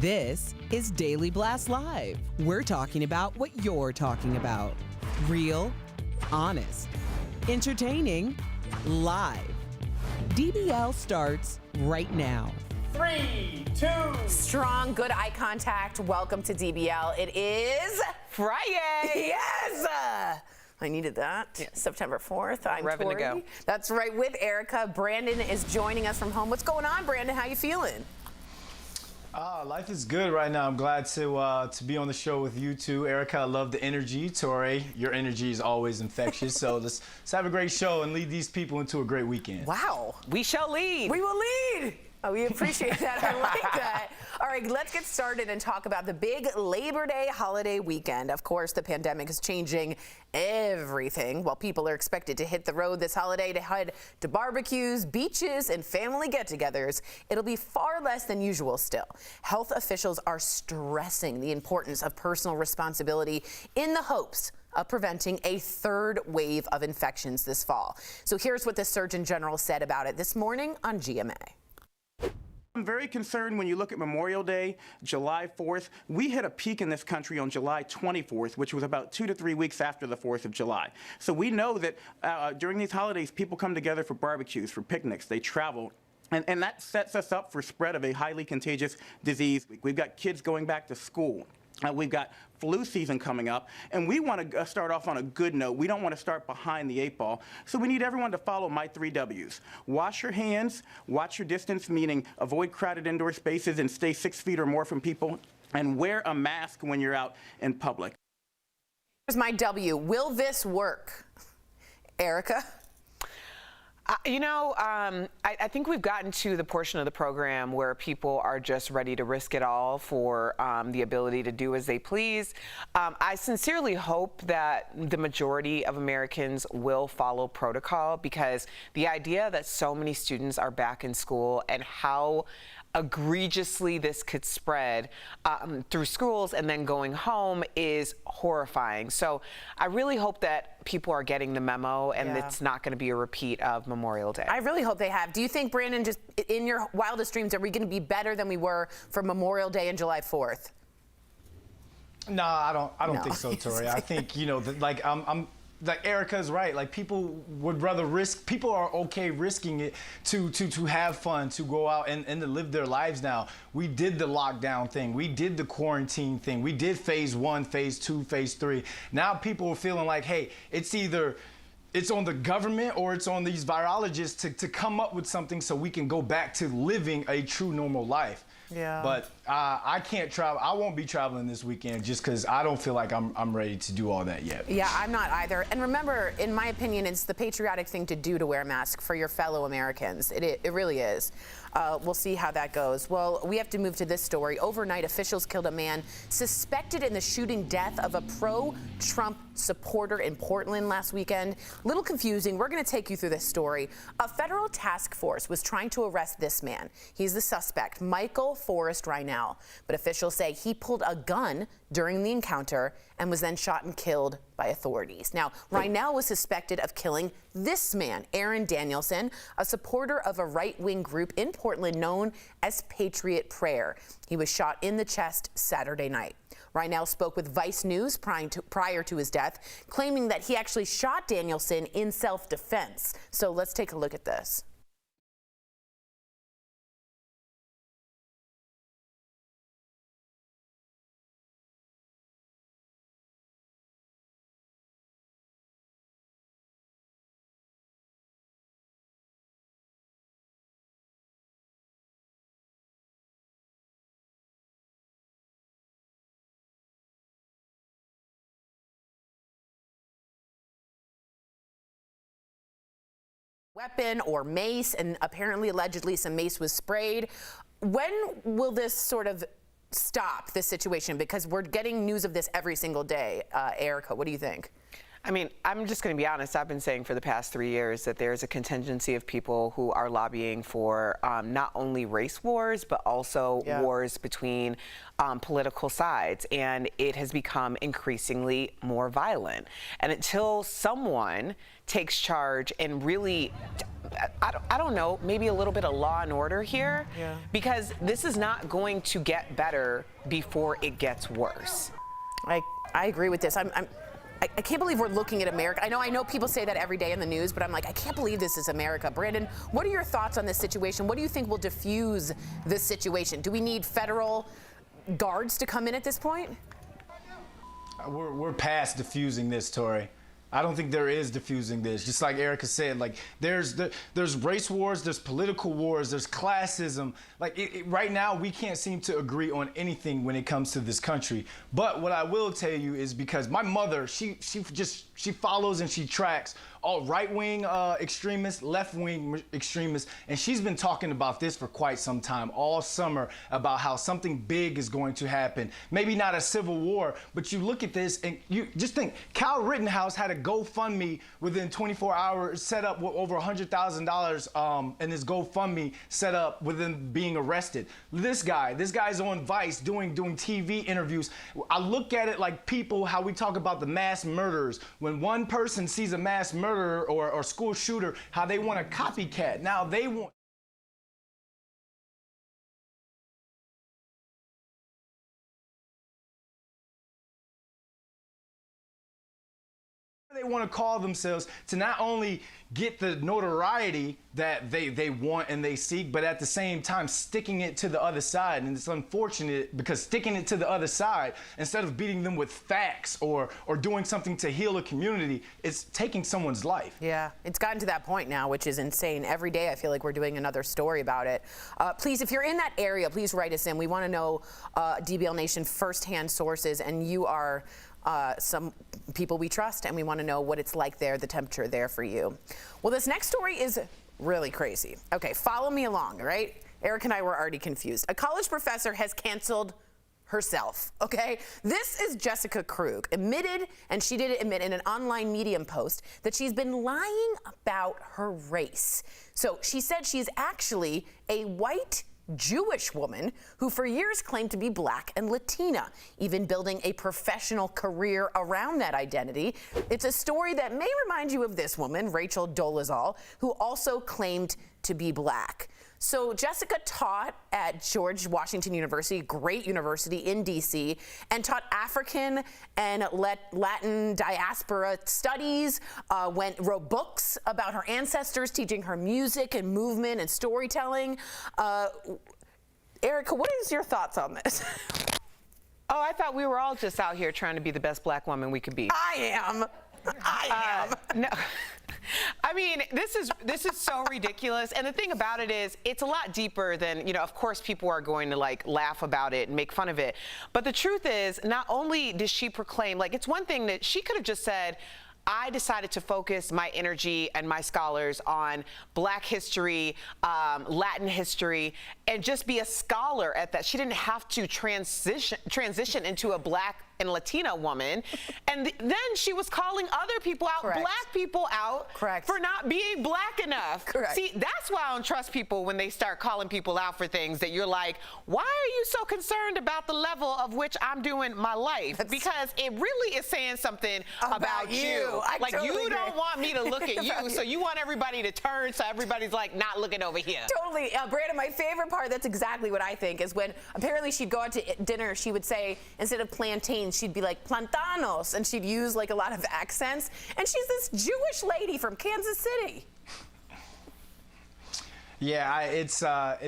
This is Daily Blast Live. We're talking about what you're talking about. Real, honest, entertaining, live. DBL starts right now. 3, 2. Strong, good eye contact. Welcome to DBL. It is Friday. Yes. I needed that. Yeah. September 4th. I'm Revving to go. That's right, with Erica. Brandon is joining us from home. What's going on, Brandon? How you feeling? Life is good right now. I'm glad to be on the show with you two. Erica, I love the energy. Torrey, your energy is always infectious. So let's have a great show and lead these people into a great weekend. Wow. We shall lead. We will lead. Oh, we appreciate that. I like that. All right, let's get started and talk about the big Labor Day holiday weekend. Of course, the pandemic is changing everything. While people are expected to hit the road this holiday to head to barbecues, beaches, and family get-togethers, it'll be far less than usual still. Health officials are stressing the importance of personal responsibility in the hopes of preventing a third wave of infections this fall. So here's what the Surgeon General said about it this morning on GMA. I'm very concerned when you look at Memorial Day, July 4th. We hit a peak in this country on July 24th, which was about 2 to 3 weeks after the 4th of July. So we know that during these holidays, people come together for barbecues, for picnics, they travel. And that sets us up for spread of a highly contagious disease. We've got kids going back to school. We've got flu season coming up, and we want to start off on a good note. We don't want to start behind the 8 ball. So we need everyone to follow my 3 W's. Wash your hands, watch your distance, meaning avoid crowded indoor spaces and stay 6 feet or more from people, and wear a mask when you're out in public. Here's my W. Will this work? Erica? I think we've gotten to the portion of the program where people are just ready to risk it all for the ability to do as they please. I sincerely hope that the majority of Americans will follow protocol, because the idea that so many students are back in school and how egregiously this could spread through schools and then going home is horrifying. So I really hope that people are getting the memo and it's not going to be a repeat of Memorial Day. I really hope they have. Do you think, Brandon, just in your wildest dreams, are we going to be better than we were for Memorial Day and July 4th? No, I don't think so, Tori. I think, like Erica's right. Like, people would rather risk. People are okay risking it to have fun, to go out and to live their lives now. We did the lockdown thing. We did the quarantine thing. We did phase 1, phase 2, phase 3. Now people are feeling like, hey, it's either it's on the government or it's on these virologists to come up with something so we can go back to living a true normal life. Yeah. But I can't travel. I won't be traveling this weekend just because I don't feel like I'm ready to do all that yet. Yeah, I'm not either. And remember, in my opinion, it's the patriotic thing to do to wear a mask for your fellow Americans. It really is. We'll see how that goes. Well, we have to move to this story. Overnight, officials killed a man suspected in the shooting death of a pro-Trump supporter in Portland last weekend. Little confusing. We're going to take you through this story. A federal task force was trying to arrest this man. He's the suspect, Michael Forrest Rynell. But officials say he pulled a gun during the encounter and was then shot and killed by authorities. Now, Rynell was suspected of killing this man, Aaron Danielson, a supporter of a right-wing group in Portland known as Patriot Prayer. He was shot in the chest Saturday night. Rynell spoke with Vice News prior to his death, claiming that he actually shot Danielson in self-defense. So let's take a look at this. Weapon or mace, and apparently, allegedly, some mace was sprayed. When will this sort of stop, this situation? Because we're getting news of this every single day. Erica, what do you think? I mean, I'm just going to be honest. I've been saying for the past 3 years that there's a contingency of people who are lobbying for not only race wars, but also wars between political sides. And it has become increasingly more violent. And until someone takes charge and really I don't know, maybe a little bit of law and order here, because this is not going to get better before it gets worse. I agree with this. I can't believe we're looking at America. I know people say that every day in the news, but I'm like, I can't believe this is America. Brandon, what are your thoughts on this situation? What do you think will diffuse this situation? Do we need federal guards to come in at this point? We're past diffusing this, Tori. I don't think there is diffusing this. Just like Erica said, like there's race wars, there's political wars, there's classism. Like right now, we can't seem to agree on anything when it comes to this country. But what I will tell you is because my mother, she follows and she tracks all right-wing extremists, left-wing extremists, and she's been talking about this for quite some time, all summer, about how something big is going to happen. Maybe not a civil war, but you look at this and you just think, Kyle Rittenhouse had a GoFundMe within 24 hours set up with over $100,000 and his GoFundMe set up within being arrested. This guy's on Vice doing TV interviews. I look at it like people, how we talk about the mass murderers. When one person sees a mass murderer or school shooter, how they want a copycat. Now they want to call themselves to not only get the notoriety that they want and they seek, but at the same time sticking it to the other side. And it's unfortunate because sticking it to the other side, instead of beating them with facts or doing something to heal a community, it's taking someone's life. Yeah, it's gotten to that point now, which is insane. Every day I feel like we're doing another story about it. Please, if you're in that area, please write us in. We want to know DBL Nation firsthand sources, and you are some people we trust, and we want to know what it's like there, the temperature there for you. Well, this next story is really crazy. Okay, follow me along, all right? Eric and I were already confused. A college professor has canceled herself, okay? This is Jessica Krug, admitted, and she did admit in an online Medium post that she's been lying about her race. So she said she's actually a white Jewish woman who for years claimed to be Black and Latina, even building a professional career around that identity. It's a story that may remind you of this woman, Rachel Dolezal, who also claimed to be Black. So Jessica taught at George Washington University, great university in DC, and taught African and Latin diaspora studies, wrote books about her ancestors, teaching her music and movement and storytelling. Erica, what is your thoughts on this? Oh, I thought we were all just out here trying to be the best Black woman we could be. I am. No. I mean, this is so ridiculous. And the thing about it is, it's a lot deeper than, of course people are going to like laugh about it and make fun of it. But the truth is, not only does she proclaim, like, it's one thing that she could have just said, I decided to focus my energy and my scholars on Black history, Latin history, and just be a scholar at that. She didn't have to transition into a Black and Latina woman. And then she was calling other people out, Correct. Black people out, Correct. for not being Black enough. Correct. See, that's why I don't trust people when they start calling people out for things that you're like, why are you so concerned about the level of which I'm doing my life? Because it really is saying something about you. Like, totally you agree. don't want me to look at you, so you want everybody to turn so everybody's like not looking over here. Totally. Brandon, my favorite part, that's exactly what I think, is when apparently she'd go out to dinner, she would say, instead of plantains, she'd be like plantanos, and she'd use like a lot of accents. And she's this Jewish lady from Kansas City. Yeah, it's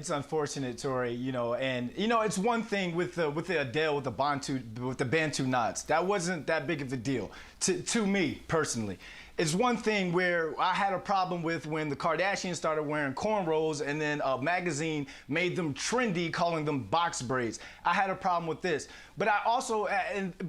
unfortunate, Tori. And it's one thing with the Adele with the Bantu knots. That wasn't that big of a deal to me personally. It's one thing where I had a problem with when the Kardashians started wearing cornrows and then a magazine made them trendy, calling them box braids. I had a problem with this. But I also,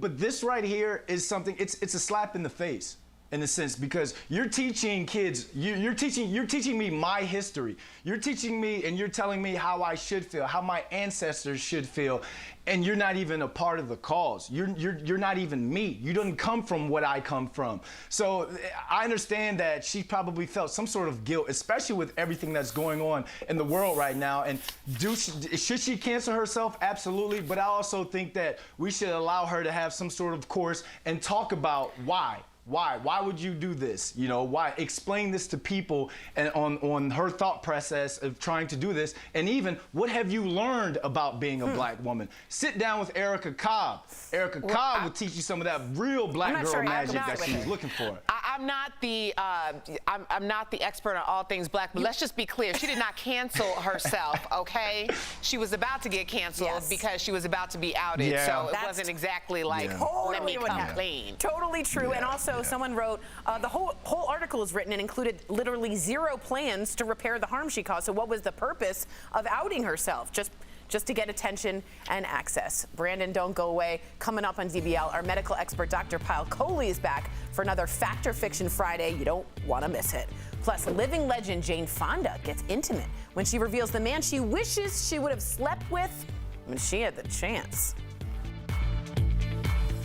but this right here is something, it's a slap in the face, in a sense, because you're teaching kids, you're teaching me my history. You're teaching me and you're telling me how I should feel, how my ancestors should feel, and you're not even a part of the cause. You're not even me. You didn't come from what I come from. So I understand that she probably felt some sort of guilt, especially with everything that's going on in the world right now. And should she cancel herself? Absolutely. But I also think that we should allow her to have some sort of course and talk about why. Why? Why would you do this? You know, why? Explain this to people and on her thought process of trying to do this. And even, what have you learned about being a black woman? Sit down with Erica Cobb. Erica Cobb will teach you some of that real black girl magic that she was looking for. I'm not the I'm not the expert on all things black, but let's just be clear. She did not cancel herself, okay? She was about to get canceled because she was about to be outed. Yeah. So it wasn't exactly like, let me come clean. Totally true. And also, someone wrote, the whole article is written and included literally 0 plans to repair the harm she caused. So what was the purpose of outing herself? Just to get attention and access. Brandon, don't go away. Coming up on DBL, our medical expert, Dr. Pauly is back for another Fact or Fiction Friday. You don't want to miss it. Plus, living legend Jane Fonda gets intimate when she reveals the man she wishes she would have slept with when she had the chance.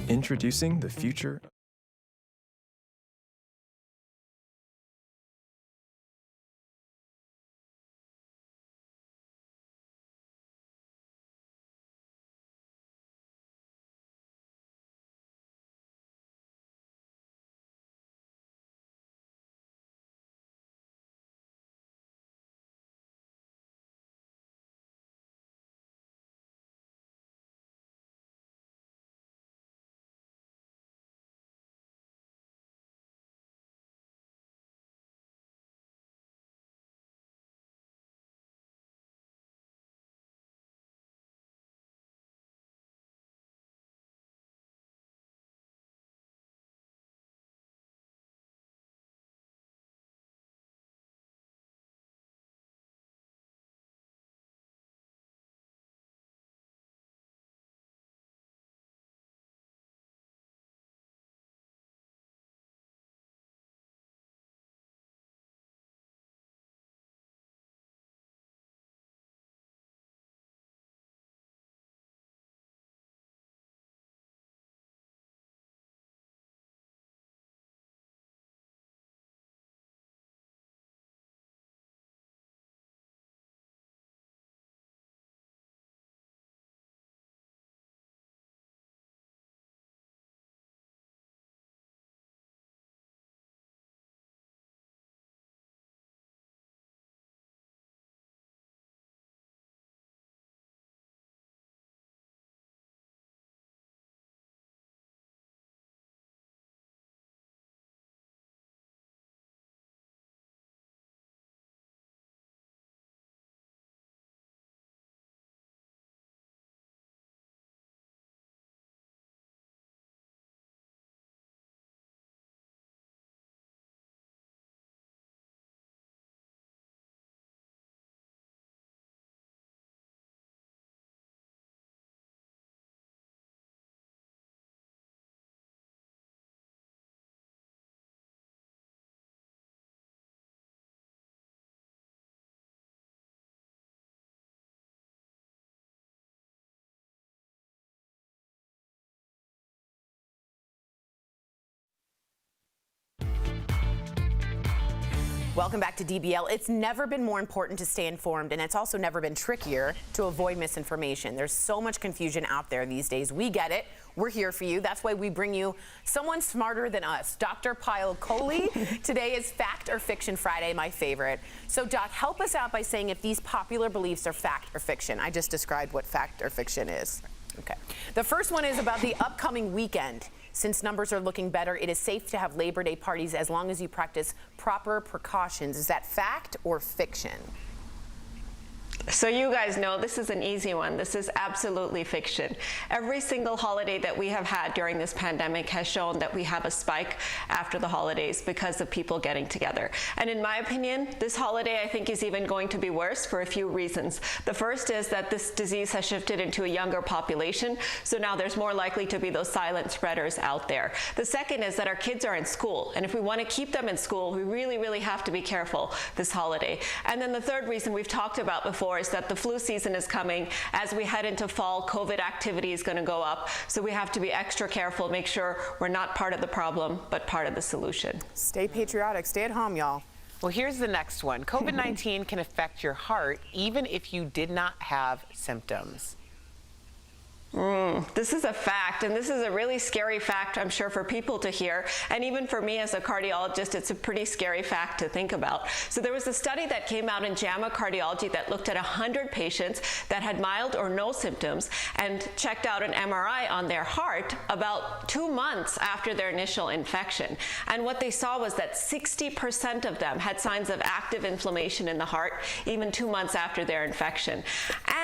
Introducing the future. Welcome back to DBL. It's never been more important to stay informed, and it's also never been trickier to avoid misinformation. There's so much confusion out there these days. We get it. We're here for you. That's why we bring you someone smarter than us, Dr. Pauly. Today is Fact or Fiction Friday, my favorite. So, Doc, help us out by saying if these popular beliefs are fact or fiction. I just described what fact or fiction is. Okay. The first one is about the upcoming weekend. Since numbers are looking better, it is safe to have Labor Day parties as long as you practice proper precautions. Is that fact or fiction? So you guys know this is an easy one. This is absolutely fiction. Every single holiday that we have had during this pandemic has shown that we have a spike after the holidays because of people getting together. And in my opinion, this holiday I think is even going to be worse for a few reasons. The first is that this disease has shifted into a younger population, so now there's more likely to be those silent spreaders out there. The second is that our kids are in school, and if we want to keep them in school, we really, really have to be careful this holiday. And then the third reason we've talked about before is that the flu season is coming. As we head into fall, COVID activity is going to go up. So we have to be extra careful, make sure we're not part of the problem, but part of the solution. Stay patriotic. Stay at home, y'all. Well, here's the next one. COVID-19 can affect your heart even if you did not have symptoms. This is a fact, and this is a really scary fact, I'm sure, for people to hear. And even for me as a cardiologist, it's a pretty scary fact to think about. So there was a study that came out in JAMA Cardiology that looked at 100 patients that had mild or no symptoms and checked out an MRI on their heart about 2 months after their initial infection. And what they saw was that 60% of them had signs of active inflammation in the heart, even 2 months after their infection.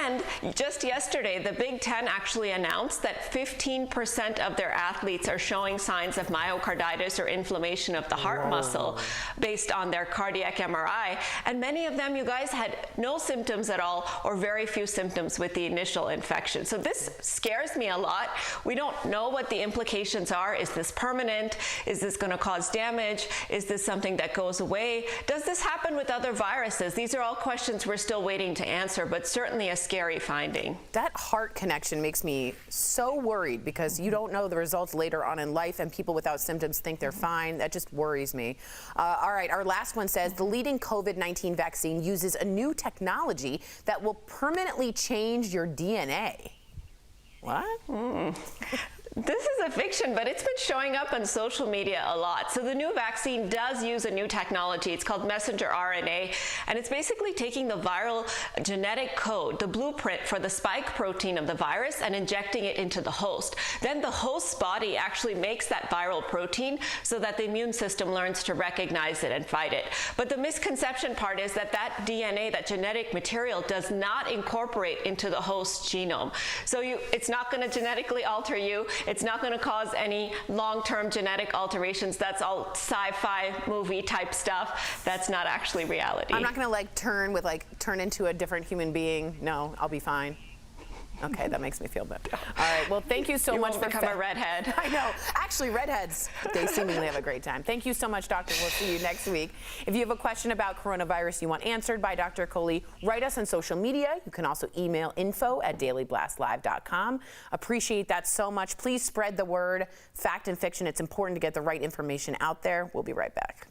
And just yesterday, the Big Ten actually announced that 15% of their athletes are showing signs of myocarditis or inflammation of the heart muscle based on their cardiac MRI. And many of them, you guys, had no symptoms at all or very few symptoms with the initial infection. So this scares me a lot. We don't know what the implications are. Is this permanent? Is this going to cause damage? Is this something that goes away? Does this happen with other viruses? These are all questions we're still waiting to answer, but certainly a scary finding. That heart connection makes me so worried because you don't know the results later on in life and people without symptoms think they're fine. That just worries me. All right, our last one says the leading COVID-19 vaccine uses a new technology that will permanently change your DNA. What? This is a fiction, but it's been showing up on social media a lot. So the new vaccine does use a new technology. It's called messenger RNA, and it's basically taking the viral genetic code, the blueprint for the spike protein of the virus, and injecting it into the host. Then the host's body actually makes that viral protein so that the immune system learns to recognize it and fight it. But the misconception part is that that DNA, that genetic material, does not incorporate into the host's genome. So it's not going to genetically alter you. It's not going to cause any long-term genetic alterations. That's all sci-fi movie type stuff. That's not actually reality. I'm not going to turn into a different human being. No, I'll be fine. Okay, that makes me feel better. All right, well, thank you so much for becoming a redhead. I know. Actually, redheads, they seemingly have a great time. Thank you so much, Doctor. We'll see you next week. If you have a question about coronavirus you want answered by Dr. Pauly, write us on social media. You can also email info@dailyblastlive.com. Appreciate that so much. Please spread the word. Fact and fiction, it's important to get the right information out there. We'll be right back.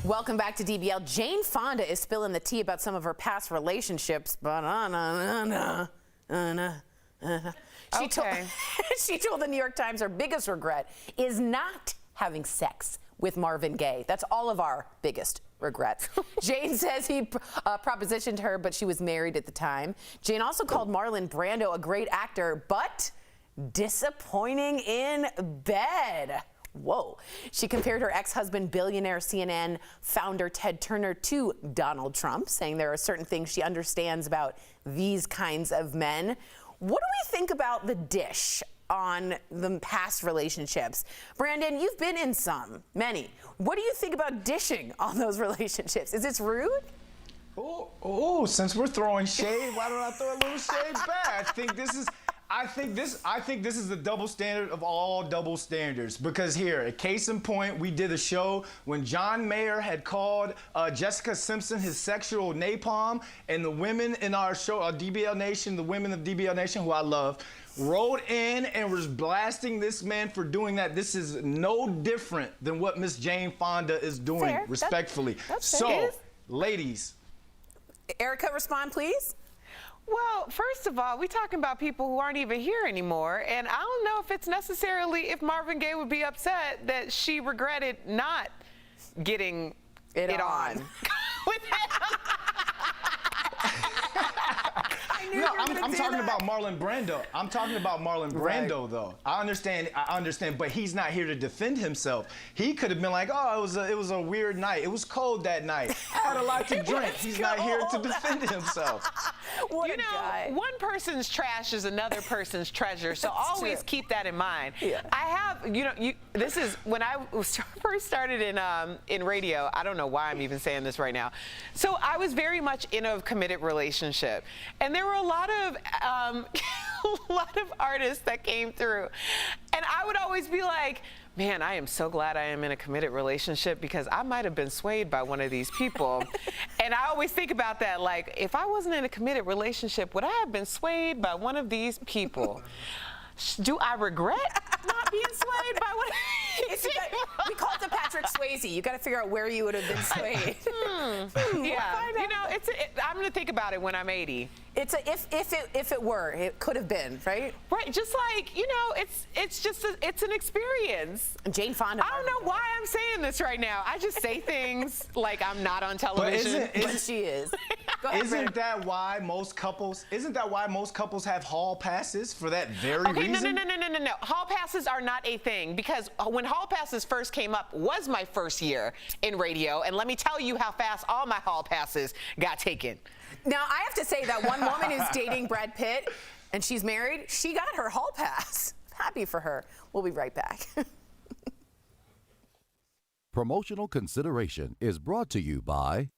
Welcome back to DBL. Jane Fonda is spilling the tea about some of her past relationships. She told the New York Times her biggest regret is not having sex with Marvin Gaye. That's all of our biggest regrets. Jane says he propositioned her, but she was married at the time. Jane also called Marlon Brando a great actor, but disappointing in bed. Whoa. She compared her ex-husband, billionaire CNN founder Ted Turner, to Donald Trump, saying there are certain things she understands about these kinds of men. What do we think about the dish on the past relationships? Brandon, you've been in many. What do you think about dishing on those relationships? Is this rude? Oh, since we're throwing shade, why don't I throw a little shade back? I think this is the double standard of all double standards, because here, a case in point, we did a show when John Mayer had called Jessica Simpson his sexual napalm, and the women in our show, our DBL Nation, the women of DBL Nation, who I love, wrote in and was blasting this man for doing that. This is no different than what Miss Jane Fonda is doing, Fair. respectfully. That's fair. So, ladies. Erica, respond, please. Well, first of all, we're talking about people who aren't even here anymore, and I don't know if it's necessarily if Marvin Gaye would be upset that she regretted not getting it on. With him. No, I'm talking about Marlon Brando. I'm talking about Marlon Brando, though. I understand, but he's not here to defend himself. He could have been like, oh, it was a weird night. It was cold that night. I had a lot to drink. He's not here to defend himself. What a guy. One person's trash is another person's treasure, so always keep that in mind. Yeah. I have, this is when I first started in radio. I don't know why I'm even saying this right now. So I was very much in a committed relationship, and there were a lot of artists that came through, and I would always be like, man, I am so glad I am in a committed relationship, because I might have been swayed by one of these people. And I always think about that, like, if I wasn't in a committed relationship, would I have been swayed by one of these people? Do I regret not being swayed by one of these people? We call it the Patrick Swayze. You got to figure out where you would have been swayed. Yeah, I'm going to think about it when I'm 80. It's a if it were, it could have been, right? Right, just like, it's an experience. Jane Fonda. I don't know why I'm saying this right now. I just say things like I'm not on television. But she is. Go ahead, Isn't that why most couples have hall passes for that very reason? No. Hall passes are not a thing, because when hall passes first came up was my first year in radio, and let me tell you how fast all my hall passes got taken. Now, I have to say that one woman who's dating Brad Pitt, and she's married, she got her hall pass. Happy for her. We'll be right back. Promotional consideration is brought to you by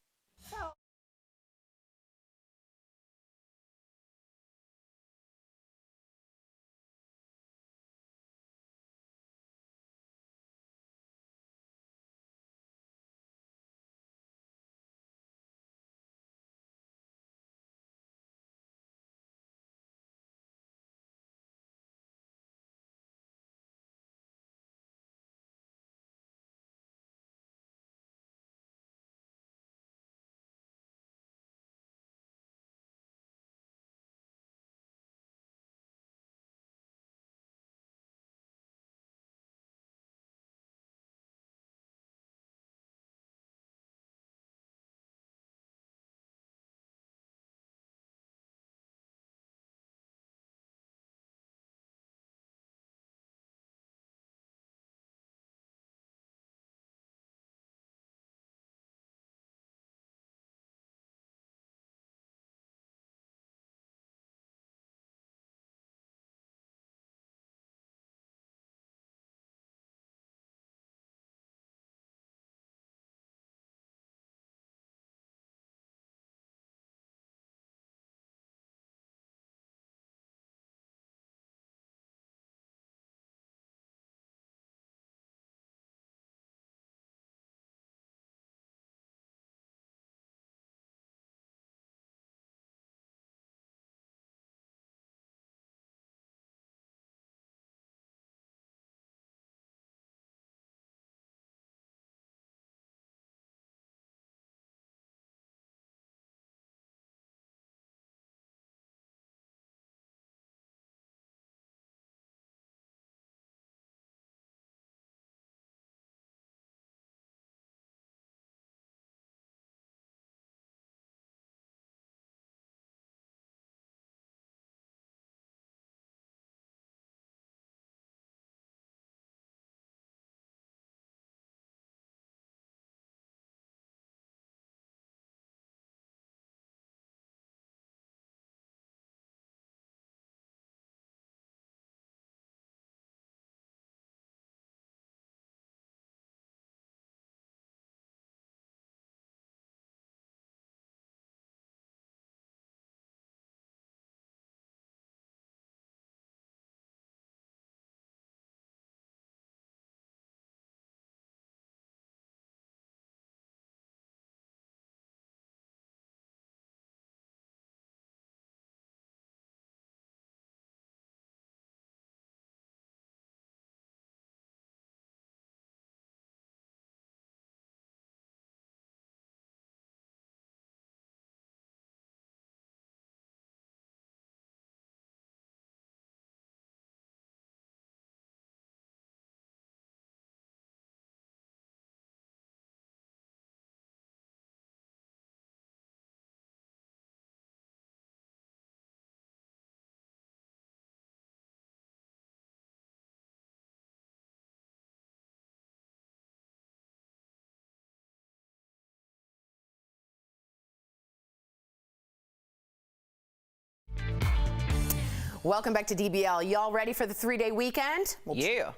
Welcome back to DBL. Y'all ready for the 3-day weekend? Yeah.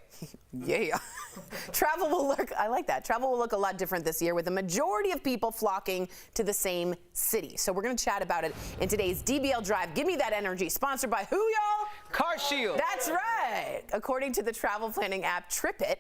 Yeah. Travel will look, I like that. Travel will look a lot different this year with the majority of people flocking to the same city. So we're going to chat about it in today's DBL Drive. Give me that energy. Sponsored by who, y'all? CarShield. That's right. According to the travel planning app TripIt,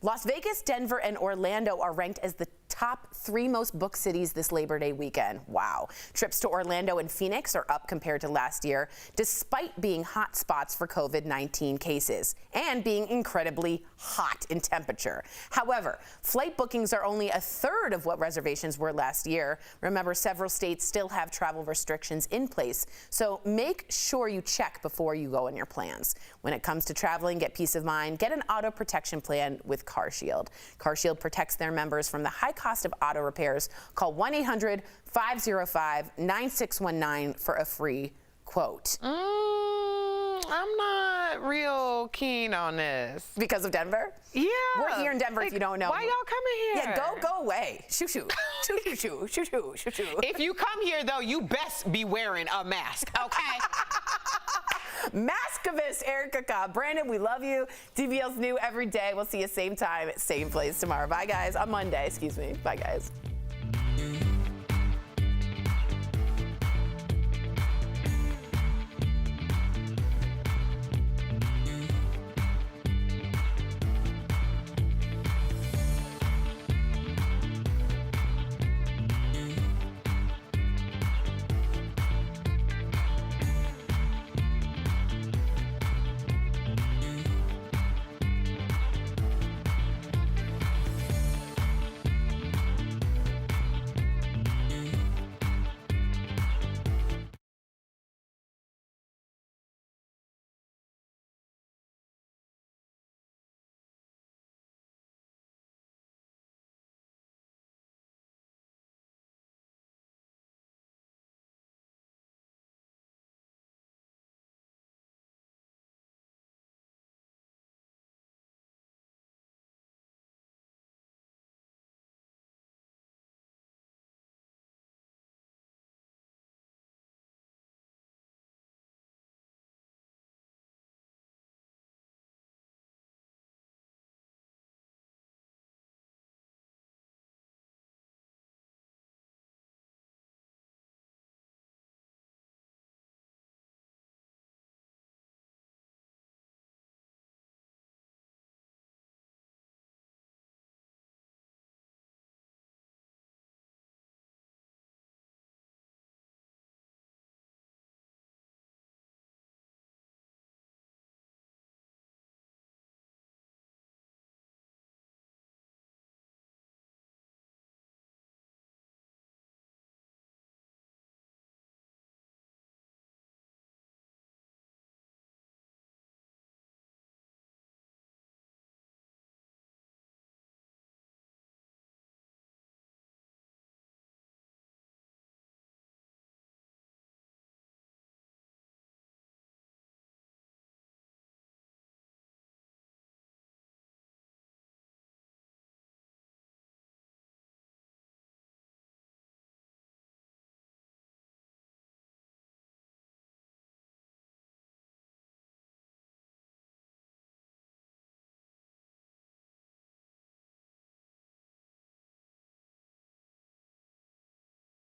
Las Vegas, Denver, and Orlando are ranked as the top 3 most booked cities this Labor Day weekend. Wow. Trips to Orlando and Phoenix are up compared to last year, despite being hot spots for COVID-19 cases and being incredibly hot in temperature. However, flight bookings are only a third of what reservations were last year. Remember, several states still have travel restrictions in place, so make sure you check before you go on your plans. When it comes to traveling, get peace of mind. Get an auto protection plan with CarShield. CarShield protects their members from the high cost of auto repairs. Call 1-800-505-9619 for a free quote. I'm not real keen on this. Because of Denver? Yeah. We're here in Denver, if you don't know. Why y'all coming here? Yeah, go away. Shoo shoo. Shoo shoo shoo. Shoo shoo. Shoo shoo. If you come here, though, you best be wearing a mask, okay? Maskavist Erica Cobb. Brandon, we love you. DBL's new every day. We'll see you same time, same place tomorrow. Bye, guys. On Monday, excuse me. Bye, guys.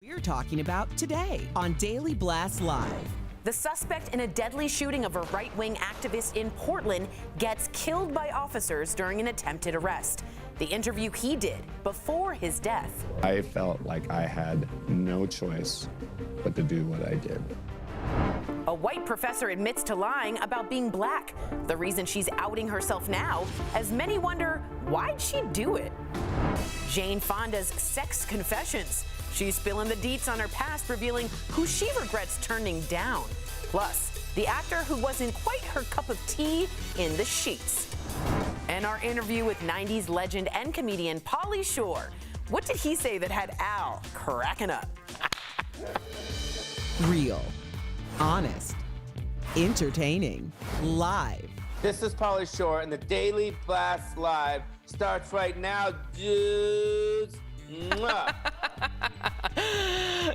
We're talking about today on Daily Blast Live. The suspect in a deadly shooting of a right-wing activist in Portland gets killed by officers during an attempted arrest. The interview he did before his death. I felt like I had no choice but to do what I did. A white professor admits to lying about being black. The reason she's outing herself now, as many wonder, why'd she do it? Jane Fonda's sex confessions. She's spilling the deets on her past, revealing who she regrets turning down. Plus, the actor who wasn't quite her cup of tea in the sheets. And our interview with 90s legend and comedian Pauly Shore. What did he say that had Al cracking up? Real, honest, entertaining, live. This is Pauly Shore, and the Daily Blast Live starts right now, dudes. Mwah.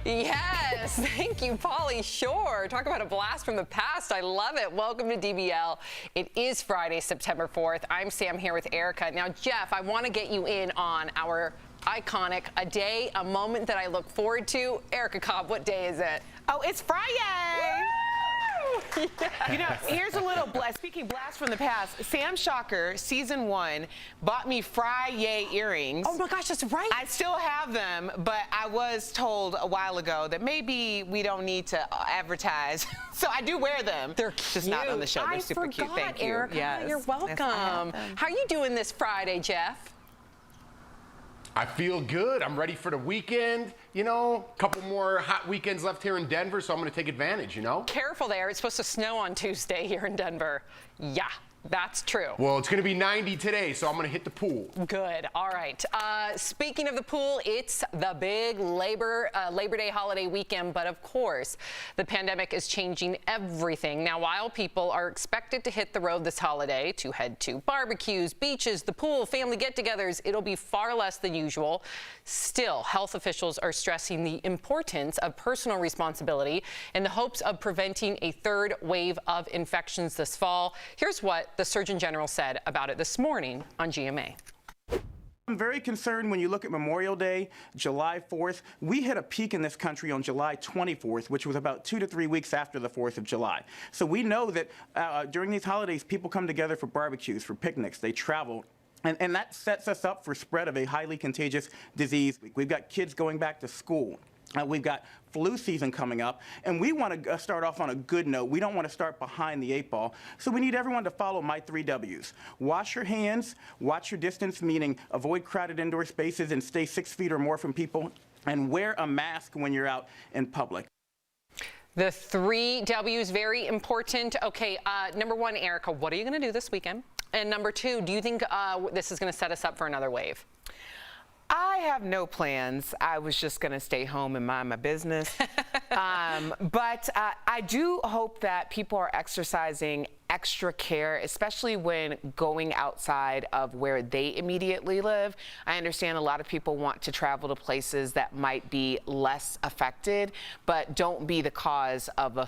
Yes. Yes, thank you, Pauly Shore. Talk about a blast from the past. I love it. Welcome to DBL. It is Friday, September 4th. I'm Sam here with Erica. Now, Jeff, I want to get you in on our iconic A Day, a moment that I look forward to. Erica Cobb, what day is it? Oh, it's Friday! Yes. You know, here's a little speaking blast from the past. Sam Shocker, season 1, bought me Friday earrings. Oh my gosh, that's right. I still have them, but I was told a while ago that maybe we don't need to advertise. So I do wear them. They're cute. Just not on the show. They're super cute. Thank you. Erica. Yes. You're welcome. Yes, how are you doing this Friday, Jeff? I feel good. I'm ready for the weekend. You know, a couple more hot weekends left here in Denver, so I'm going to take advantage, you know? Careful there. It's supposed to snow on Tuesday here in Denver. Yeah, that's true. Well, it's going to be 90 today, so I'm going to hit the pool. Good. All right. Speaking of the pool, it's the big Labor Day holiday weekend, but of course, the pandemic is changing everything. Now, while people are expected to hit the road this holiday to head to barbecues, beaches, the pool, family get-togethers, it'll be far less than usual. Still, health officials are stressing the importance of personal responsibility in the hopes of preventing a third wave of infections this fall. Here's what the Surgeon General said about it this morning on GMA. I'm very concerned when you look at Memorial Day, July 4th. We hit a peak in this country on July 24th, which was about 2 to 3 weeks after the 4th of July. So we know that during these holidays, people come together for barbecues, for picnics, they travel. And that sets us up for spread of a highly contagious disease. We've got kids going back to school. We've got flu season coming up, and we want to start off on a good note. We don't want to start behind the 8 ball. So we need everyone to follow my 3 W's. Wash your hands, watch your distance, meaning avoid crowded indoor spaces and stay 6 feet or more from people, and wear a mask when you're out in public. The 3 W's, very important. Okay, number 1, Erica, what are you going to do this weekend? And number 2, do you think this is going to set us up for another wave? I have no plans. I was just going to stay home and mind my business. But I do hope that people are exercising extra care, especially when going outside of where they immediately live. I understand a lot of people want to travel to places that might be less affected, but don't be the cause of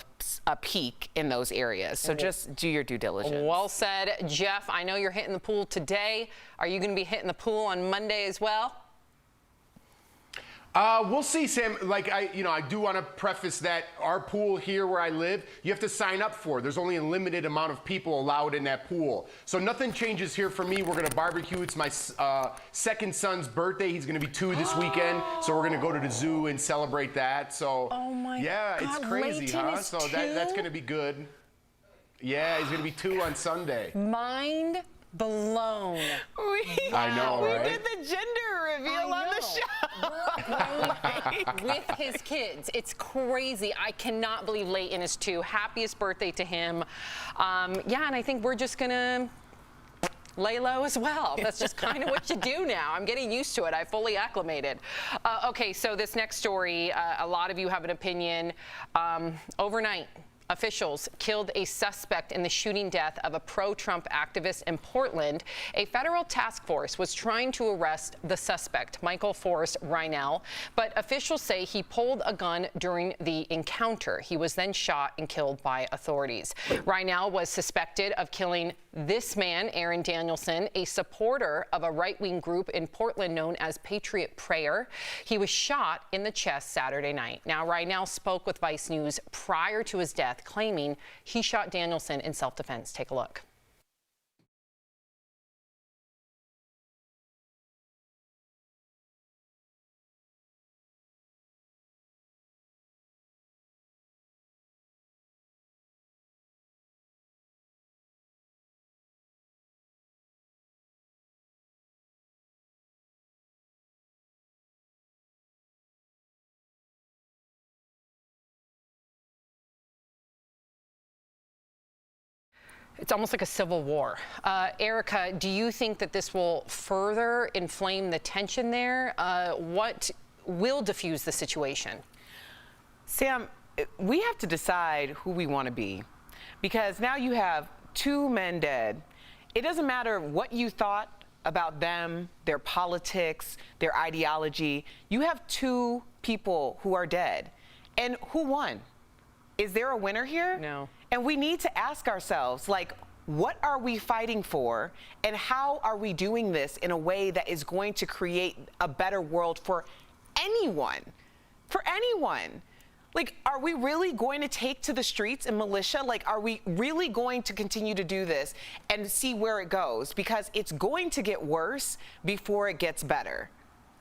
a peak in those areas. So just do your due diligence. Well said. Jeff, I know you're hitting the pool today. Are you going to be hitting the pool on Monday as well? We'll see, Sam. Like, I do want to preface that our pool here where I live, you have to sign up for. There's only a limited amount of people allowed in that pool. So nothing changes here for me. We're going to barbecue. It's my second son's birthday. He's going to be 2 this weekend. So we're going to go to the zoo and celebrate that. So, oh my yeah, God, it's crazy, Leighton huh? is So 2? that's going to be good. Yeah, he's going to be 2 on Sunday. Mind blown. I know, right? We did the gender reveal on the show. With his kids. It's crazy. I cannot believe Leighton is 2. Happiest birthday to him. Yeah, and I think we're just going to lay low as well. That's just kind of what you do now. I'm getting used to it. I fully acclimated. Okay, so this next story, a lot of you have an opinion. Overnight, officials killed a suspect in the shooting death of a pro-Trump activist in Portland. A federal task force was trying to arrest the suspect, Michael Forrest Reinell, but officials say he pulled a gun during the encounter. He was then shot and killed by authorities. Reinell was suspected of killing this man, Aaron Danielson, a supporter of a right-wing group in Portland known as Patriot Prayer. He was shot in the chest Saturday night. Now, Reinell spoke with Vice News prior to his death, claiming he shot Danielson in self-defense. Take a look. It's almost like a civil war. Erica, do you think that this will further inflame the tension there? What will diffuse the situation? Sam, we have to decide who we want to be, because now you have 2 men dead. It doesn't matter what you thought about them, their politics, their ideology. You have 2 people who are dead. And who won? Is there a winner here? No. And we need to ask ourselves, like, what are we fighting for, and how are we doing this in a way that is going to create a better world for anyone? For anyone. Like, are we really going to take to the streets and militia? Like, are we really going to continue to do this and see where it goes? Because it's going to get worse before it gets better.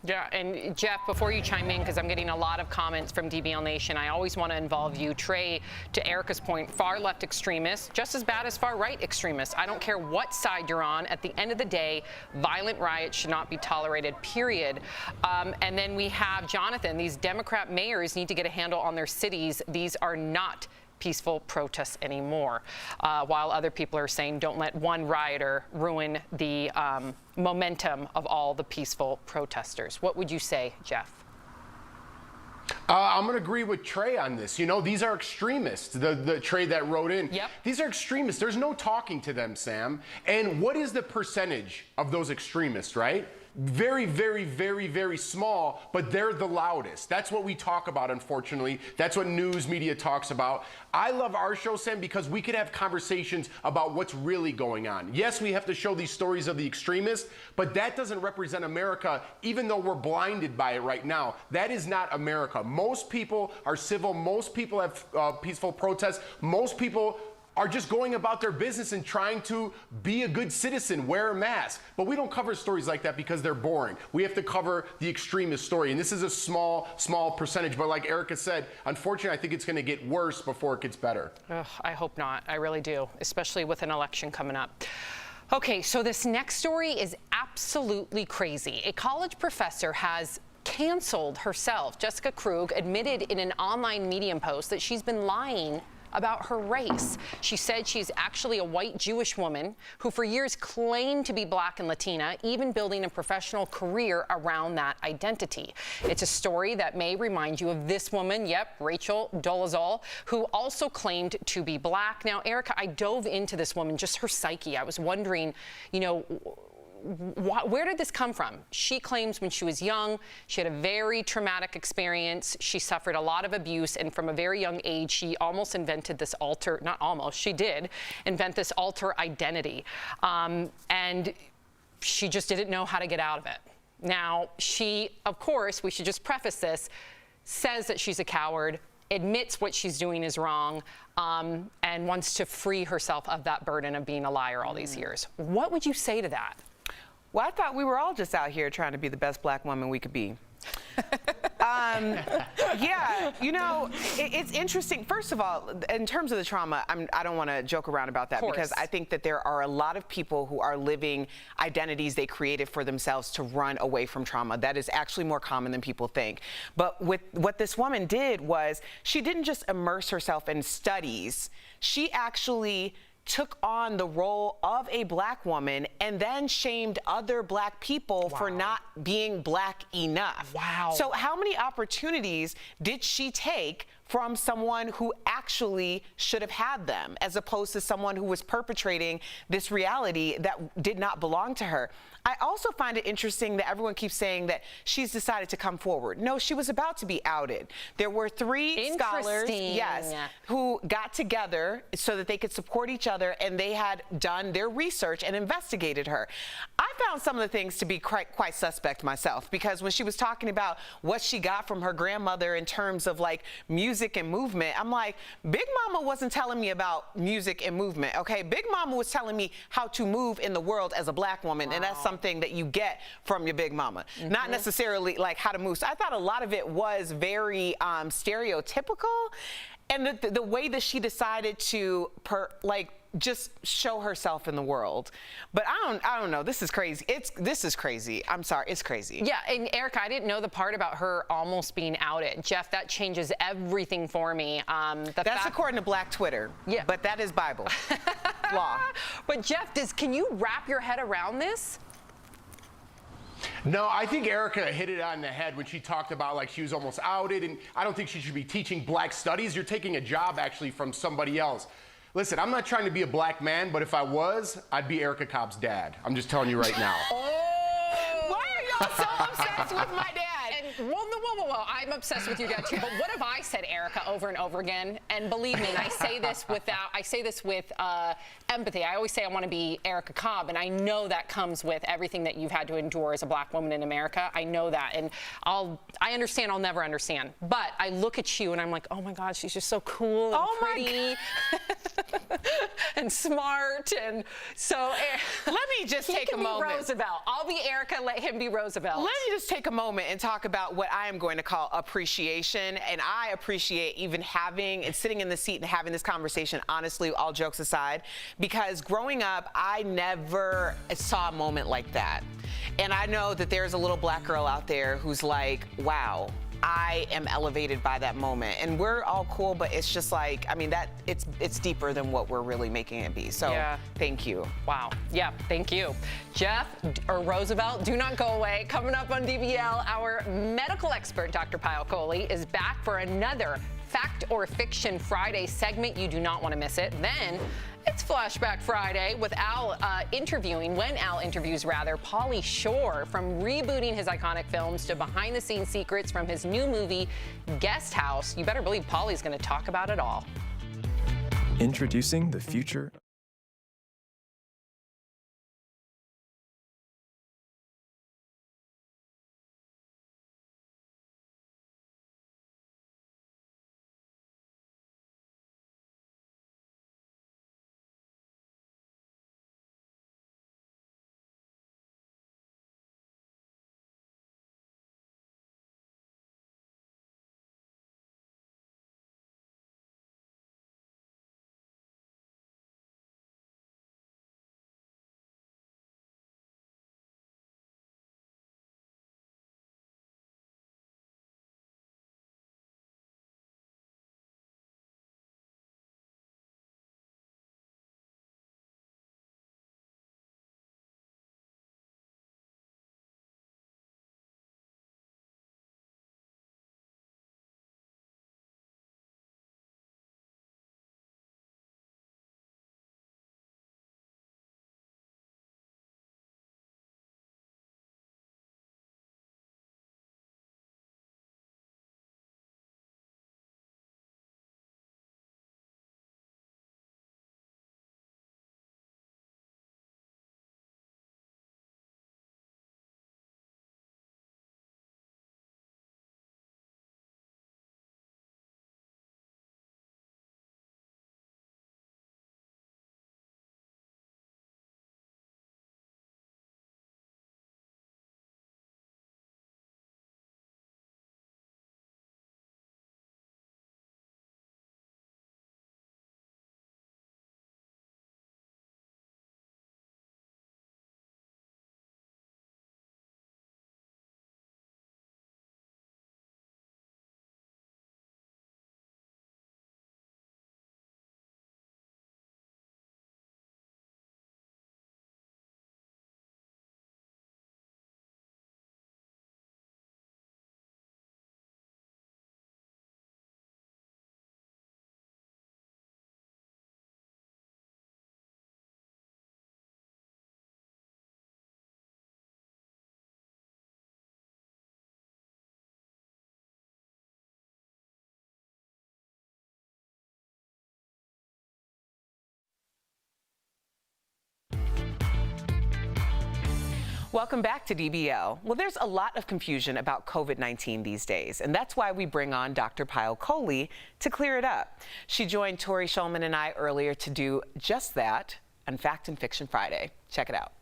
Yeah, and Jeff, before you chime in, because I'm getting a lot of comments from DBL Nation, I always want to involve you. Trey, to Erica's point, far left extremists, just as bad as far right extremists. I don't care what side you're on. At the end of the day, violent riots should not be tolerated, period. And then we have Jonathan. These Democrat mayors need to get a handle on their cities. These are not peaceful protests anymore, while other people are saying don't let one rioter ruin the momentum of all the peaceful protesters. What would you say, Jeff? I'm going to agree with Trey on this. You know, these are extremists, the Trey that wrote in. Yep. These are extremists. There's no talking to them, Sam. And what is the percentage of those extremists, right? Very, very, very, very small, but they're the loudest. That's what we talk about, unfortunately. That's what news media talks about. I love our show, Sam, because we can have conversations about what's really going on. Yes, we have to show these stories of the extremists, but that doesn't represent America, even though we're blinded by it right now. That is not America. Most people are civil. Most people have peaceful protests. Most people are just going about their business and trying to be a good citizen, wear a mask. But we don't cover stories like that because they're boring. We have to cover the extremist story. And this is a small percentage. But like Erica said, unfortunately, I think it's going to get worse before it gets better. Ugh, I hope not. I really do, especially with an election coming up. Okay, so this next story is absolutely crazy. A college professor has canceled herself. Jessica Krug admitted in an online Medium post that she's been lying about her race. She said she's actually a white Jewish woman who for years claimed to be Black and Latina, even building a professional career around that identity. It's a story that may remind you of this woman, yep, Rachel Dolezal, who also claimed to be Black. Now, Erica, I dove into this woman, just her psyche. I was wondering, you know, where did this come from? She claims when she was young, she had a very traumatic experience. She suffered a lot of abuse, and from a very young age, she almost invented this not almost, she did invent this alter identity. And she just didn't know how to get out of it. Now, she, of course, we should just preface this, says that she's a coward, admits what she's doing is wrong, and wants to free herself of that burden of being a liar all these years. What would you say to that? Well, I thought we were all just out here trying to be the best Black woman we could be. Yeah, you know, it's interesting. First of all, in terms of the trauma, I don't want to joke around about that because I think that there are a lot of people who are living identities they created for themselves to run away from trauma. That is actually more common than people think. But with what this woman did was she didn't just immerse herself in studies. She actually took on the role of a Black woman and then shamed other Black people for not being Black enough. Wow. So how many opportunities did she take from someone who actually should have had them, as opposed to someone who was perpetrating this reality that did not belong to her? I also find it interesting that everyone keeps saying that she's decided to come forward. No, she was about to be outed. There were 3 scholars, yes, who got together so that they could support each other, and they had done their research and investigated her. I found some of the things to be quite suspect myself, because when she was talking about what she got from her grandmother in terms of like music and movement, I'm like, Big Mama wasn't telling me about music and movement, okay? Big Mama was telling me how to move in the world as a Black woman, and that's something that you get from your Big Mama, not necessarily like how to move. So I thought a lot of it was very stereotypical, and the way that she decided to just show herself in the world. But I don't know. This is crazy. This is crazy. I'm sorry. It's crazy. Yeah, and Erica, I didn't know the part about her almost being outed. Jeff, that changes everything for me. That's according to Black Twitter. Yeah. But that is Bible law. But Jeff, can you wrap your head around this? No, I think Erica hit it on the head when she talked about like she was almost outed, and I don't think she should be teaching Black studies. You're taking a job actually from somebody else. Listen, I'm not trying to be a Black man, but if I was, I'd be Erica Cobb's dad. I'm just telling you right now. Why are so obsessed with my dad. And whoa, I'm obsessed with your dad too. But what have I said, Erica, over and over again? And believe me, and I say this with empathy. I always say I want to be Erica Cobb, and I know that comes with everything that you've had to endure as a black woman in America. I know that, and I understand. I'll never understand. But I look at you, and I'm like, oh my God, she's just so cool and pretty, and smart, and so. Let me just take a moment. Roosevelt. I'll be Erica. Let him be Roosevelt. Let me just take a moment and talk about what I am going to call appreciation. And I appreciate even having and sitting in the seat and having this conversation, honestly, all jokes aside, because growing up, I never saw a moment like that. And I know that there's a little black girl out there who's like, wow, I am elevated by that moment. And we're all cool, but it's just like, I mean, it's deeper than what we're really making it be. So thank you. Wow. Yeah, thank you. Jeff or Roosevelt, do not go away. Coming up on DBL, our medical expert, Dr. Pauly, is back for another Fact or Fiction Friday segment. You do not want to miss it. Then it's Flashback Friday with Al interviewing Pauly Shore, from rebooting his iconic films to behind-the-scenes secrets from his new movie, Guest House. You better believe Pauly's going to talk about it all. Introducing the future. Welcome back to DBL. Well, there's a lot of confusion about COVID-19 these days, and that's why we bring on Dr. Pauly to clear it up. She joined Tori Shulman and I earlier to do just that on Fact and Fiction Friday. Check it out.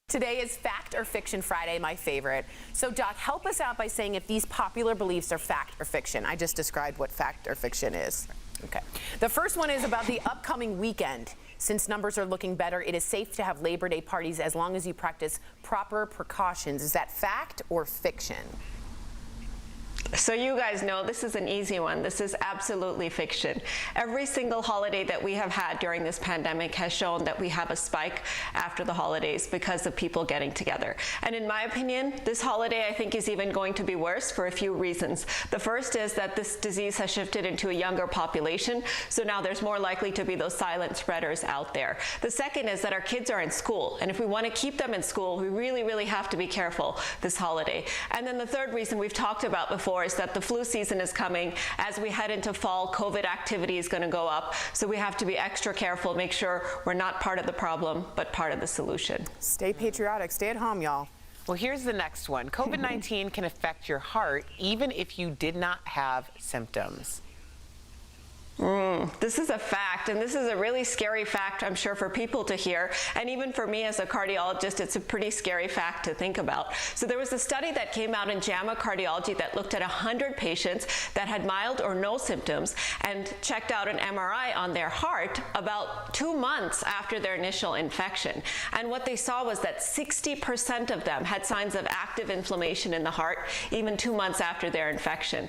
Today is Fact or Fiction Friday, my favorite. So, Doc, help us out by saying if these popular beliefs are fact or fiction. I just described what fact or fiction is. Okay. The first one is about the upcoming weekend. Since numbers are looking better, it is safe to have Labor Day parties as long as you practice proper precautions. Is that fact or fiction? So you guys know this is an easy one. This is absolutely fiction. Every single holiday that we have had during this pandemic has shown that we have a spike after the holidays because of people getting together. And in my opinion, this holiday I think is even going to be worse for a few reasons. The first is that this disease has shifted into a younger population, so now there's more likely to be those silent spreaders out there. The second is that our kids are in school, and if we want to keep them in school, we really, really have to be careful this holiday. And then the third reason we've talked about before is that the flu season is coming. As we head into fall, COVID activity is going to go up, so we have to be extra careful, make sure we're not part of the problem, but part of the solution. Stay patriotic, stay at home, y'all. Well, here's the next one. COVID-19 can affect your heart even if you did not have symptoms. This is a fact, and this is a really scary fact, I'm sure, for people to hear. And even for me as a cardiologist, it's a pretty scary fact to think about. So there was a study that came out in JAMA Cardiology that looked at 100 patients that had mild or no symptoms and checked out an MRI on their heart about 2 months after their initial infection. And what they saw was that 60% of them had signs of active inflammation in the heart even 2 months after their infection.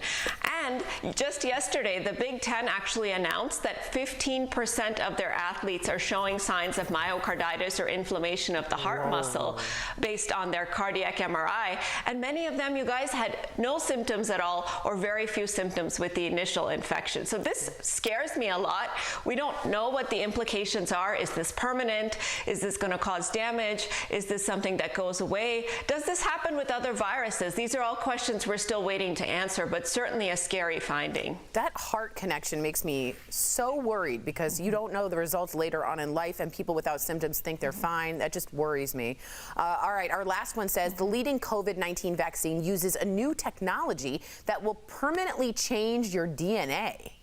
And just yesterday, the Big Ten actually announced that 15% of their athletes are showing signs of myocarditis or inflammation of the heart muscle based on their cardiac MRI. And many of them, you guys, had no symptoms at all or very few symptoms with the initial infection. So this scares me a lot. We don't know what the implications are. Is this permanent? Is this going to cause damage? Is this something that goes away? Does this happen with other viruses? These are all questions we're still waiting to answer, but certainly a scary finding. That heart connection makes me so worried because you don't know the results later on in life and people without symptoms think they're fine. That just worries me. All right, our last one says the leading COVID-19 vaccine uses a new technology that will permanently change your DNA.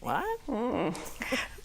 What?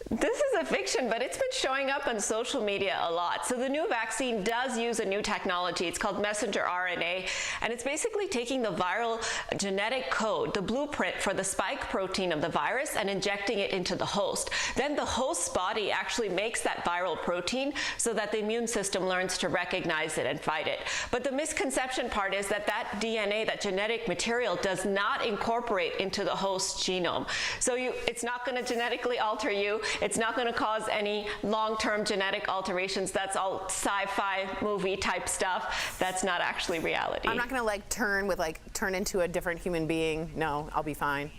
This is a fiction, but it's been showing up on social media a lot. So the new vaccine does use a new technology. It's called messenger RNA, and it's basically taking the viral genetic code, the blueprint for the spike protein of the virus, and injecting it into the host. Then the host's body actually makes that viral protein so that the immune system learns to recognize it and fight it. But the misconception part is that that DNA, that genetic material, does not incorporate into the host's genome. So it's not going to genetically alter you. It's not going to cause any long-term genetic alterations. That's all sci-fi movie type stuff. That's not actually reality. I'm not going to turn into a different human being. No, I'll be fine.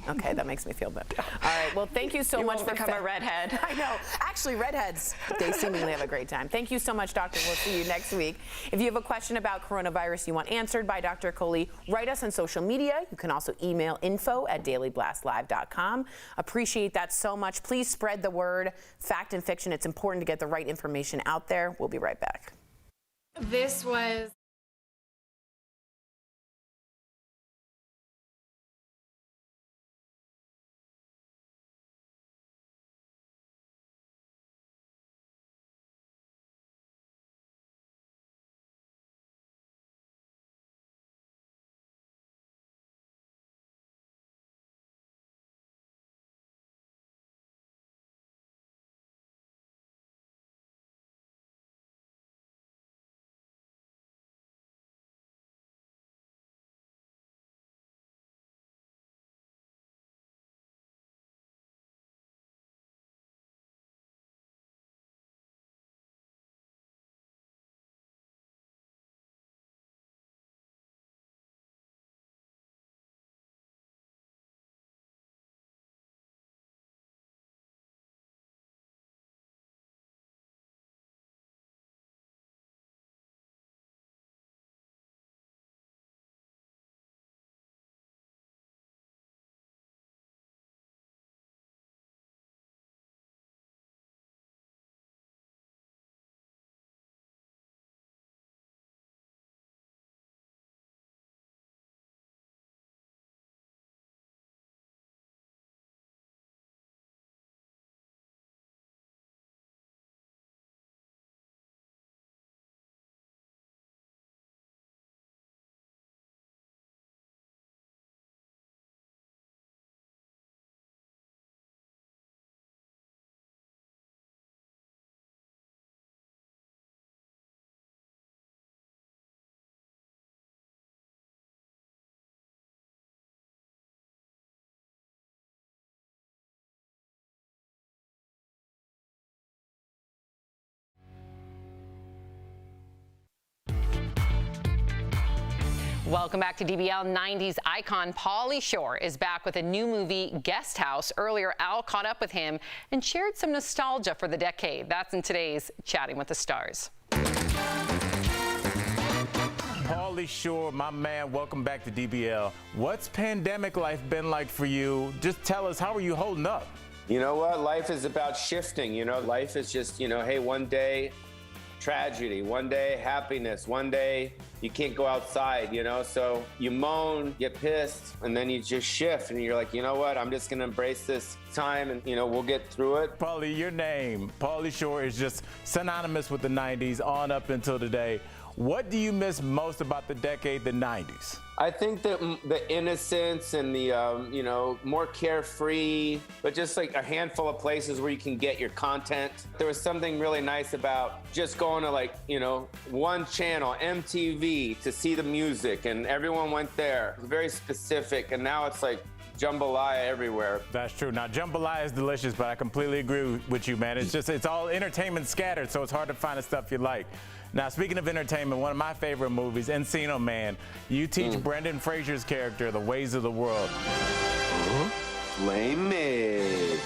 Okay, that makes me feel better. All right, well, thank you so much for become a redhead. I know. Actually, redheads, they seemingly have a great time. Thank you so much, Doctor. We'll see you next week. If you have a question about coronavirus you want answered by Dr. Pauly, write us on social media. You can also email info@dailyblastlive.com. Appreciate that so much. Please spread the word. Fact and fiction, it's important to get the right information out there. We'll be right back. This was Welcome back to DBL. 90s icon Pauly Shore is back with a new movie, Guest House. Earlier, Al caught up with him and shared some nostalgia for the decade. That's in today's Chatting with the Stars. Pauly Shore, my man, welcome back to DBL. What's pandemic life been like for you? Just tell us, how are you holding up? You know what? Life is about shifting. You know, life is just, hey, one day tragedy, one day happiness, one day you can't go outside, so you moan, get pissed, and then you just shift and you're like, you know what, I'm just gonna embrace this time and we'll get through it. Pauly, your name, Pauly Shore, is just synonymous with the 90s on up until today. What do you miss most about the decade, the 90s? I think that the innocence and the, more carefree, but just like a handful of places where you can get your content. There was something really nice about just going to one channel, MTV, to see the music, and everyone went there. It was very specific, and now it's like jambalaya everywhere. That's true. Now, jambalaya is delicious, but I completely agree with you, man. It's all entertainment scattered, so it's hard to find the stuff you like. Now, speaking of entertainment, one of my favorite movies, Encino Man. You teach Brendan Fraser's character the ways of the world. Flamage.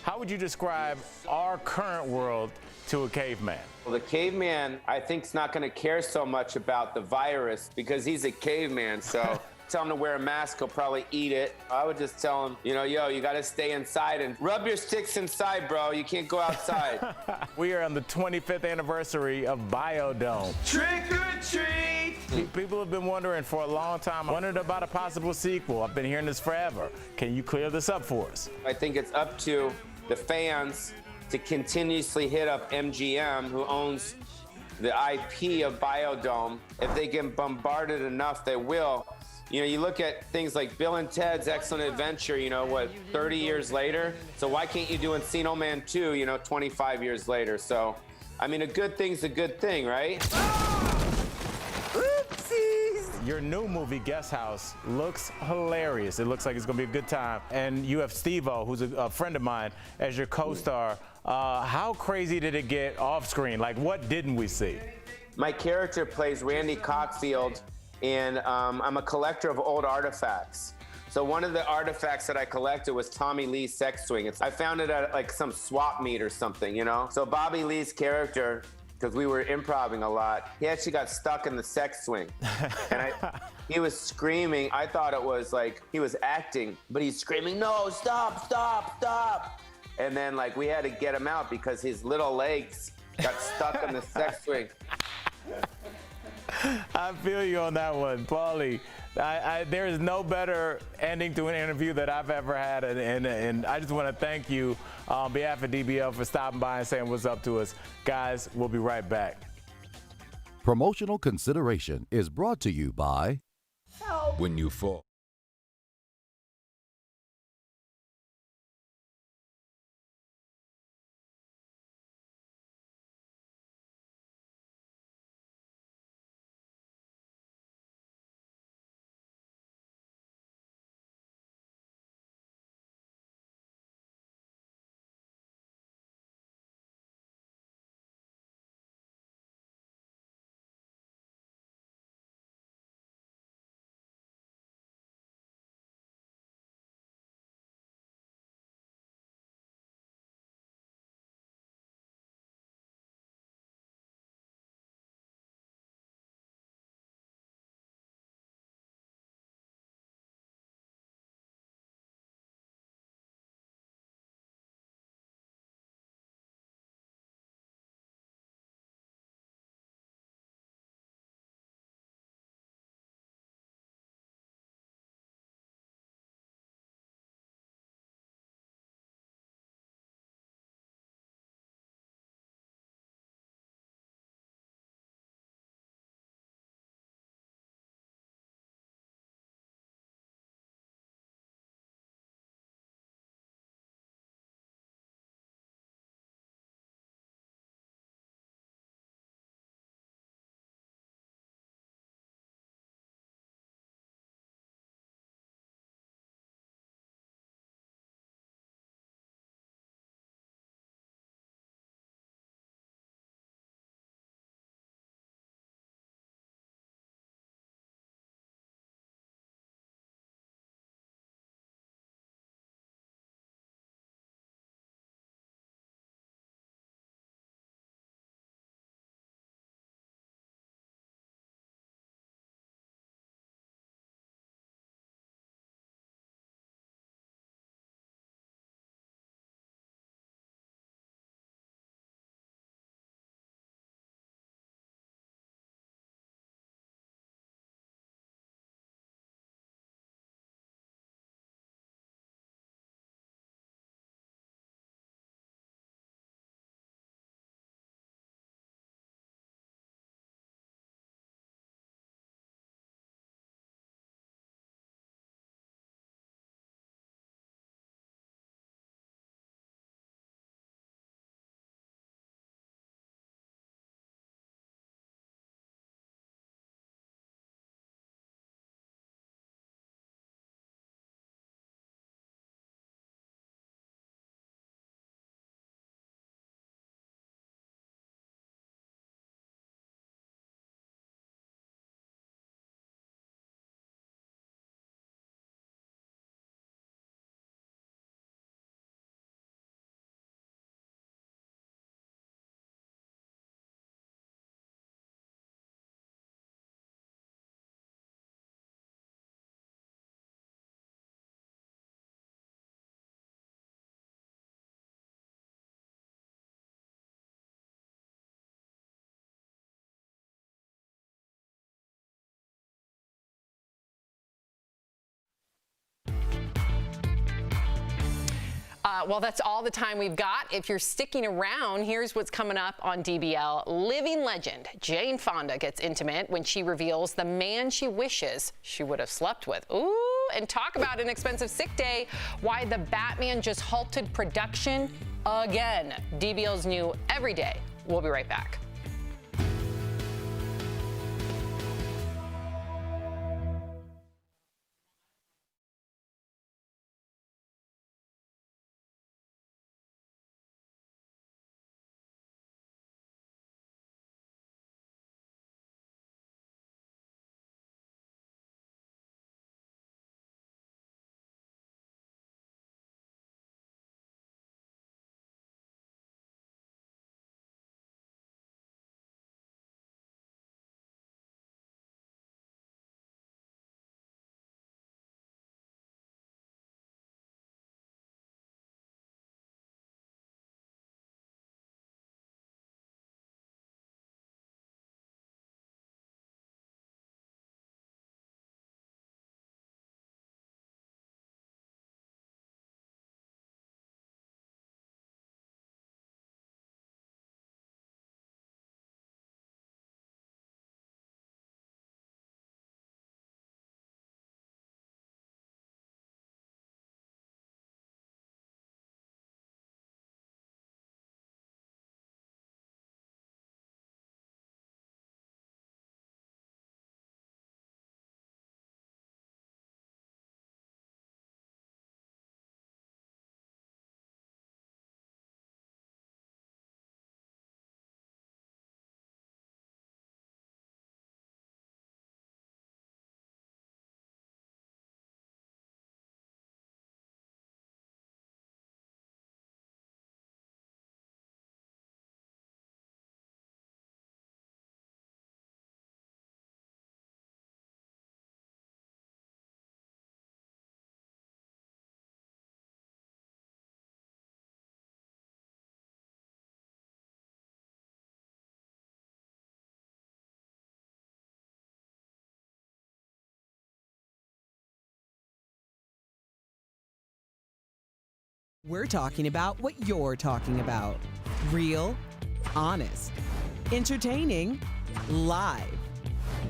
How would you describe our current world to a caveman? Well, the caveman, I think, is not going to care so much about the virus because he's a caveman, so tell him to wear a mask, he'll probably eat it. I would just tell him, yo, you got to stay inside and rub your sticks inside, bro. You can't go outside. We are on the 25th anniversary of Biodome. Trick or treat! People have been wondering for a long time, wondered about a possible sequel. I've been hearing this forever. Can you clear this up for us? I think it's up to the fans to continuously hit up MGM, who owns the IP of Biodome. If they get bombarded enough, they will. You look at things like Bill and Ted's Excellent Adventure, 30 years later? So why can't you do Encino Man 2, 25 years later? So, I mean, a good thing's a good thing, right? Oopsies! Your new movie, Guest House, looks hilarious. It looks like it's going to be a good time. And you have Steve-O, who's a friend of mine, as your co-star. How crazy did it get off screen? Like, what didn't we see? My character plays Randy Cockfield, and I'm a collector of old artifacts. So one of the artifacts that I collected was Tommy Lee's sex swing. I found it at some swap meet or something, So Bobby Lee's character, because we were improvising a lot, he actually got stuck in the sex swing. And he was screaming. I thought it was he was acting, but he's screaming, no, stop, stop, stop. And then we had to get him out because his little legs got stuck in the sex swing. I feel you on that one, Pauly. There is no better ending to an interview that I've ever had, and I just want to thank you on behalf of DBL for stopping by and saying what's up to us. Guys, we'll be right back. Promotional consideration is brought to you by When You Fall. Well, that's all the time we've got. If you're sticking around, here's what's coming up on DBL. Living legend Jane Fonda gets intimate when she reveals the man she wishes she would have slept with. Ooh, and talk about an expensive sick day, why the Batman just halted production again. DBL's new Every Day. We'll be right back. We're talking about what you're talking about. Real, honest, entertaining, live.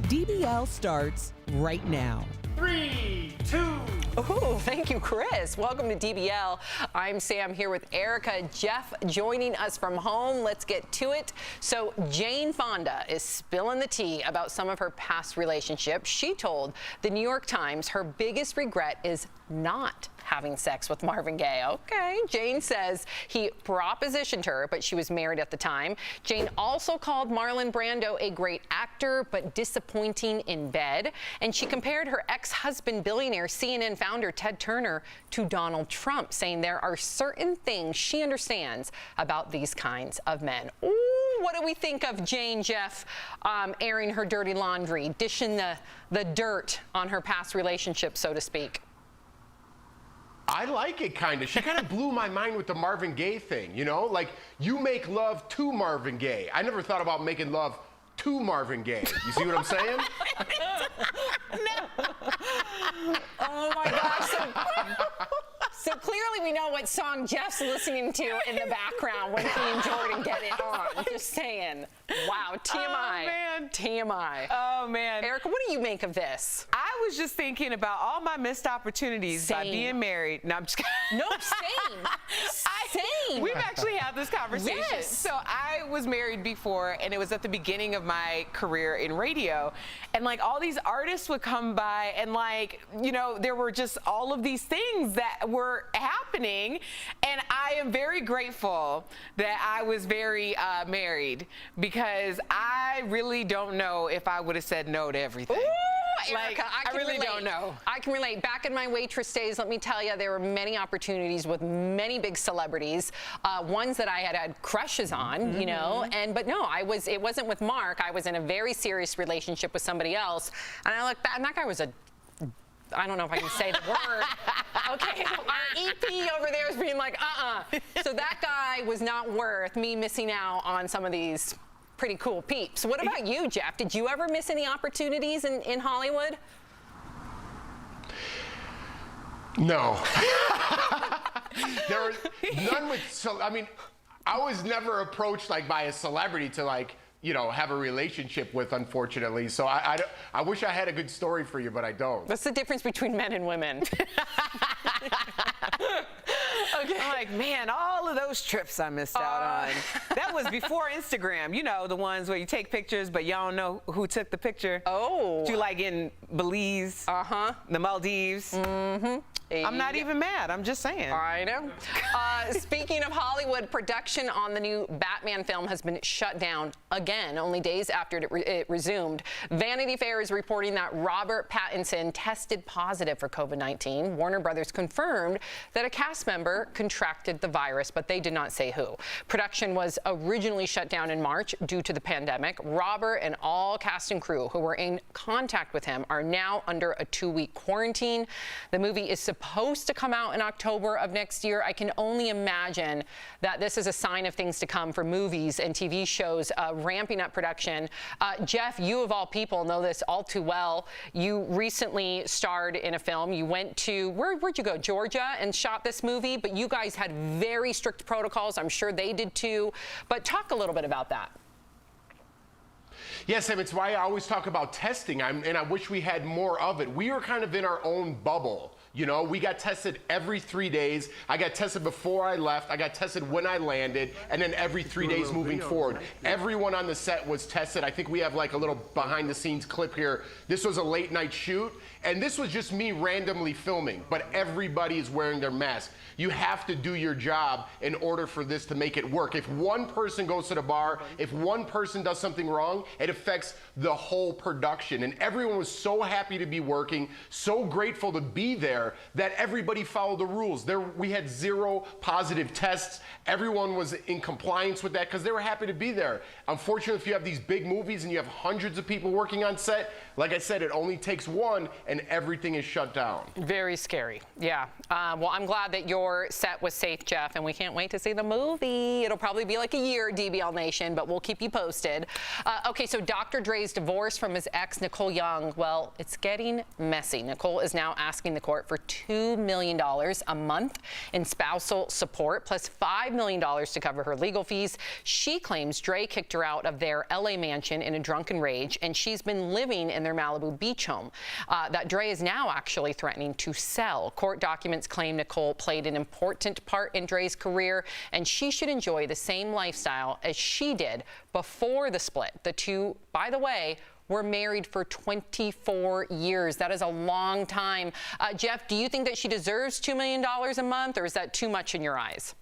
DBL starts right now. 3, 2. Oh, thank you, Chris. Welcome to DBL. I'm Sam here with Erica. Jeff joining us from home. Let's get to it. So Jane Fonda is spilling the tea about some of her past relationships. She told the New York Times her biggest regret is not having sex with Marvin Gaye. Okay. Jane says he propositioned her, but she was married at the time. Jane also called Marlon Brando a great actor, but disappointing in bed. And she compared her ex-husband, billionaire CNN founder Ted Turner, to Donald Trump, saying there are certain things she understands about these kinds of men. Ooh, what do we think of Jane, Jeff, airing her dirty laundry, dishing the dirt on her past relationship, so to speak? I like it, kind of. She kind of blew my mind with the Marvin Gaye thing, you know? Like, you make love to Marvin Gaye. I never thought about making love to Marvin Gaye. You see what I'm saying? No. Oh, my gosh. So clearly we know what song Jeff's listening to in the background when he and Jordan get it on. Just saying. Wow, TMI. Oh, man. TMI. Oh, man. Erica, what do you make of this? I was just thinking about all my missed opportunities by being married. No, I'm just kidding. No, same. Same. We've actually had this conversation. Yes. So I was married before, and it was at the beginning of my career in radio. And like all these artists would come by, and like, you know, there were just all of these things that were happening. And I am very grateful that I was very married, because I really don't know if I would have said no to everything. Ooh, like, Erica, I really don't know. I can relate. Back in my waitress days, let me tell you, there were many opportunities with many big celebrities, ones that I had crushes on, you know, but no, it wasn't with Mark. I was in a very serious relationship with somebody else, and I look back, and that guy was I don't know if I can say the word. Okay, our EP over there is being like, So that guy was not worth me missing out on some of these pretty cool peeps. What about you, Jeff? Did you ever miss any opportunities in Hollywood? No. There were none with, so, I mean, I was never approached like by a celebrity to like, you know, have a relationship with, unfortunately. So I wish I had a good story for you, but I don't. What's the difference between men and women? Okay. I'm like, man, all of those trips I missed out on. That was before Instagram. You know, the ones where you take pictures, but y'all don't know who took the picture. Oh. You like in Belize, the Maldives. Mm-hmm. I'm not even mad. I'm just saying. I know. Speaking of Hollywood, production on the new Batman film has been shut down again, only days after it resumed. Vanity Fair is reporting that Robert Pattinson tested positive for COVID-19. Warner Brothers confirmed that a cast member contracted the virus, but they did not say who. Production was originally shut down in March due to the pandemic. Robert and all cast and crew who were in contact with him are now under a 2-week quarantine. The movie is supposed to come out in October of next year. I can only imagine that this is a sign of things to come for movies and TV shows ramping up production. Jeff, you of all people know this all too well. You recently starred in a film. You went to, where'd you go? Georgia, and shot this movie, but you guys had very strict protocols. I'm sure they did too. But talk a little bit about that. Yes, Sam, it's why I always talk about testing, and I wish we had more of it. We were kind of in our own bubble. You know, we got tested every 3 days. I got tested before I left. I got tested when I landed, and then every 3 days moving forward. Everyone on the set was tested. I think we have like a little behind the scenes clip here. This was a late night shoot, and this was just me randomly filming, but everybody is wearing their mask. You have to do your job in order for this to make it work. If one person goes to the bar, if one person does something wrong, it affects the whole production. And everyone was so happy to be working, so grateful to be there, that everybody followed the rules. We had 0 positive tests. Everyone was in compliance with that because they were happy to be there. Unfortunately, if you have these big movies and you have hundreds of people working on set, like I said, it only takes one and everything is shut down. Very scary. Yeah. Well, I'm glad that your set was safe, Jeff, and we can't wait to see the movie. It'll probably be like a year, DBL Nation, but we'll keep you posted. Okay, so Dr. Dre's divorce from his ex, Nicole Young, well, it's getting messy. Nicole is now asking the court for $2 million a month in spousal support, plus $5 million to cover her legal fees. She claims Dre kicked her out of their LA mansion in a drunken rage, and she's been living in their Malibu beach home that Dre is now actually threatening to sell. Court documents claim Nicole played an important part in Dre's career, and she should enjoy the same lifestyle as she did before the split. The two, by the way, were married for 24 years. That is a long time. Jeff, do you think that she deserves $2 million a month, or is that too much in your eyes?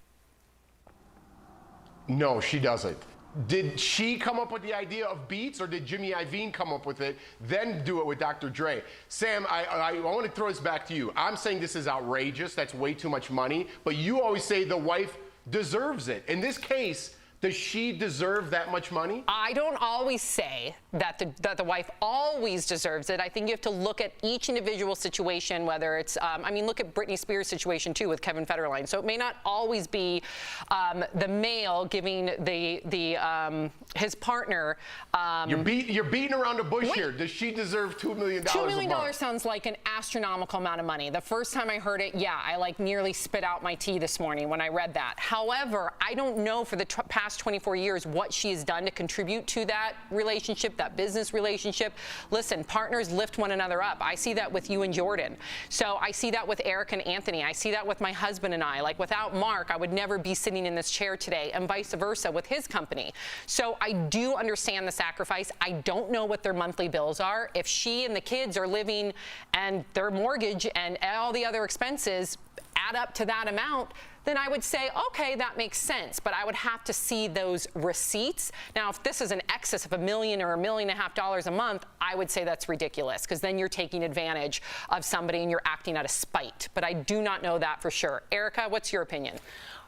No, she doesn't. Did she come up with the idea of Beats, or did Jimmy Iovine come up with it, then do it with Dr. Dre? Sam, I want to throw this back to you. I'm saying this is outrageous. That's way too much money. But you always say the wife deserves it. In this case, does she deserve that much money? I don't always say that the wife always deserves it. I think you have to look at each individual situation, whether it's, I mean, look at Britney Spears' situation too with Kevin Federline. So it may not always be the male giving his partner. You're beating around the bush here. Does she deserve $2 million $2 million a month? sounds like an astronomical amount of money. The first time I heard it, yeah, I like nearly spit out my tea this morning when I read that. However, I don't know for the past 24 years what she has done to contribute to that relationship, that business relationship. Listen, partners lift one another up. I see that with you and Jordan. So I see that with Eric and Anthony. I see that with my husband and I. Like, without Mark, I would never be sitting in this chair today, and vice versa with his company. So I do understand the sacrifice. I don't know what their monthly bills are. If she and the kids are living and their mortgage and all the other expenses add up to that amount, then I would say, okay, that makes sense. But I would have to see those receipts. Now, if this is an excess of $1 million or $1.5 million a month, I would say that's ridiculous, because then you're taking advantage of somebody and you're acting out of spite. But I do not know that for sure. Erica, what's your opinion?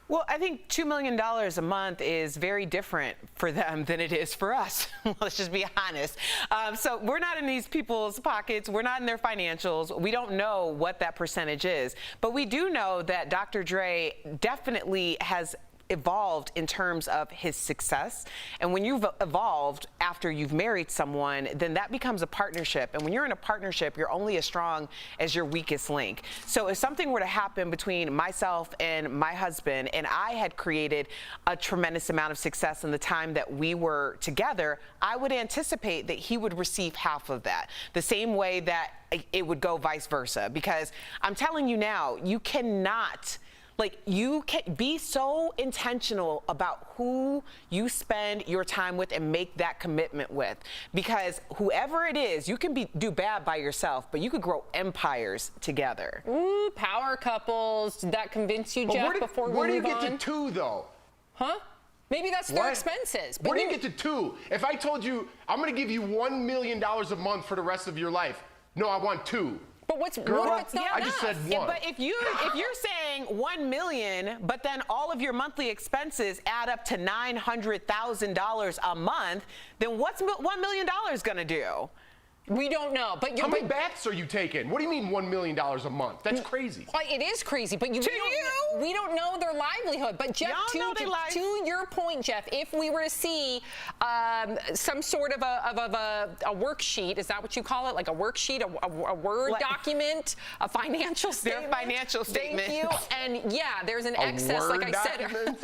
Well, I think $2 million a month is very different for them than it is for us. Let's just be honest. So we're not in these people's pockets. We're not in their financials. We don't know what that percentage is. But we do know that Dr. Dre definitely has evolved in terms of his success. And when you've evolved after you've married someone, then that becomes a partnership. And when you're in a partnership, you're only as strong as your weakest link. So if something were to happen between myself and my husband, and I had created a tremendous amount of success in the time that we were together, I would anticipate that he would receive half of that. The same way that it would go vice versa. Because I'm telling you now, you cannot, like, you can be so intentional about who you spend your time with and make that commitment with. Because whoever it is, you can do bad by yourself, but you could grow empires together. Ooh, power couples. Did that convince you, Jeff, before we move on? Where do you get to 2, though? Huh? Maybe that's their expenses. But where do you get to 2? If I told you, I'm going to give you $1 million a month for the rest of your life, no, I want 2. But what if it's not I just said 1. But if you're saying $1 million, but then all of your monthly expenses add up to $900,000 a month, then what's $1 million going to do? We don't know. But how many baths are you taking? What do you mean $1 million a month? That's crazy. Well, it is crazy, but we don't know their livelihood. But Jeff, to your point, Jeff, if we were to see some sort of a worksheet, is that what you call it? Like a worksheet, a Word document, a financial statement? Their financial statement. Thank you. And yeah, there's an excess, Word like I said.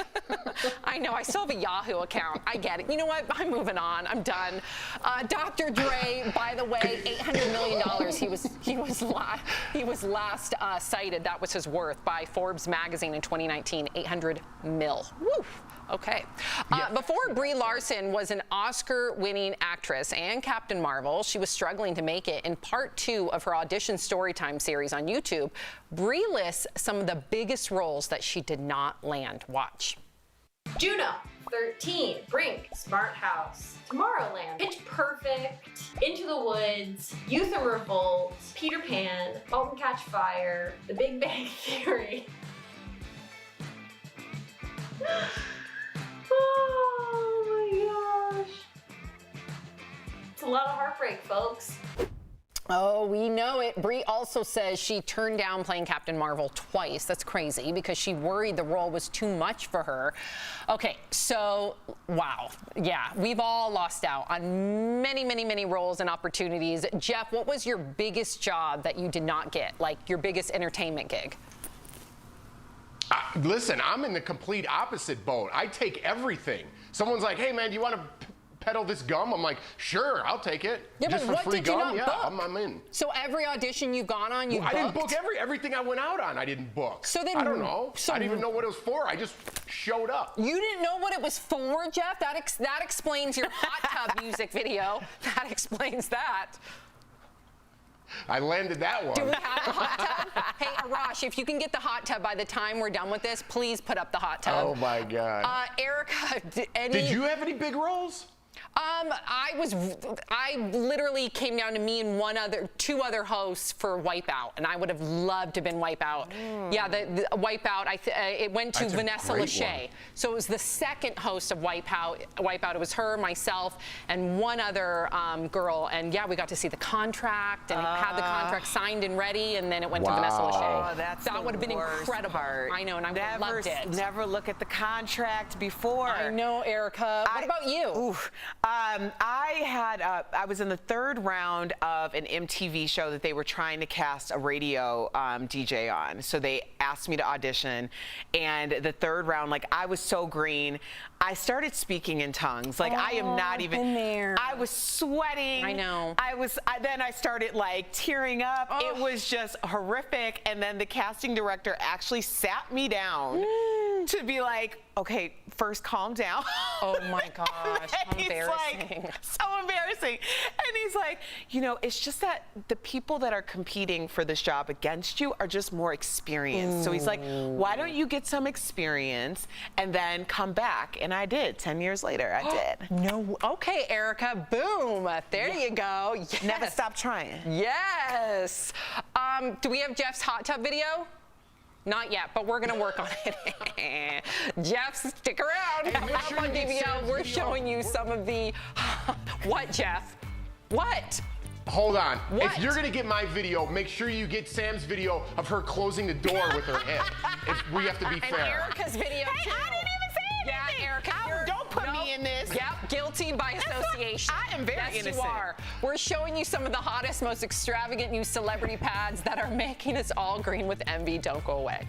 I know, I still have a Yahoo account. I get it. You know what? I'm moving on. I'm done. Dr. Dre, by the way, $800 million. He was last cited. That was his worth by Forbes magazine in 2019. 800 mil. Woo. Okay. Before Brie Larson was an Oscar-winning actress and Captain Marvel, she was struggling to make it. In part 2 of her audition storytime series on YouTube, Brie lists some of the biggest roles that she did not land. Watch. Juno, 13, Brink, Smart House, Tomorrowland, Pitch Perfect, Into the Woods, Youth and Revolt, Peter Pan, Halt and Catch Fire, The Big Bang Theory. Oh my gosh. It's a lot of heartbreak, folks. Oh, we know it. Brie also says she turned down playing Captain Marvel twice. That's crazy because she worried the role was too much for her. Okay, so, wow. Yeah, we've all lost out on many, many, many roles and opportunities. Jeff, what was your biggest job that you did not get? Like your biggest entertainment gig? Listen, I'm in the complete opposite boat. I take everything. Someone's like, hey, man, do you want to peddle this gum? I'm like, sure, I'll take it. Yeah, just but for free did you gum? not book? I'm in. So every audition you've gone on, you booked? I didn't book everything I went out on. I didn't book. So then, I don't know. I didn't even know what it was for. I just showed up. You didn't know what it was for, Jeff? That explains your hot tub music video. That explains that. I landed that one. Do we have the hot tub? Hey, Arash, if you can get the hot tub by the time we're done with this, please put up the hot tub. Oh my God. Erica, did you have any big roles? I literally came down to me and two other hosts for Wipeout, and I would have loved to have been Wipeout. Yeah, the Wipeout, it went to Vanessa Lachey. So it was the second host of Wipeout. It was her, myself, and one other girl. And yeah, we got to see the contract and have the contract signed and ready, and then it went to Vanessa Lachey. Oh, that would have been incredible. Part. I know, and I would have loved it. Never look at the contract before. I know, Erica. What about you? I was in the 3rd round of an MTV show that they were trying to cast a radio DJ on. So they asked me to audition, and the 3rd round, like, I was so green. I started speaking in tongues. Like, I am not even. Been there. I was sweating. I know. Then I started like tearing up. It was just horrific. And then the casting director actually sat me down to be like, okay, first calm down. Oh my gosh, how embarrassing. Like, so embarrassing. And he's like, you know, it's just that the people that are competing for this job against you are just more experienced. So he's like, why don't you get some experience and then come back? And I did. 10 years later, I did. No. Okay, Erica, boom. There you go. Yes. Never stop trying. Yes. Do we have Jeff's hot tub video? Not yet, but we're going to work on it. Jeff, stick around. Coming up on DBL, we're showing you some of the... What, Jeff? What? Hold on. What? If you're going to get my video, make sure you get Sam's video of her closing the door with her hip. We have to be fair. And Erica's video, too. I didn't even say Erica, don't put me in this. Yep, guilty by association. I am very innocent. Yes, you are. We're showing you some of the hottest, most extravagant new celebrity pads that are making us all green with envy. Don't go away.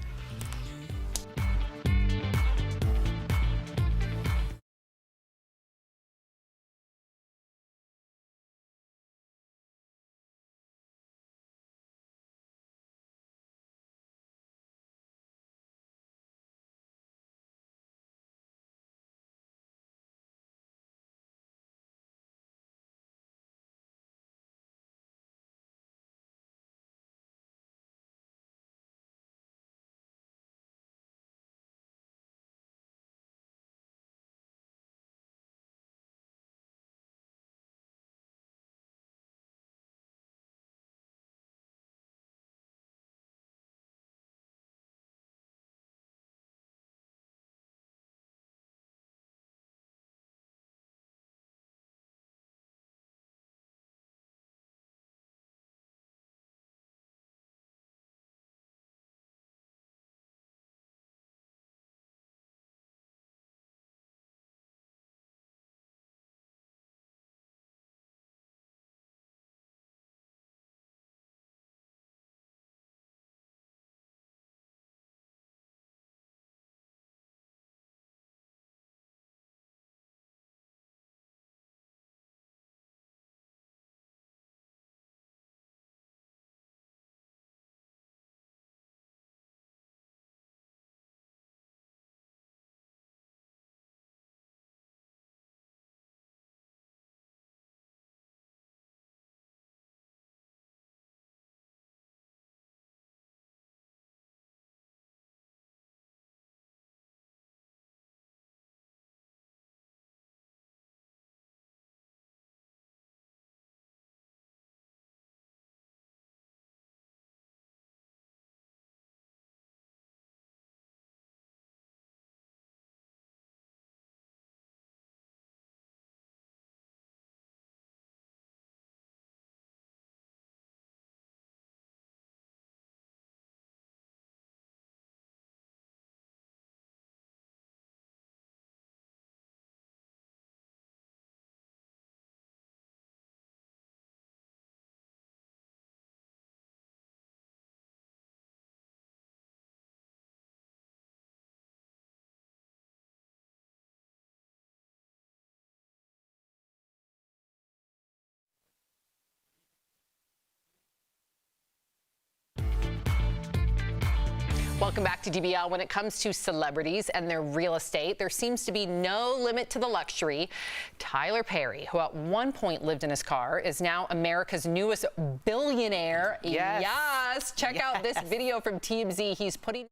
Welcome back to DBL. When it comes to celebrities and their real estate, there seems to be no limit to the luxury. Tyler Perry, who at one point lived in his car, is now America's newest billionaire. Yes. Check out this video from TMZ. He's putting...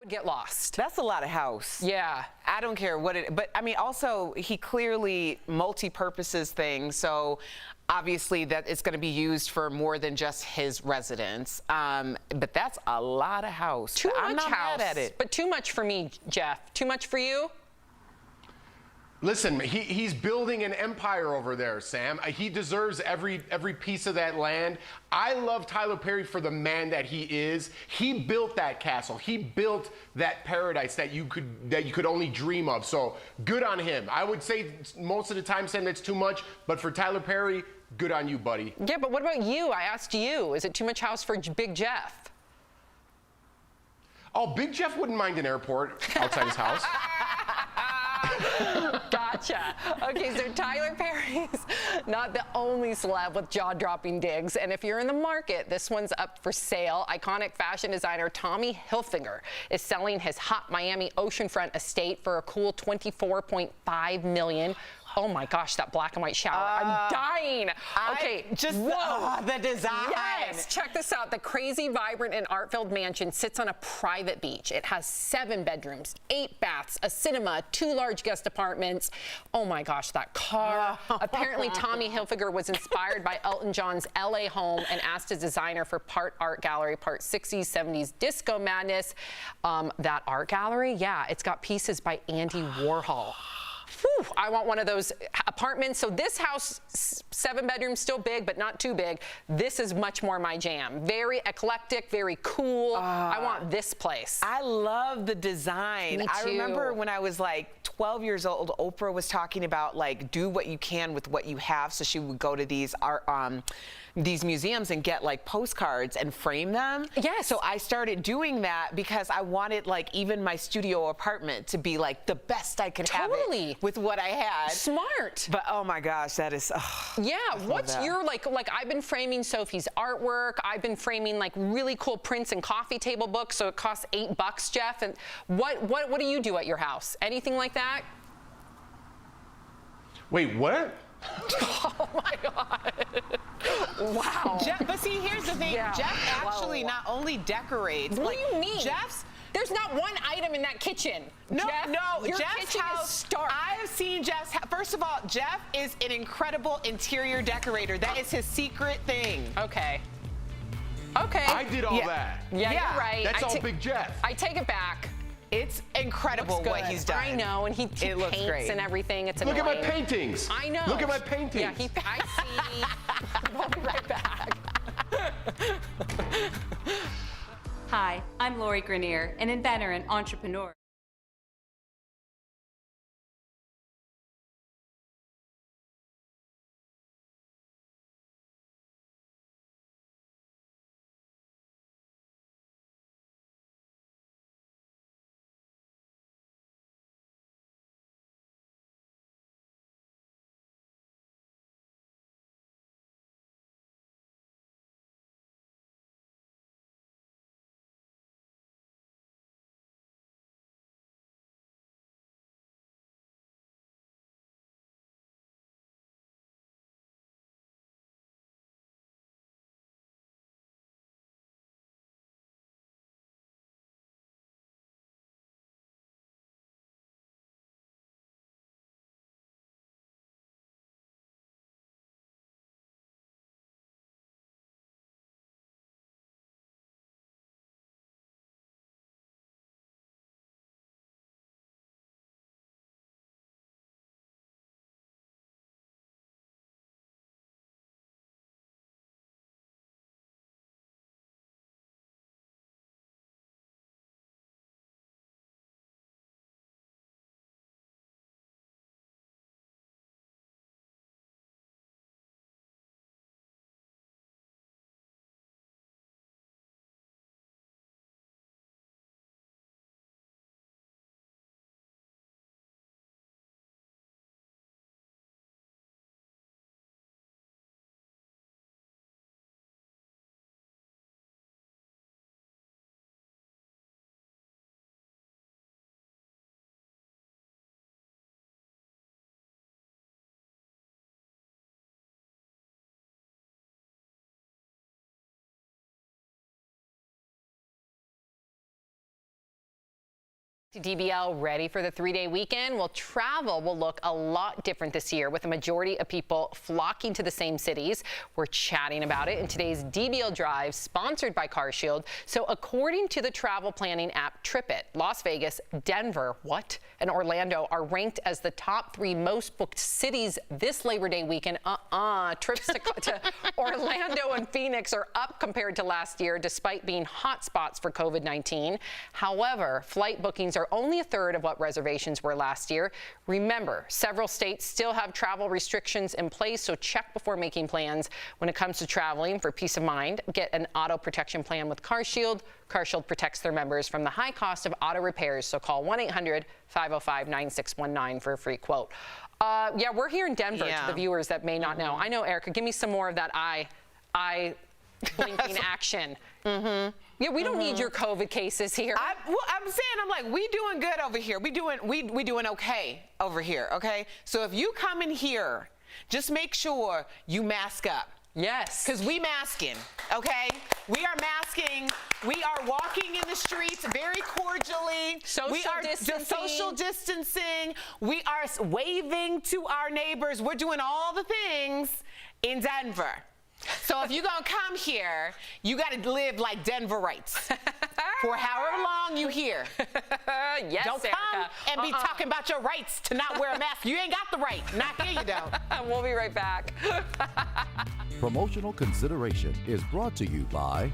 get lost. That's a lot of house. Yeah. I don't care what it, but I mean, also he clearly multi-purposes things. So obviously that it's going to be used for more than just his residence. But that's a lot of house. Too I'm much not house, mad at it. but too much for me, Jeff. Too much for you? Listen, he's building an empire over there, Sam. He deserves every piece of that land. I love Tyler Perry for the man that he is. He built that castle. He built that paradise that you could only dream of. So good on him. I would say most of the time, Sam, that's too much. But for Tyler Perry, good on you, buddy. Yeah, but what about you? I asked you. Is it too much house for Big Jeff? Oh, Big Jeff wouldn't mind an airport outside his house. Gotcha. Okay, so Tyler Perry's not the only celeb with jaw-dropping digs. And if you're in the market, this one's up for sale. Iconic fashion designer Tommy Hilfiger is selling his hot Miami oceanfront estate for a cool $24.5 million. Oh my gosh, that black and white shower. I'm dying. Okay, just whoa. the design. Yes, check this out. The crazy, vibrant, and art-filled mansion sits on a private beach. It has 7 bedrooms, 8 baths, a cinema, 2 large guest apartments. Oh my gosh, that car. Apparently, Tommy Hilfiger was inspired by Elton John's LA home and asked his designer for part art gallery, part 60s, 70s disco madness. That art gallery, yeah, it's got pieces by Andy Warhol. Whew, I want one of those apartments. So this house, 7 bedrooms, still big, but not too big. This is much more my jam. Very eclectic, very cool. I want this place. I love the design. Me too. I remember when I was like 12 years old, Oprah was talking about like do what you can with what you have. So she would go to these these museums and get like postcards and frame them. Yes. So I started doing that because I wanted like even my studio apartment to be like the best I could have it with what I had. Smart. But oh my gosh, that is. Yeah. What's your like? I've been framing Sophie's artwork. I've been framing like really cool prints and coffee table books. So it costs $8, Jeff. And what do you do at your house? Anything like that? Wait, what? Oh my God. Wow. Jeff, but see, here's the thing. Yeah. Jeff actually not only decorates. What like, do you mean? There's not one item in that kitchen. No, Jeff, no. your Jeff's kitchen house. is stark. I have seen Jeff's. First of all, Jeff is an incredible interior decorator. That is his secret thing. Okay. Okay. I did all that. Yeah, you're right. That's all Big Jeff. I take it back. It's incredible what he's done. I know, and he it looks paints great. and everything. It's Look annoying. at my paintings. I know. Look at my paintings. Yeah, I see. We'll be right back. Hi, I'm Lori Grenier, an inventor and entrepreneur. DBL ready for the 3-day weekend? Well, travel will look a lot different this year with a majority of people flocking to the same cities. We're chatting about it in today's DBL Drive, sponsored by CarShield. So according to the travel planning app TripIt, Las Vegas, Denver, and Orlando are ranked as the top 3 most booked cities this Labor Day weekend. Trips to Orlando and Phoenix are up compared to last year, despite being hot spots for COVID-19. However, flight bookings are only a third of what reservations were last year. Remember, several states still have travel restrictions in place, so check before making plans. When it comes to traveling, for peace of mind, get an auto protection plan with CarShield. CarShield protects their members from the high cost of auto repairs, so call 1-800-505-9619 for a free quote. Yeah, we're here in Denver, to the viewers that may not know. I know, Erica, give me some more of that eye blinking action. Yeah, we don't need your COVID cases here. I'm saying, I'm like, we doing good over here. We doing okay over here, okay? So if you come in here, just make sure you mask up. Yes. Because we masking, okay? We are masking. We are walking in the streets very cordially. Social distancing. We are waving to our neighbors. We're doing all the things in Denver. So if you're going to come here, you got to live like Denverites for however long you here. Yes, don't come and be talking about your rights to not wear a mask. You ain't got the right. Not here, you don't. We'll be right back. Promotional consideration is brought to you by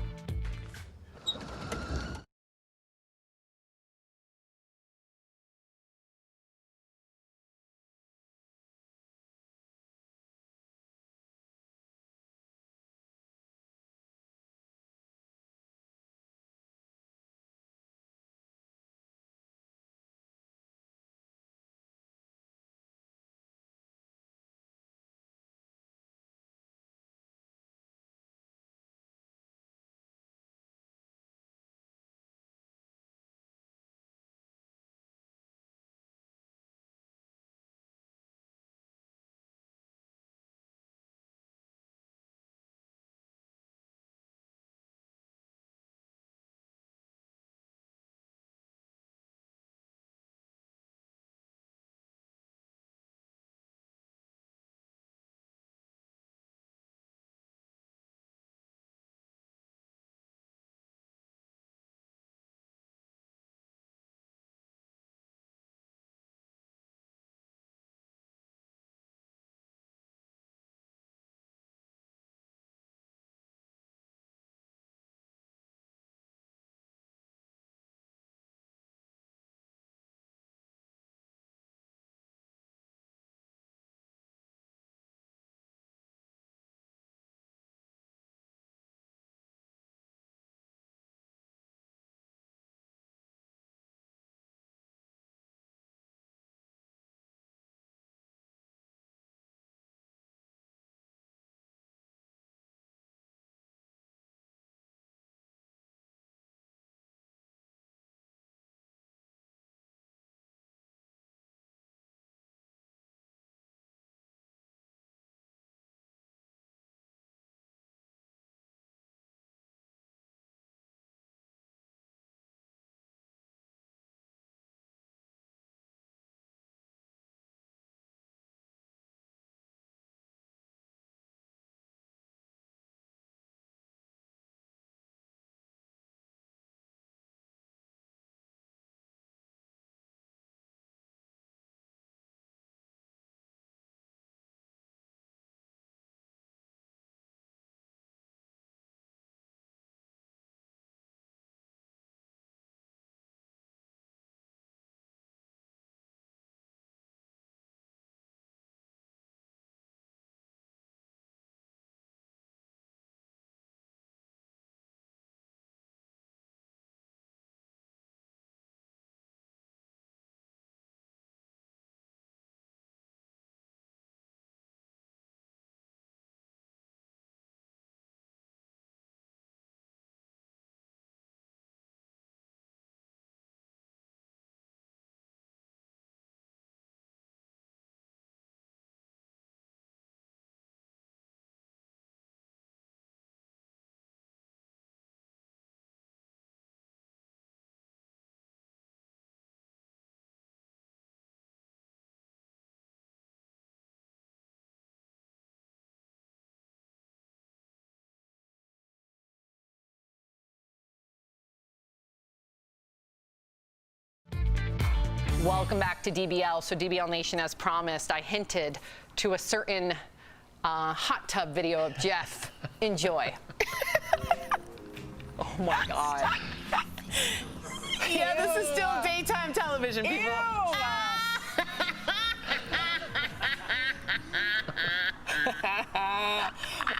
Welcome back to DBL. So DBL Nation, as promised, I hinted to a certain hot tub video of Jeff. Enjoy. Oh my God. Yeah, this is still daytime television, people.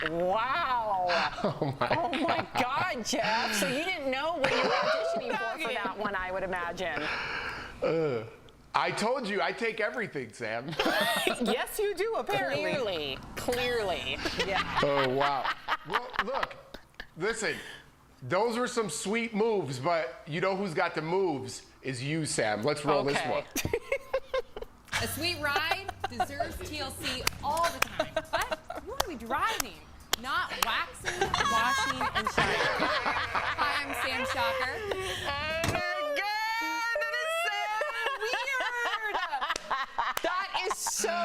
Ew. Wow. Oh my God, Jeff. So you didn't know what you were auditioning for that one, I would imagine. I told you, I take everything, Sam. Yes, you do, apparently. Clearly. Yeah. Oh, wow. Well, look, listen. Those were some sweet moves, but you know who's got the moves is you, Sam. Let's roll this one. A sweet ride deserves TLC all the time. But you want to be driving, not waxing, washing, and shining. Hi, I'm Sam Shocker. Oh my God, that is so weird. That is so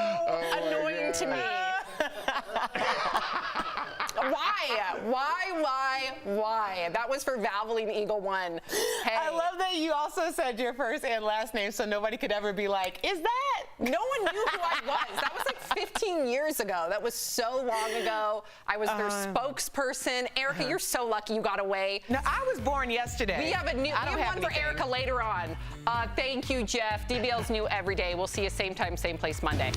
annoying to me. Why? That was for Valvoline Eagle 1. Hey. I love that you also said your first and last name so nobody could ever be like, is that? No one knew who I was. That was like 15 years ago. That was so long ago. I was their spokesperson. Erica, you're so lucky you got away. No, I was born yesterday. We have one for Erica later on. Thank you, Jeff. DBL's new every day. We'll see you same time, same place Monday.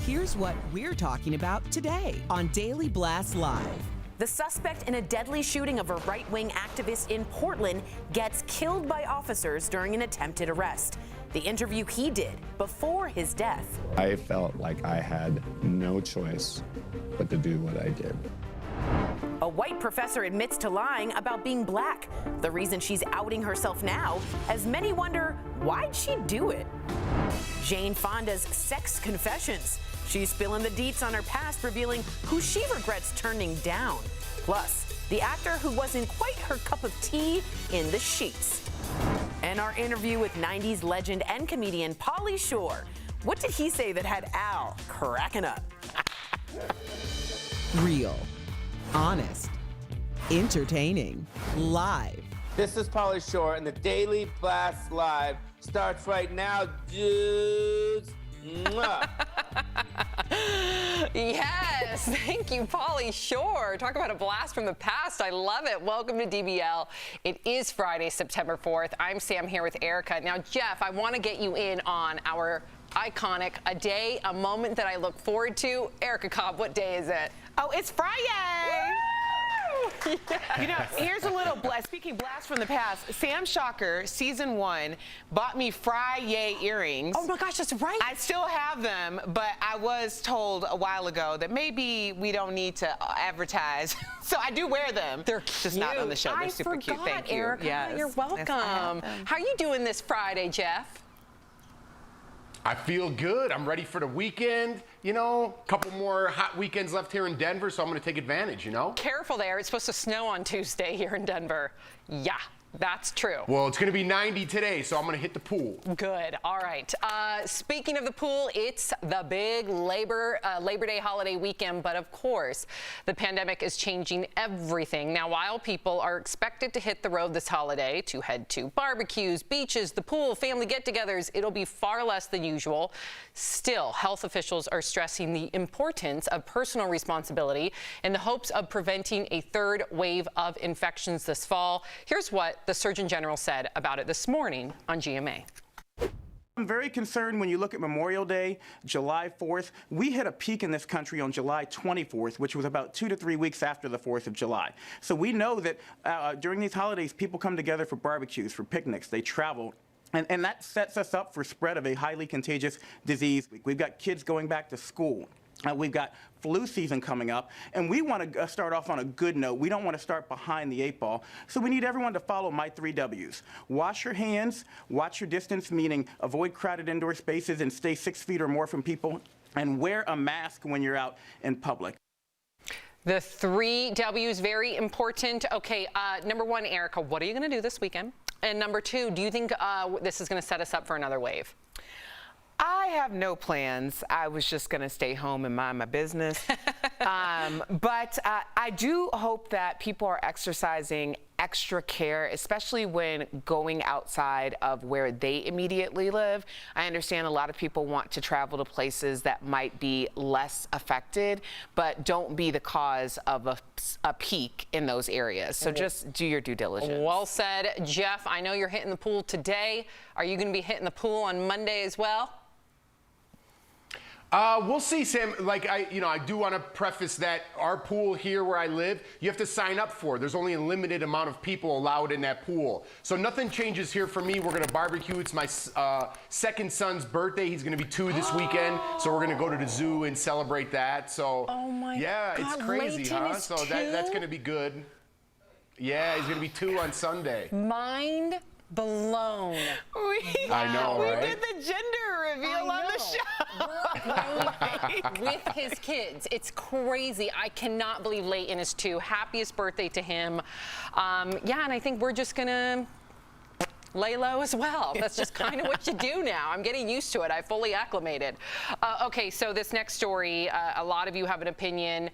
Here's what we're talking about today on Daily Blast Live. The suspect in a deadly shooting of a right-wing activist in Portland gets killed by officers during an attempted arrest. The interview he did before his death. I felt like I had no choice but to do what I did. A white professor admits to lying about being black. The reason she's outing herself now, as many wonder, why'd she do it? Jane Fonda's sex confessions. She's spilling the deets on her past, revealing who she regrets turning down. Plus, the actor who wasn't quite her cup of tea in the sheets. And our interview with 90s legend and comedian Pauly Shore. What did he say that had Al cracking up? Real, honest, entertaining, live. This is Pauly Shore, and the Daily Blast Live starts right now, dudes. Mwah. Yes, thank you, Pauly Shore. Talk about a blast from the past. I love it. Welcome to DBL. It is Friday, September 4th. I'm Sam here with Erica. Now, Jeff, I want to get you in on our iconic A Day, a moment that I look forward to. Erica Cobb, what day is it? Oh, it's Friday! Yes. You know, here's a little speaking blast from the past. Sam Shocker, season 1, bought me Friday earrings. Oh my gosh, that's right. I still have them, but I was told a while ago that maybe we don't need to advertise. So I do wear them. They're cute. Just not on the show. They're super cute. Thank you. Erica. Yes. You're welcome. Yes, how are you doing this Friday, Jeff? I feel good. I'm ready for the weekend. You know, a couple more hot weekends left here in Denver, so I'm going to take advantage, you know? Careful there. It's supposed to snow on Tuesday here in Denver. Yeah. That's true. Well, it's going to be 90 today, so I'm going to hit the pool. Good. All right. Speaking of the pool, it's the big Labor Day holiday weekend, but of course, the pandemic is changing everything. Now, while people are expected to hit the road this holiday to head to barbecues, beaches, the pool, family get-togethers, it'll be far less than usual. Still, health officials are stressing the importance of personal responsibility in the hopes of preventing a third wave of infections this fall. Here's what the Surgeon General said about it this morning on GMA. I'm very concerned when you look at Memorial Day, July 4th. We hit a peak in this country on July 24th, which was about 2 to 3 weeks after the 4th of July. So we know that during these holidays, people come together for barbecues, for picnics, they travel. And that sets us up for spread of a highly contagious disease. We've got kids going back to school. We've got flu season coming up, and we want to start off on a good note. We don't want to start behind the 8 ball. So we need everyone to follow my 3 W's. Wash your hands, watch your distance, meaning avoid crowded indoor spaces and stay 6 feet or more from people, and wear a mask when you're out in public. The 3 W's, very important. Okay, number 1, Erica, what are you going to do this weekend? And number 2, do you think this is going to set us up for another wave? I have no plans. I was just going to stay home and mind my business. But I do hope that people are exercising extra care, especially when going outside of where they immediately live. I understand a lot of people want to travel to places that might be less affected, but don't be the cause of a peak in those areas. So just do your due diligence. Well said. Jeff, I know you're hitting the pool today. Are you going to be hitting the pool on Monday as well? We'll see, Sam. Like I do want to preface that our pool here where I live, you have to sign up for. There's only a limited amount of people allowed in that pool. So nothing changes here for me. We're going to barbecue. It's my second son's birthday. He's going to be 2 this weekend. So we're going to go to the zoo and celebrate that. So yeah, God, it's crazy, Layton huh? is So 2? that's going to be good. Yeah, he's going to be 2 on Sunday. Mind blown. I know, right? We did the gender reveal on the show. With his kids. It's crazy. I cannot believe Layton is 2. Happiest birthday to him. Yeah, and I think we're just going to lay low as well. That's just kind of what you do now. I'm getting used to it. I fully acclimated. Okay, so this next story, a lot of you have an opinion.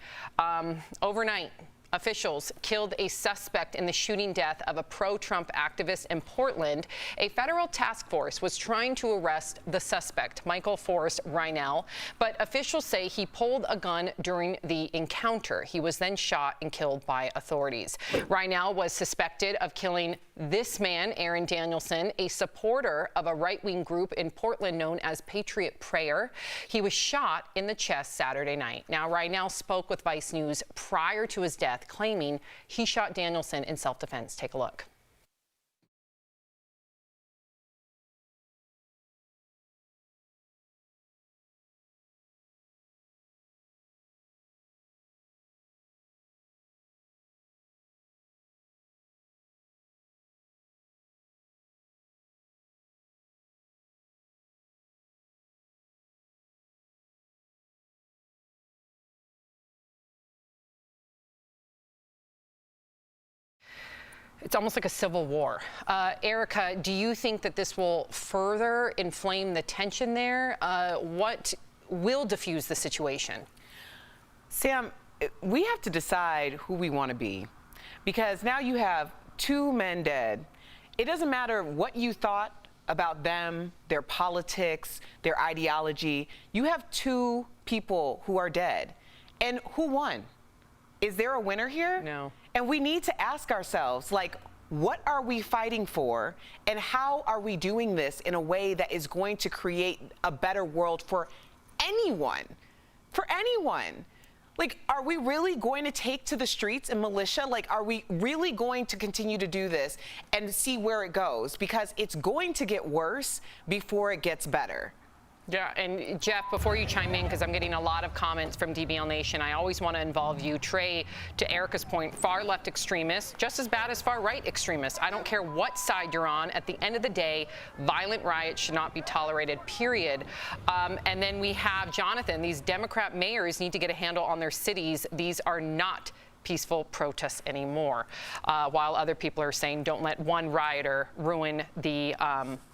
Overnight, officials killed a suspect in the shooting death of a pro-Trump activist in Portland. A federal task force was trying to arrest the suspect, Michael Forrest Reinell, but officials say he pulled a gun during the encounter. He was then shot and killed by authorities. Reinell was suspected of killing this man, Aaron Danielson, a supporter of a right-wing group in Portland known as Patriot Prayer. He was shot in the chest Saturday night. Now, Reinell spoke with Vice News prior to his death, claiming he shot Danielson in self-defense. Take a look. It's almost like a civil war. Erica, do you think that this will further inflame the tension there? What will diffuse the situation? Sam, we have to decide who we want to be, because now you have 2 men dead. It doesn't matter what you thought about them, their politics, their ideology. You have 2 people who are dead. And who won? Is there a winner here? No. And we need to ask ourselves, like, what are we fighting for, and how are we doing this in a way that is going to create a better world for anyone? For anyone. Like, are we really going to take to the streets and militia? Like, are we really going to continue to do this and see where it goes? Because it's going to get worse before it gets better. Yeah, and Jeff, before you chime in, because I'm getting a lot of comments from DBL Nation, I always want to involve you. Trey, to Erica's point, far left extremists, just as bad as far right extremists. I don't care what side you're on. At the end of the day, violent riots should not be tolerated, period. And then we have Jonathan. These Democrat mayors need to get a handle on their cities. These are not peaceful protests anymore, while other people are saying don't let one rioter ruin the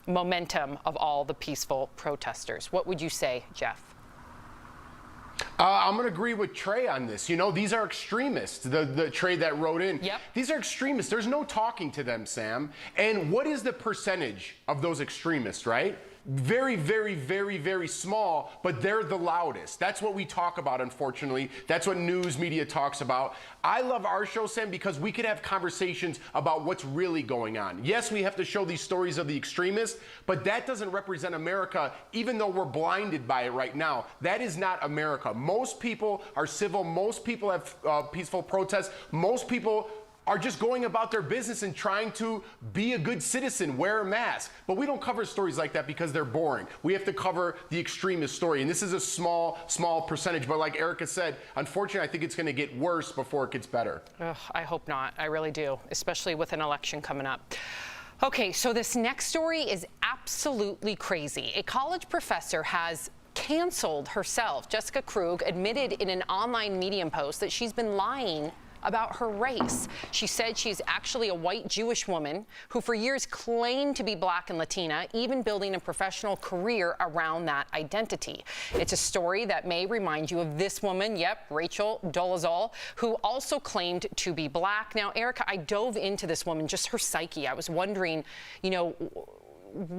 momentum of all the peaceful protesters. What would you say, Jeff? I'm going to agree with Trey on this. You know, these are extremists, the Trey that wrote in. Yep. These are extremists. There's no talking to them, Sam. And what is the percentage of those extremists, right? Very, very, very, very small, but they're the loudest. That's what we talk about, unfortunately. That's what news media talks about. I love our show, Sam, because we could have conversations about what's really going on. Yes, we have to show these stories of the extremists, but that doesn't represent America, even though we're blinded by it right now. That is not America. Most people are civil. Most people have peaceful protests. Most people are just going about their business and trying to be a good citizen, wear a mask. But we don't cover stories like that because they're boring. We have to cover the extremist story. And this is a small percentage. But like Erica said, unfortunately, I think it's going to get worse before it gets better. Ugh, I hope not. I really do, especially with an election coming up. Okay, so this next story is absolutely crazy. A college professor has canceled herself. Jessica Krug admitted in an online Medium post that she's been lying about her race. She said she's actually a white Jewish woman who for years claimed to be Black and Latina, even building a professional career around that identity. It's a story that may remind you of this woman, yep, Rachel Dolezal, who also claimed to be Black. Now, Erica, I dove into this woman, just her psyche. I was wondering, you know,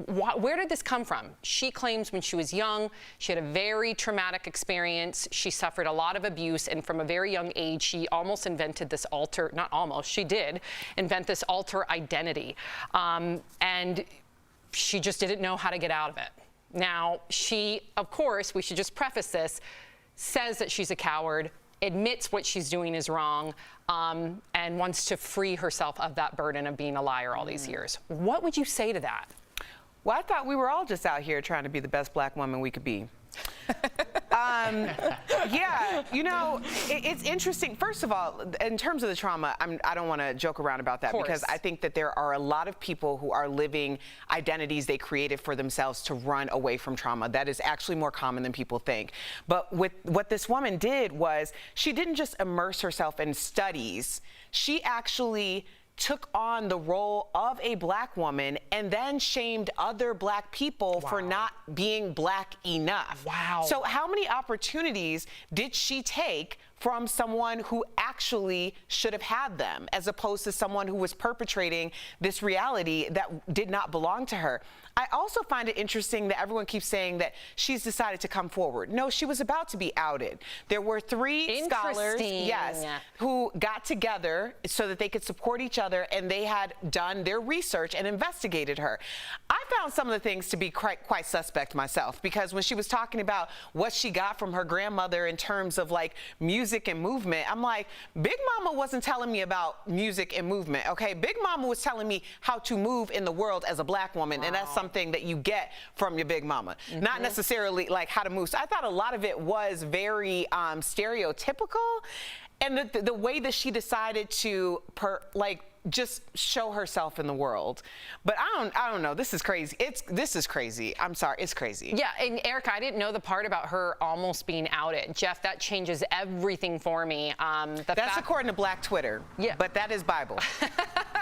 where did this come from? She claims when she was young, she had a very traumatic experience. She suffered a lot of abuse, and from a very young age, she almost invented this not almost, she did invent this alter identity. And she just didn't know how to get out of it. Now, she, of course, we should just preface this, says that she's a coward, admits what she's doing is wrong, and wants to free herself of that burden of being a liar all these years. What would you say to that? Well, I thought we were all just out here trying to be the best Black woman we could be. Yeah, you know, it's interesting. First of all, in terms of the trauma, I don't want to joke around about that because I think that there are a lot of people who are living identities they created for themselves to run away from trauma. That is actually more common than people think. But what this woman did was she didn't just immerse herself in studies. She actually took on the role of a Black woman and then shamed other Black people for not being Black enough. Wow. So how many opportunities did she take from someone who actually should have had them, as opposed to someone who was perpetrating this reality that did not belong to her? I also find it interesting that everyone keeps saying that she's decided to come forward. No, she was about to be outed. There were 3 scholars, yes, who got together so that they could support each other, and they had done their research and investigated her. I found some of the things to be quite suspect myself, because when she was talking about what she got from her grandmother in terms of like music and movement, I'm like, Big Mama wasn't telling me about music and movement, okay? Big Mama was telling me how to move in the world as a Black woman, and that's something that you get from your Big Mama, not necessarily like how to move. So I thought a lot of it was very stereotypical, and the way that she decided to just show herself in the world. But I don't know. This is crazy. This is crazy. I'm sorry. It's crazy. Yeah, and Erica, I didn't know the part about her almost being outed. Jeff, that changes everything for me. That's according to Black Twitter. Yeah. But that is Bible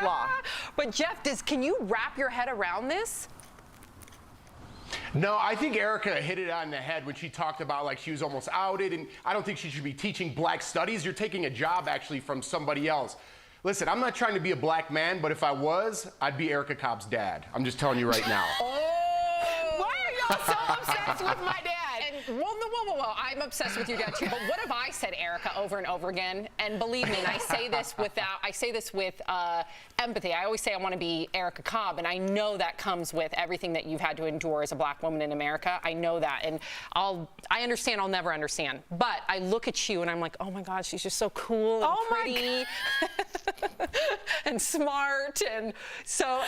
law. But Jeff, can you wrap your head around this? No, I think Erica hit it on the head when she talked about like she was almost outed, and I don't think she should be teaching Black studies. You're taking a job actually from somebody else. Listen, I'm not trying to be a Black man, but if I was, I'd be Erica Cobb's dad. I'm just telling you right now. Why are y'all so obsessed with my dad? And, whoa, I'm obsessed with your dad too. But what have I said, Erica, over and over again? And believe me, and I say this with empathy. I always say I want to be Erica Cobb, and I know that comes with everything that you've had to endure as a Black woman in America. I know that, and I understand. I'll never understand. But I look at you, and I'm like, oh my God, she's just so cool and pretty, and smart, and so.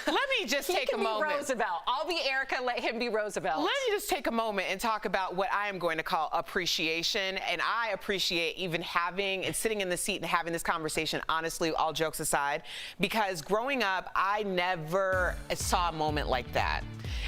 Let me just take a moment. Roosevelt. I'll be Erica. Let him be Roosevelt. Let me just take a moment and talk about what I am going to call appreciation. And I appreciate even having and sitting in the seat and having this conversation, honestly, all jokes aside, because growing up, I never saw a moment like that.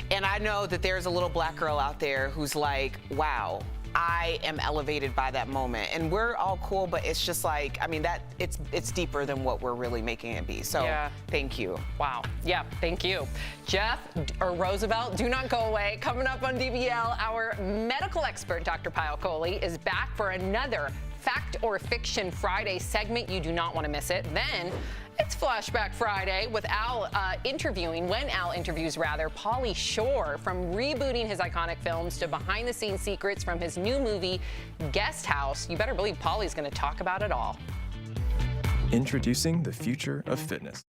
And I know that there's a little Black girl out there who's like, wow, I am elevated by that moment. And we're all cool, but it's just like, I mean, that it's deeper than what we're really making it be. So thank you. Wow. Yeah, thank you. Jeff or Roosevelt, do not go away. Coming up on DBL, our medical expert, Dr. Pauly Shore, is back for another Fact or Fiction Friday segment. You do not want to miss it. Then it's Flashback Friday with Al when Al interviews Pauly Shore, from rebooting his iconic films to behind-the-scenes secrets from his new movie, Guest House. You better believe Pauly's going to talk about it all. Introducing the future of fitness.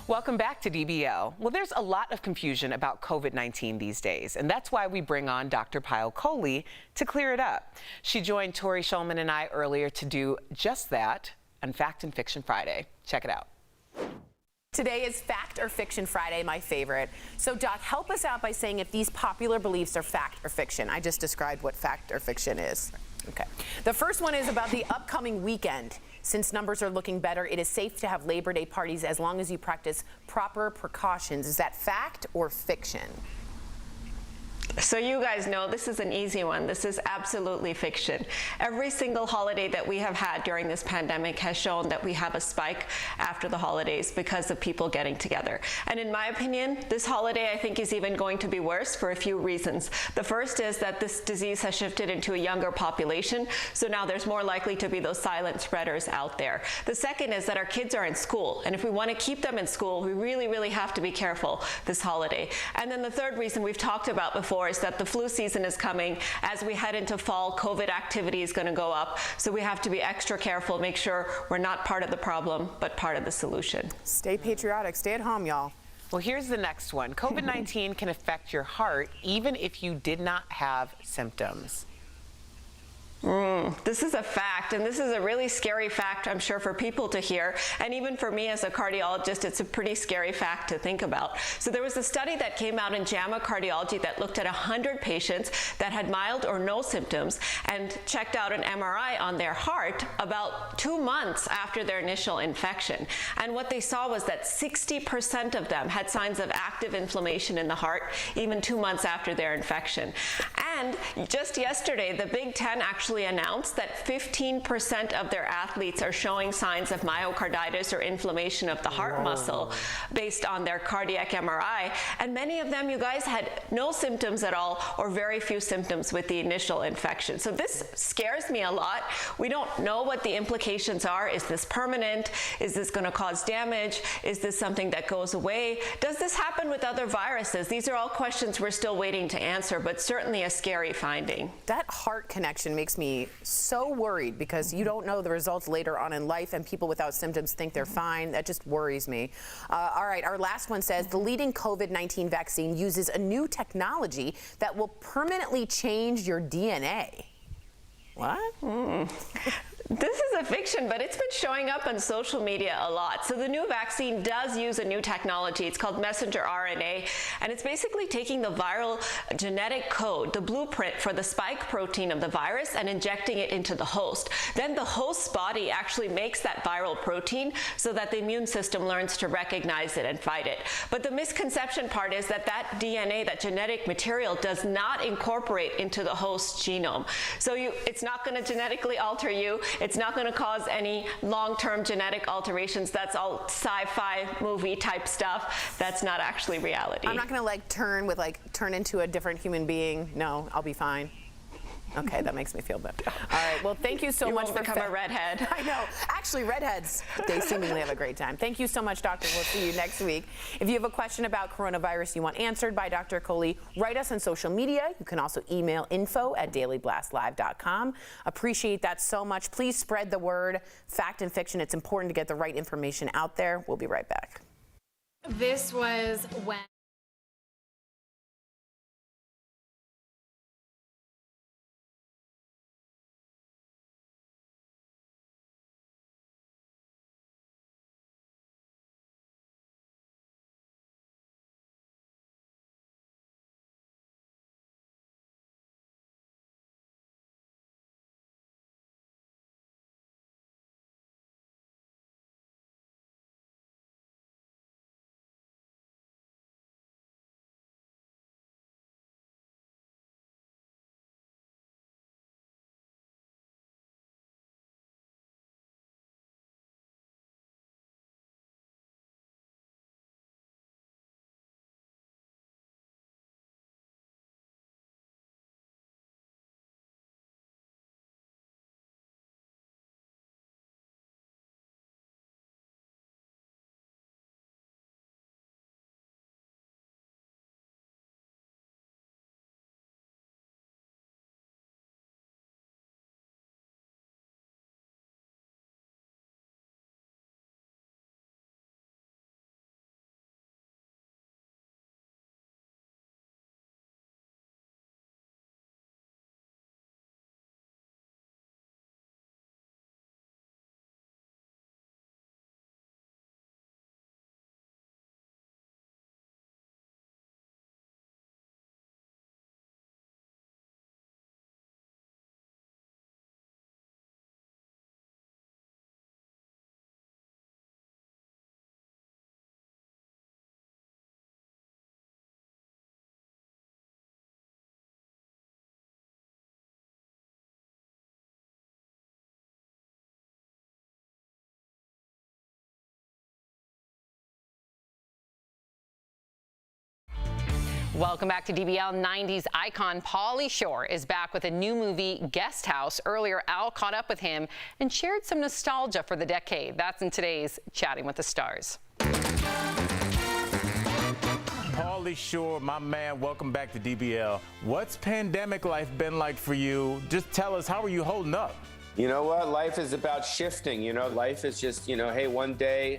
Welcome back to DBL. Well, there's a lot of confusion about COVID-19 these days, and that's why we bring on Dr. Pauly Shore to clear it up. She joined Tori Shulman and I earlier to do just that on Fact and Fiction Friday. Check it out. Today is Fact or Fiction Friday, my favorite. So, Doc, help us out by saying if these popular beliefs are fact or fiction. I just described what fact or fiction is. Okay. The first one is about the upcoming weekend. Since numbers are looking better, it is safe to have Labor Day parties as long as you practice proper precautions. Is that fact or fiction? So you guys know this is an easy one. This is absolutely fiction. Every single holiday that we have had during this pandemic has shown that we have a spike after the holidays because of people getting together. And in my opinion, this holiday I think is even going to be worse for a few reasons. The first is that this disease has shifted into a younger population, so now there's more likely to be those silent spreaders out there. The second is that our kids are in school, and if we want to keep them in school, we really, really have to be careful this holiday. And then the third reason we've talked about before is that the flu season is coming. As we head into fall, COVID activity is going to go up, so we have to be extra careful, make sure we're not part of the problem, but part of the solution. Stay patriotic, stay at home, y'all. Well, here's the next one. COVID-19 can affect your heart even if you did not have symptoms. This is a fact, and this is a really scary fact, I'm sure, for people to hear. And even for me as a cardiologist, it's a pretty scary fact to think about. So there was a study that came out in JAMA Cardiology that looked at 100 patients that had mild or no symptoms and checked out an MRI on their heart about 2 months after their initial infection. And what they saw was that 60% of them had signs of active inflammation in the heart, even 2 months after their infection. And just yesterday, the Big Ten actually announced that 15% of their athletes are showing signs of myocarditis or inflammation of the heart muscle based on their cardiac MRI. And many of them, you guys, had no symptoms at all or very few symptoms with the initial infection. So this scares me a lot. We don't know what the implications are. Is this permanent? Is this going to cause damage? Is this something that goes away? Does this happen with other viruses? These are all questions we're still waiting to answer, but certainly a scary finding. That heart connection makes me so worried because you don't know the results later on in life and people without symptoms think they're fine. That just worries me. All right, our last one says the leading COVID-19 vaccine uses a new technology that will permanently change your DNA. What? This is a fiction, but it's been showing up on social media a lot. So the new vaccine does use a new technology. It's called messenger RNA, and it's basically taking the viral genetic code, the blueprint for the spike protein of the virus, and injecting it into the host. Then the host's body actually makes that viral protein so that the immune system learns to recognize it and fight it. But the misconception part is that that DNA, that genetic material, does not incorporate into the host's genome. So it's not going to genetically alter you. It's not going to cause any long-term genetic alterations. That's all sci-fi movie type stuff. That's not actually reality. I'm not going to turn into a different human being. No, I'll be fine. Okay, that makes me feel better. All right, well, thank you so much for become a redhead. I know. Actually, redheads, they seemingly have a great time. Thank you so much, Doctor. We'll see you next week. If you have a question about coronavirus you want answered by Dr. Pauly, write us on social media. You can also email info@dailyblastlive.com. Appreciate that so much. Please spread the word. Fact and fiction, it's important to get the right information out there. We'll be right back. This was when... Welcome back to DBL. 90s icon Pauly Shore is back with a new movie, Guest House. Earlier, Al caught up with him and shared some nostalgia for the decade. That's in today's Chatting with the Stars. Pauly Shore, my man, welcome back to DBL. What's pandemic life been like for you? Just tell us, how are you holding up? You know what? Life is about shifting. You know, life is just, hey, one day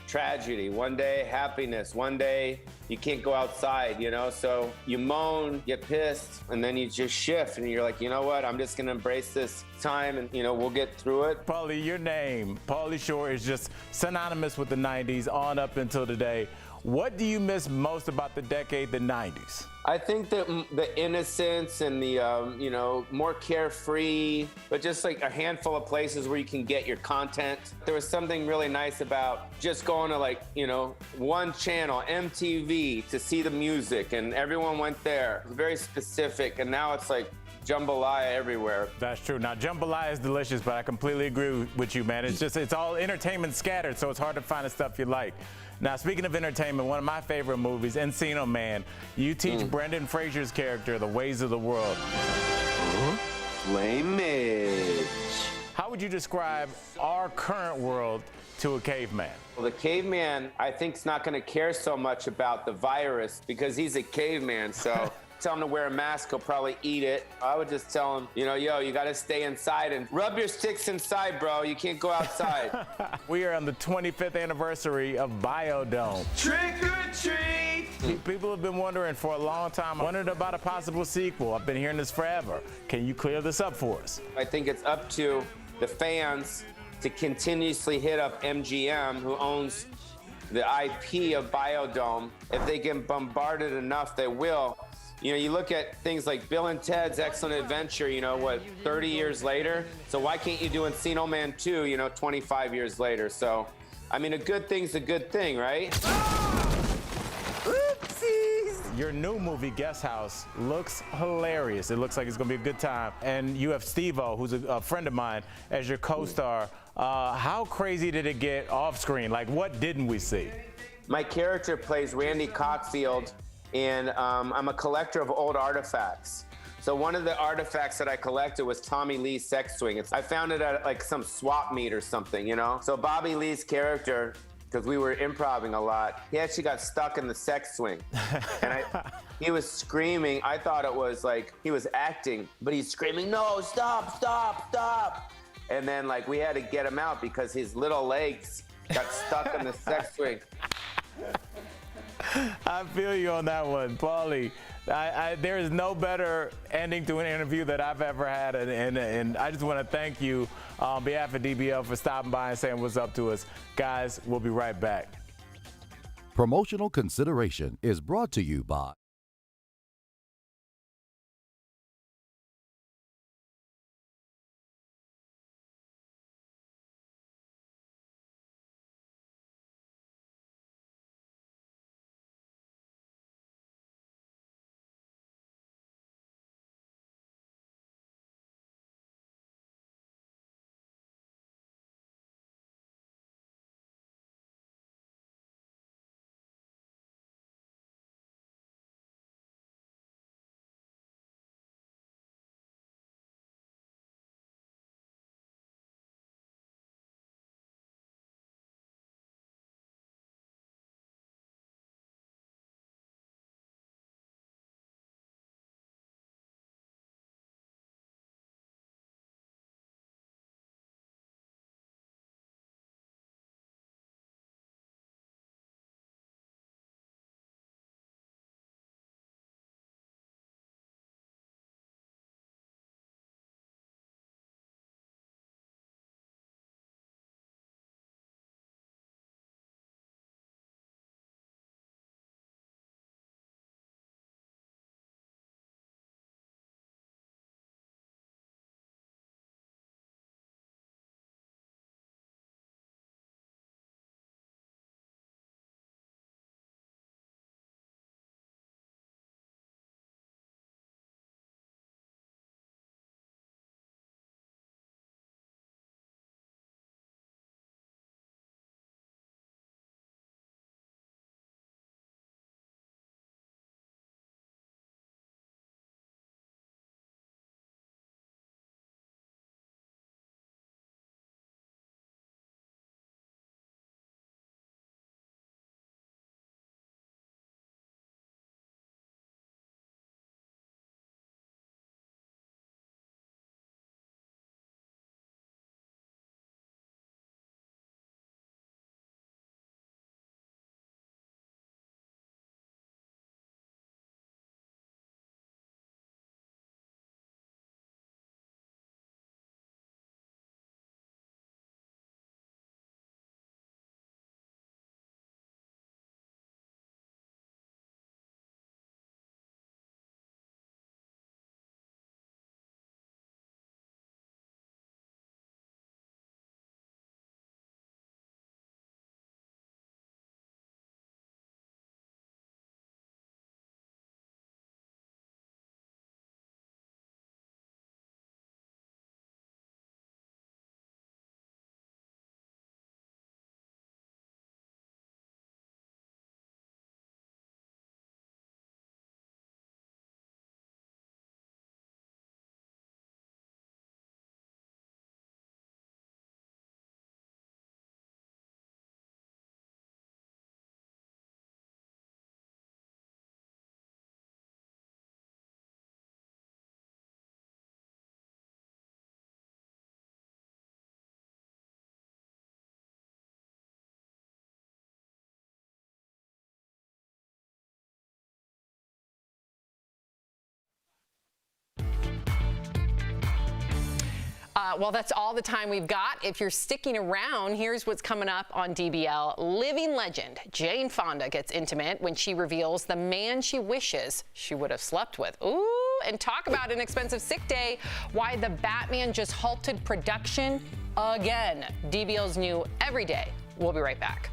tragedy, one day happiness, one day you can't go outside, you know? So you moan, get pissed, and then you just shift and you're like, you know what? I'm just gonna embrace this time and, you know, we'll get through it. Pauly, your name, Pauly Shore, is just synonymous with the 90s on up until today. What do you miss most about the decade, the 90s? I think that the innocence and the, you know, more carefree, but just like a handful of places where you can get your content. There was something really nice about just going to like, you know, one channel, MTV, to see the music, and everyone went there. It was very specific, and now it's like jambalaya everywhere. That's true. Now, jambalaya is delicious, but I completely agree with you, man. It's just, it's all entertainment scattered, so it's hard to find the stuff you like. Now, speaking of entertainment, one of my favorite movies, Encino Man, you teach Brendan Fraser's character the ways of the world. Flamage. How would you describe our current world to a caveman? Well, the caveman, I think, is not going to care so much about the virus because he's a caveman, so tell him to wear a mask, he'll probably eat it. I would just tell him, you know, yo, you got to stay inside and rub your sticks inside, bro. You can't go outside. We are on the 25th anniversary of Biodome. Trick or treat! People have been wondering for a long time, wondered about a possible sequel. I've been hearing this forever. Can you clear this up for us? I think it's up to the fans to continuously hit up MGM, who owns the IP of Biodome. If they get bombarded enough, they will. You know, you look at things like Bill and Ted's Excellent Adventure, you know, what, 30 years later? So why can't you do Encino Man 2, you know, 25 years later? So, I mean, a good thing's a good thing, right? Oopsies! Your new movie, Guest House, looks hilarious. It looks like it's gonna be a good time. And you have Steve-O, who's a friend of mine, as your co-star. How crazy did it get off screen? Like, what didn't we see? My character plays Randy Cockfield, and I'm a collector of old artifacts. So one of the artifacts that I collected was Tommy Lee's sex swing. I found it at like some swap meet or something, you know? So Bobby Lee's character, because we were improvising a lot, he actually got stuck in the sex swing. And he was screaming. I thought it was like he was acting, but he's screaming, no, stop, stop, stop. And then like we had to get him out because his little legs got stuck in the sex swing. I feel you on that one, Pauly. There is no better ending to an interview that I've ever had, and I just want to thank you on behalf of DBL for stopping by and saying what's up to us. Guys, we'll be right back. Promotional consideration is brought to you by Well, that's all the time we've got. If you're sticking around, here's what's coming up on DBL. Living legend Jane Fonda gets intimate when she reveals the man she wishes she would have slept with. Ooh, and talk about an expensive sick day, why the Batman just halted production again. DBL's new Every Day. We'll be right back.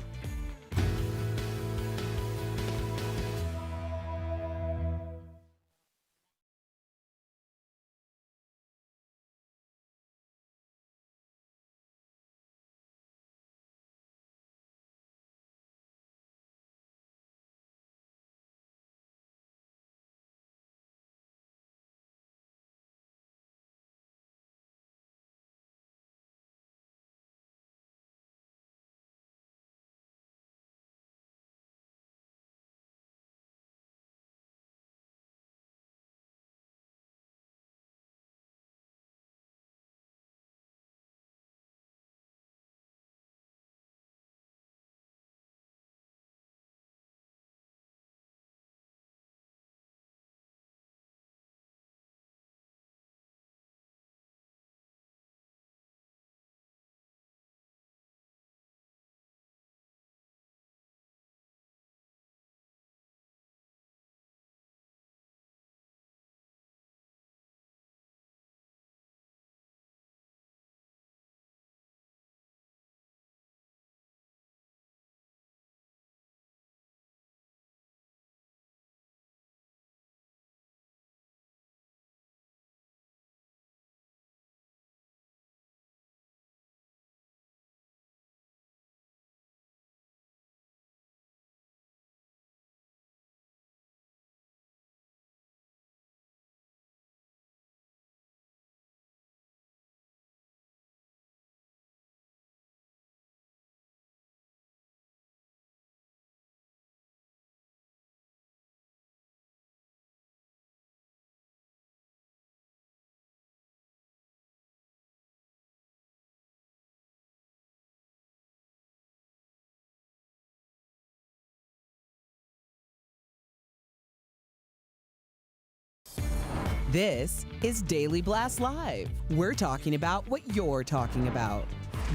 This is Daily Blast Live. We're talking about what you're talking about.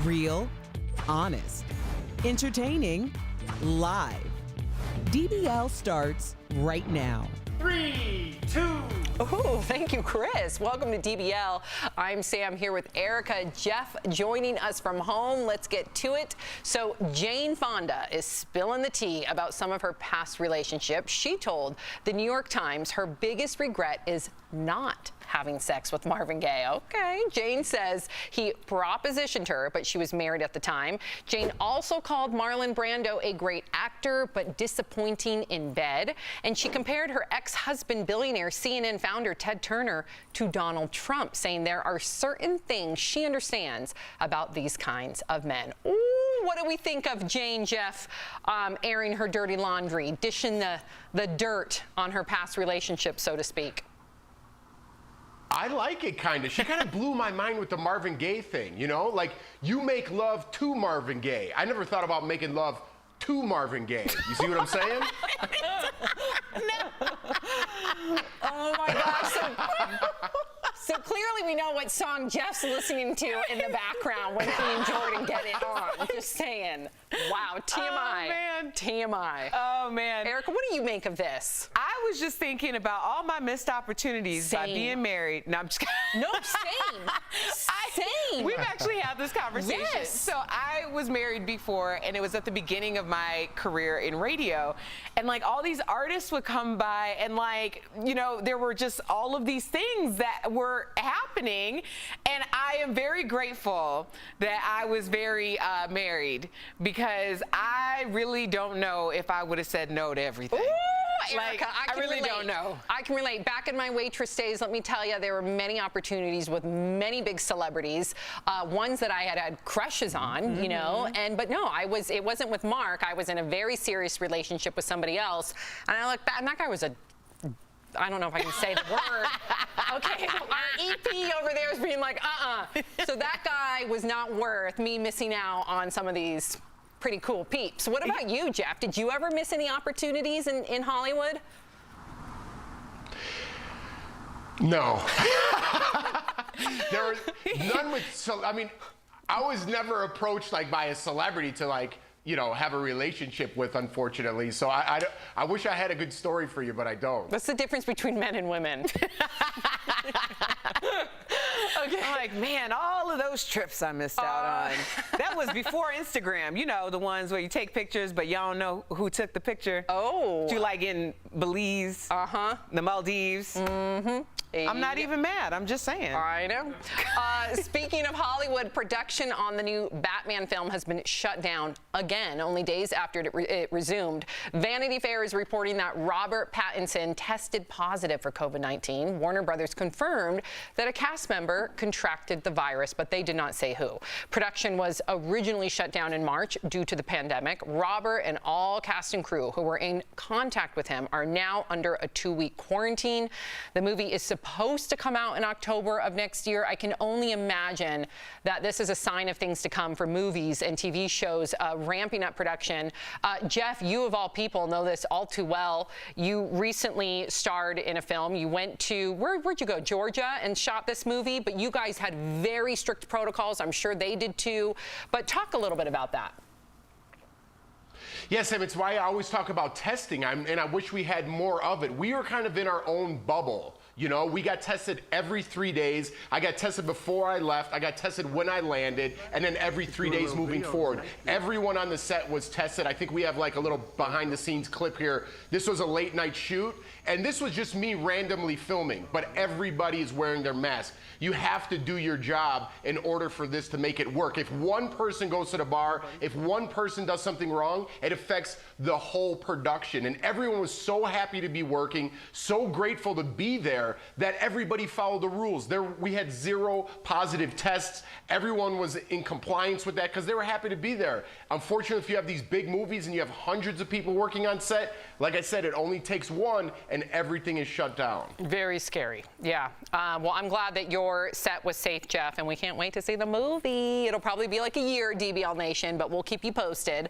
Real, honest, entertaining, live. DBL starts right now. 3, 2. Oh, thank you, Chris. Welcome to DBL. I'm Sam here with Erica. Jeff joining us from home. Let's get to it. So Jane Fonda is spilling the tea about some of her past relationships. She told the New York Times her biggest regret is not having sex with Marvin Gaye. Okay. Jane says he propositioned her, but she was married at the time. Jane also called Marlon Brando a great actor, but disappointing in bed. And she compared her ex-husband, billionaire CNN founder Ted Turner, to Donald Trump, saying there are certain things she understands about these kinds of men. Ooh, what do we think of Jane, Jeff, airing her dirty laundry, dishing the dirt on her past relationship, so to speak? I like it, kind of. She kind of blew my mind with the Marvin Gaye thing, you know? Like, you make love to Marvin Gaye. I never thought about making love to Marvin Gaye. You see what I'm saying? No. Oh, my gosh. So clearly we know what song Jeff's listening to in the background when he and Jordan get it on. Just saying. Wow, TMI. Oh, man. TMI. Oh, man. Erica, what do you make of this? I was just thinking about all my missed opportunities by being married. No, I'm just kidding. No, same. Same. We've actually had this conversation. Yes. So I was married before, and it was at the beginning of my career in radio. And, like, all these artists would come by, and, like, you know, there were just all of these things that were happening. And I am very grateful that I was very married, because I really don't know if I would have said no to everything. Ooh, like, Erica, I really don't know. I can relate. Back in my waitress days, let me tell you, there were many opportunities with many big celebrities, ones that I had crushes on, you know, but no, it wasn't with Mark. I was in a very serious relationship with somebody else, and I look back, and that guy was I don't know if I can say the word. Okay, our EP over there is being like, So that guy was not worth me missing out on some of these pretty cool peeps. What about you, Jeff? Did you ever miss any opportunities in Hollywood? No. There are none with, I mean, I was never approached like by a celebrity to like, you know, have a relationship with, unfortunately. So I wish I had a good story for you, but I don't. What's the difference between men and women? Okay. I'm like, man, all of those trips I missed out on. That was before Instagram. You know, the ones where you take pictures, but y'all don't know who took the picture. Oh. You like in Belize, the Maldives. I'm not even mad. I'm just saying. I know. Speaking of Hollywood, production on the new Batman film has been shut down again, only days after it resumed. Vanity Fair is reporting that Robert Pattinson tested positive for COVID-19. Warner Brothers confirmed that a cast member contracted the virus, but they did not say who. Production was originally shut down in March due to the pandemic. Robert and all cast and crew who were in contact with him are now under a 2-week quarantine. The movie is supposed to come out in October of next year. I can only imagine that this is a sign of things to come for movies and TV shows ramping up production. Jeff, you of all people know this all too well. You recently starred in a film. You went to, where'd you go? Georgia, and shot this movie, but you guys had very strict protocols. I'm sure they did too. But talk a little bit about that. Yes, Sam, it's why I always talk about testing, and I wish we had more of it. We are kind of in our own bubble. You know, we got tested every 3 days. I got tested before I left. I got tested when I landed, and then every 3 days moving forward. Everyone on the set was tested. I think we have like a little behind-the-scenes clip here. This was a late-night shoot, and this was just me randomly filming, but everybody is wearing their mask. You have to do your job in order for this to make it work. If one person goes to the bar, if one person does something wrong, it affects the whole production. And everyone was so happy to be working, so grateful to be there, that everybody followed the rules. We had 0 positive tests. Everyone was in compliance with that because they were happy to be there. Unfortunately, if you have these big movies and you have hundreds of people working on set, like I said, it only takes one and everything is shut down. Very scary. Yeah. Well, I'm glad that your set was safe, Jeff, and we can't wait to see the movie. It'll probably be like a year, DBL Nation, but we'll keep you posted.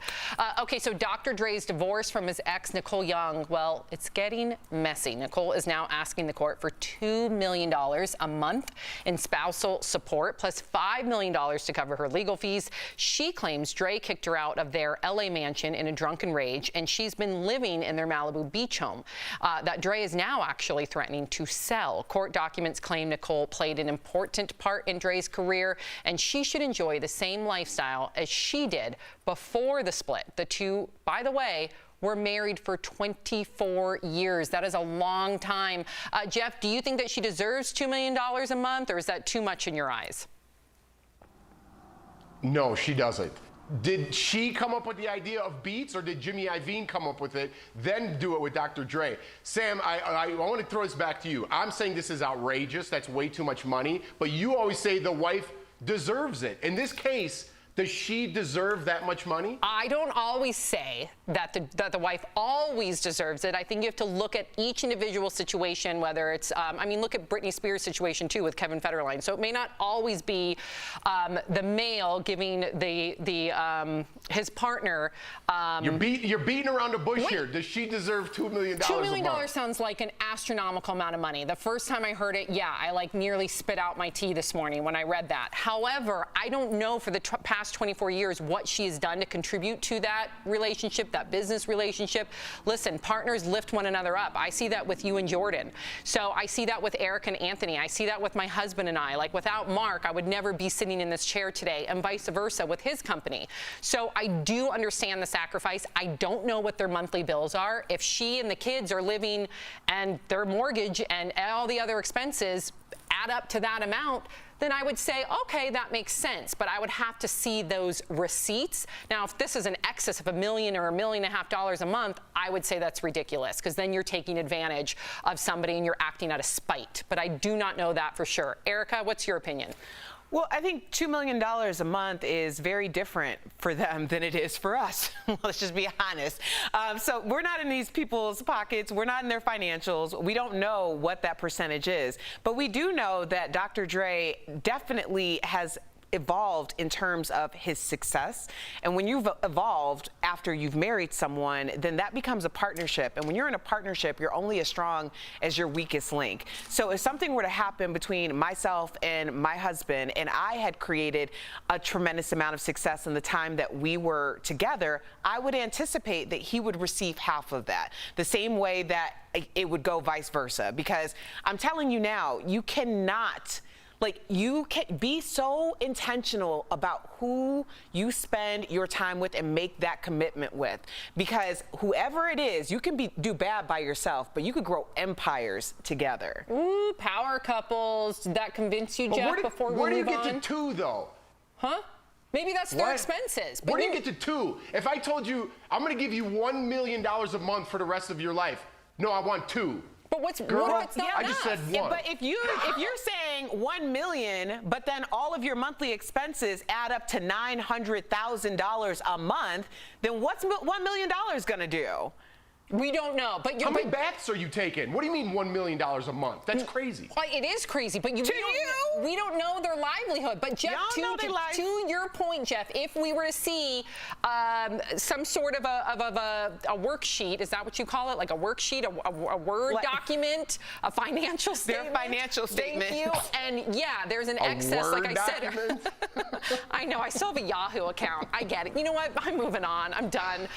Okay, so Dr. Dre's divorce from his ex, Nicole Young, well, it's getting messy. Nicole is now asking the court for $2 million a month in spousal support, plus $5 million to cover her legal fees. She claims Dre kicked her out of their LA mansion in a drunken rage, and she's been living in their Malibu beach home that Dre is now actually threatening to sell. Court documents claim Nicole played an important part in Dre's career, and she should enjoy the same lifestyle as she did before the split. The two, by the way, were married for 24 years. That is a long time. Jeff, do you think that she deserves $2 million a month, or is that too much in your eyes? No, she doesn't. Did she come up with the idea of Beats, or did Jimmy Iovine come up with it, then do it with Dr. Dre? Sam, I want to throw this back to you. I'm saying this is outrageous. That's way too much money. But you always say the wife deserves it. In this case, does she deserve that much money? I don't always say that the wife always deserves it. I think you have to look at each individual situation, whether it's, I mean, look at Britney Spears' situation too with Kevin Federline. So it may not always be the male giving his partner. You're beating around the bush here. Does she deserve $2 million $2 million a month? sounds like an astronomical amount of money. The first time I heard it, yeah, I like nearly spit out my tea this morning when I read that. However, I don't know for the past 24 years what she has done to contribute to that relationship, that business relationship. Listen, partners lift one another up. I see that with you and Jordan. So I see that with Eric and Anthony. I see that with my husband and I. Like, without Mark, I would never be sitting in this chair today, and vice versa with his company. So I do understand the sacrifice. I don't know what their monthly bills are. If she and the kids are living and their mortgage and all the other expenses add up to that amount, then I would say, okay, that makes sense, but I would have to see those receipts. Now, if this is an excess of $1 million or $1.5 million a month, I would say that's ridiculous, because then you're taking advantage of somebody and you're acting out of spite. But I do not know that for sure. Erica, what's your opinion? Well, I think $2 million a month is very different for them than it is for us. Let's just be honest. So we're not in these people's pockets. We're not in their financials. We don't know what that percentage is. But we do know that Dr. Dre definitely evolved in terms of his success. And when you've evolved after you've married someone, then that becomes a partnership. And when you're in a partnership, you're only as strong as your weakest link. So if something were to happen between myself and my husband, and I had created a tremendous amount of success in the time that we were together, I would anticipate that he would receive half of that, the same way that it would go vice versa. Because I'm telling you now, you cannot, like, you can be so intentional about who you spend your time with and make that commitment with. Because whoever it is, you can do bad by yourself, but you could grow empires together. Ooh, power couples. Did that convince you, Jeff, before we move on? Where do you get to 2, though? Huh? Maybe that's their expenses. Where do you get to 2? If I told you, I'm going to give you $1 million a month for the rest of your life, no, I want 2. But what if it's not I just said 1. But if you're saying $1 million, but then all of your monthly expenses add up to $900,000 a month, then what's $1 million going to do? We don't know. But how many baths are you taking? What do you mean $1 million a month? That's crazy. Well, it is crazy, but we don't know their livelihood. But Jeff, to your point, Jeff, if we were to see some sort of a worksheet, is that what you call it? Like a worksheet, a Word document, a financial statement? Their financial statement. Thank you. And yeah, there's an excess, like I said. I know. I still have a Yahoo account. I get it. You know what? I'm moving on. I'm done.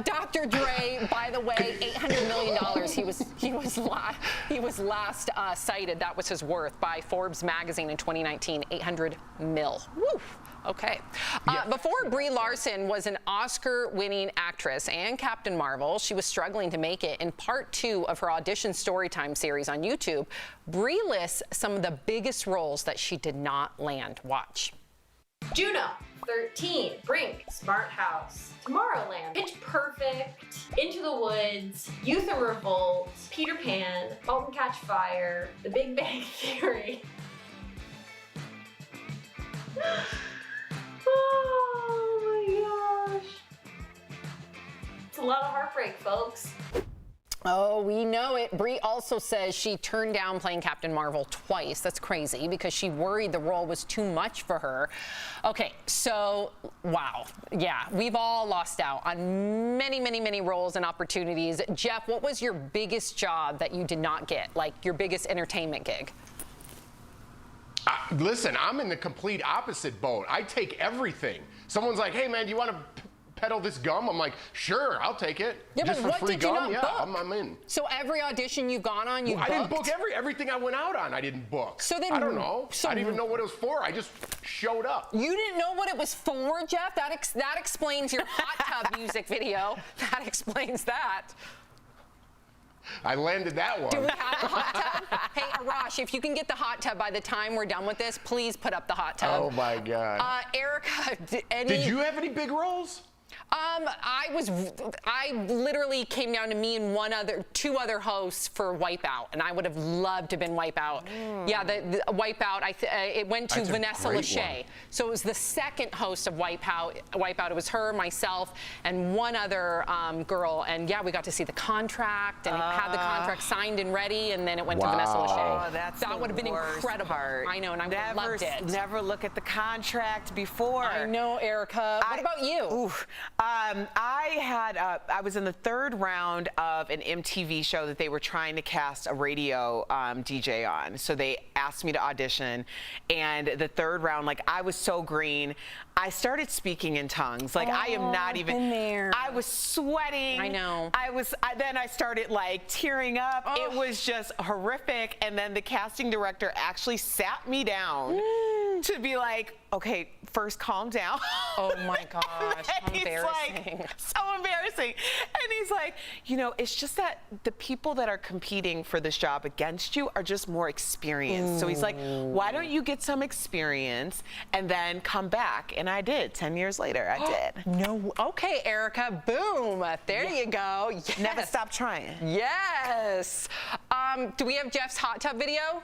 Dr. Dre, by the way, $800 million. He was last cited. That was his worth by Forbes magazine in 2019. 800 mil. Woo. Okay. Before Brie Larson was an Oscar-winning actress and Captain Marvel, she was struggling to make it. In part 2 of her audition storytime series on YouTube, Brie lists some of the biggest roles that she did not land. Watch. Juno, 13, Brink, Smart House, Tomorrowland, Pitch Perfect, Into the Woods, Youth in Revolt, Peter Pan, Halt and Catch Fire, The Big Bang Theory. Oh my gosh. It's a lot of heartbreak, folks. Oh, we know it. Brie also says she turned down playing Captain Marvel twice. That's crazy because she worried the role was too much for her. Okay, so, wow. Yeah, we've all lost out on many, many, many roles and opportunities. Jeff, what was your biggest job that you did not get? Like your biggest entertainment gig? Listen, I'm in the complete opposite boat. I take everything. Someone's like, hey, man, do you want to peddle this gum? I'm like, sure, I'll take it. Yeah, just but for what free did you gum? not book? I'm in. So every audition you've gone on, you booked? I didn't book everything I went out on. I didn't book. So then, I don't know. I didn't even know what it was for. I just showed up. You didn't know what it was for, Jeff? That explains your hot tub music video. That explains that. I landed that one. Do we have the hot tub? Hey, Arash, if you can get the hot tub by the time we're done with this, please put up the hot tub. Oh my God. Erica, did you have any big roles? I literally came down to me and two other hosts for Wipeout, and I would have loved to have been Wipeout. Yeah, the Wipeout, it went to Vanessa Lachey. So it was the second host of Wipeout. It was her, myself, and one other girl. And yeah, we got to see the contract and had the contract signed and ready, and then it went to Vanessa Lachey. Oh, that would have been incredible. Part. I know, and I loved it. Never look at the contract before. I know, Erica. What about you? I was in the 3rd round of an MTV show that they were trying to cast a radio DJ on. So they asked me to audition, and the 3rd round, like, I was so green. I started speaking in tongues. Like, I am not even. I was sweating. I know. Then I started like tearing up. Oh. It was just horrific. And then the casting director actually sat me down to be like, okay, first calm down. Oh my gosh, how embarrassing. Like, so embarrassing. And he's like, you know, it's just that the people that are competing for this job against you are just more experienced. So he's like, why don't you get some experience and then come back? And I did. 10 years later, I did. No. Okay, Erica, boom. There you go. Yes. Never stop trying. Yes. Do we have Jeff's hot tub video?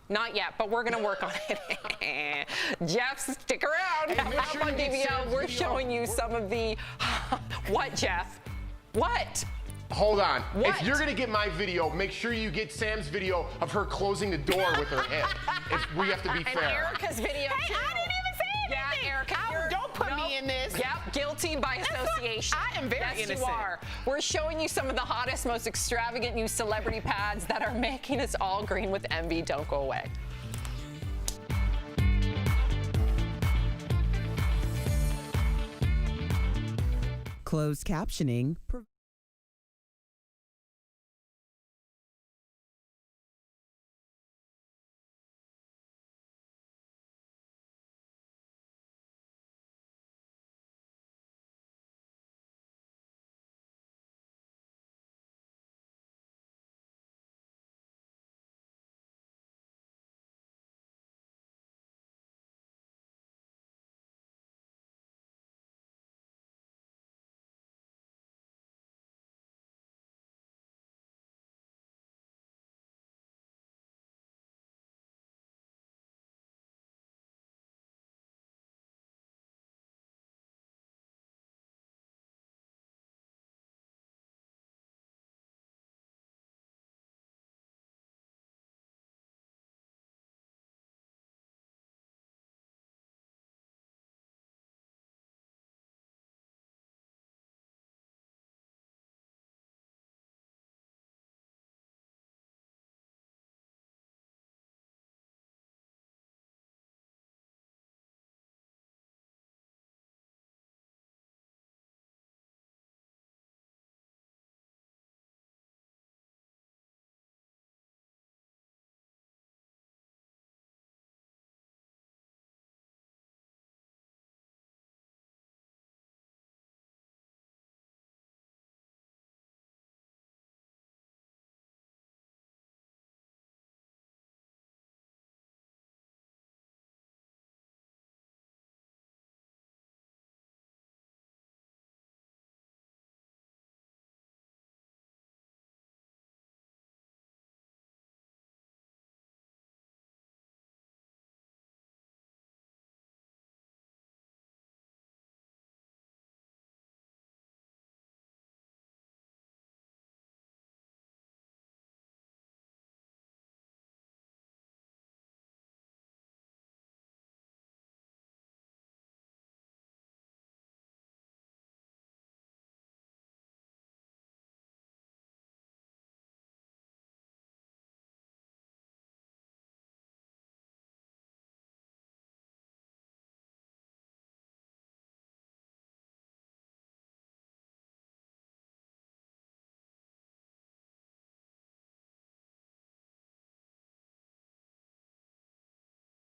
Not yet, but we're going to work on it. Jeff, stick around. Coming up on DBL, we're showing you some of the... What, Jeff? What? Hold on. What? If you're going to get my video, make sure you get Sam's video of her closing the door with her hip. We have to be fair. And Erica's video, too. I didn't even say in this. Yep, guilty by association. I am very innocent. innocent. You are. We're showing you some of the hottest, most extravagant new celebrity pads that are making us all green with envy. Don't go away. Closed captioning.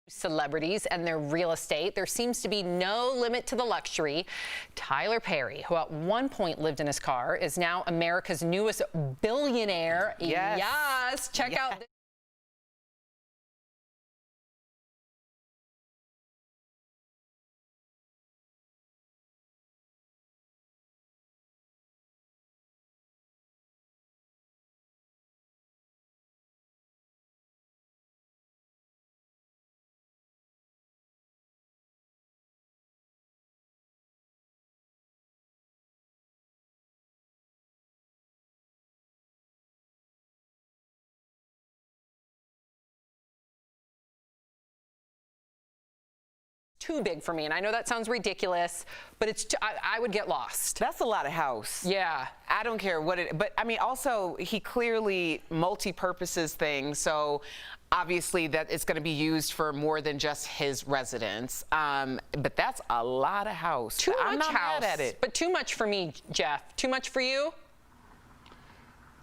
Celebrities and their real estate. There seems to be no limit to the luxury. Tyler Perry, who at one point lived in his car, is now America's newest billionaire. Yes. Check out this. Too big for me, and I know that sounds ridiculous, but it's I would get lost. That's a lot of house. Yeah. I don't care what it, but I mean, also he clearly multi-purposes things, so obviously that it's going to be used for more than just his residence. But that's a lot of house. Too I'm much not house, mad at it. but too much for me, Jeff. Too much for you?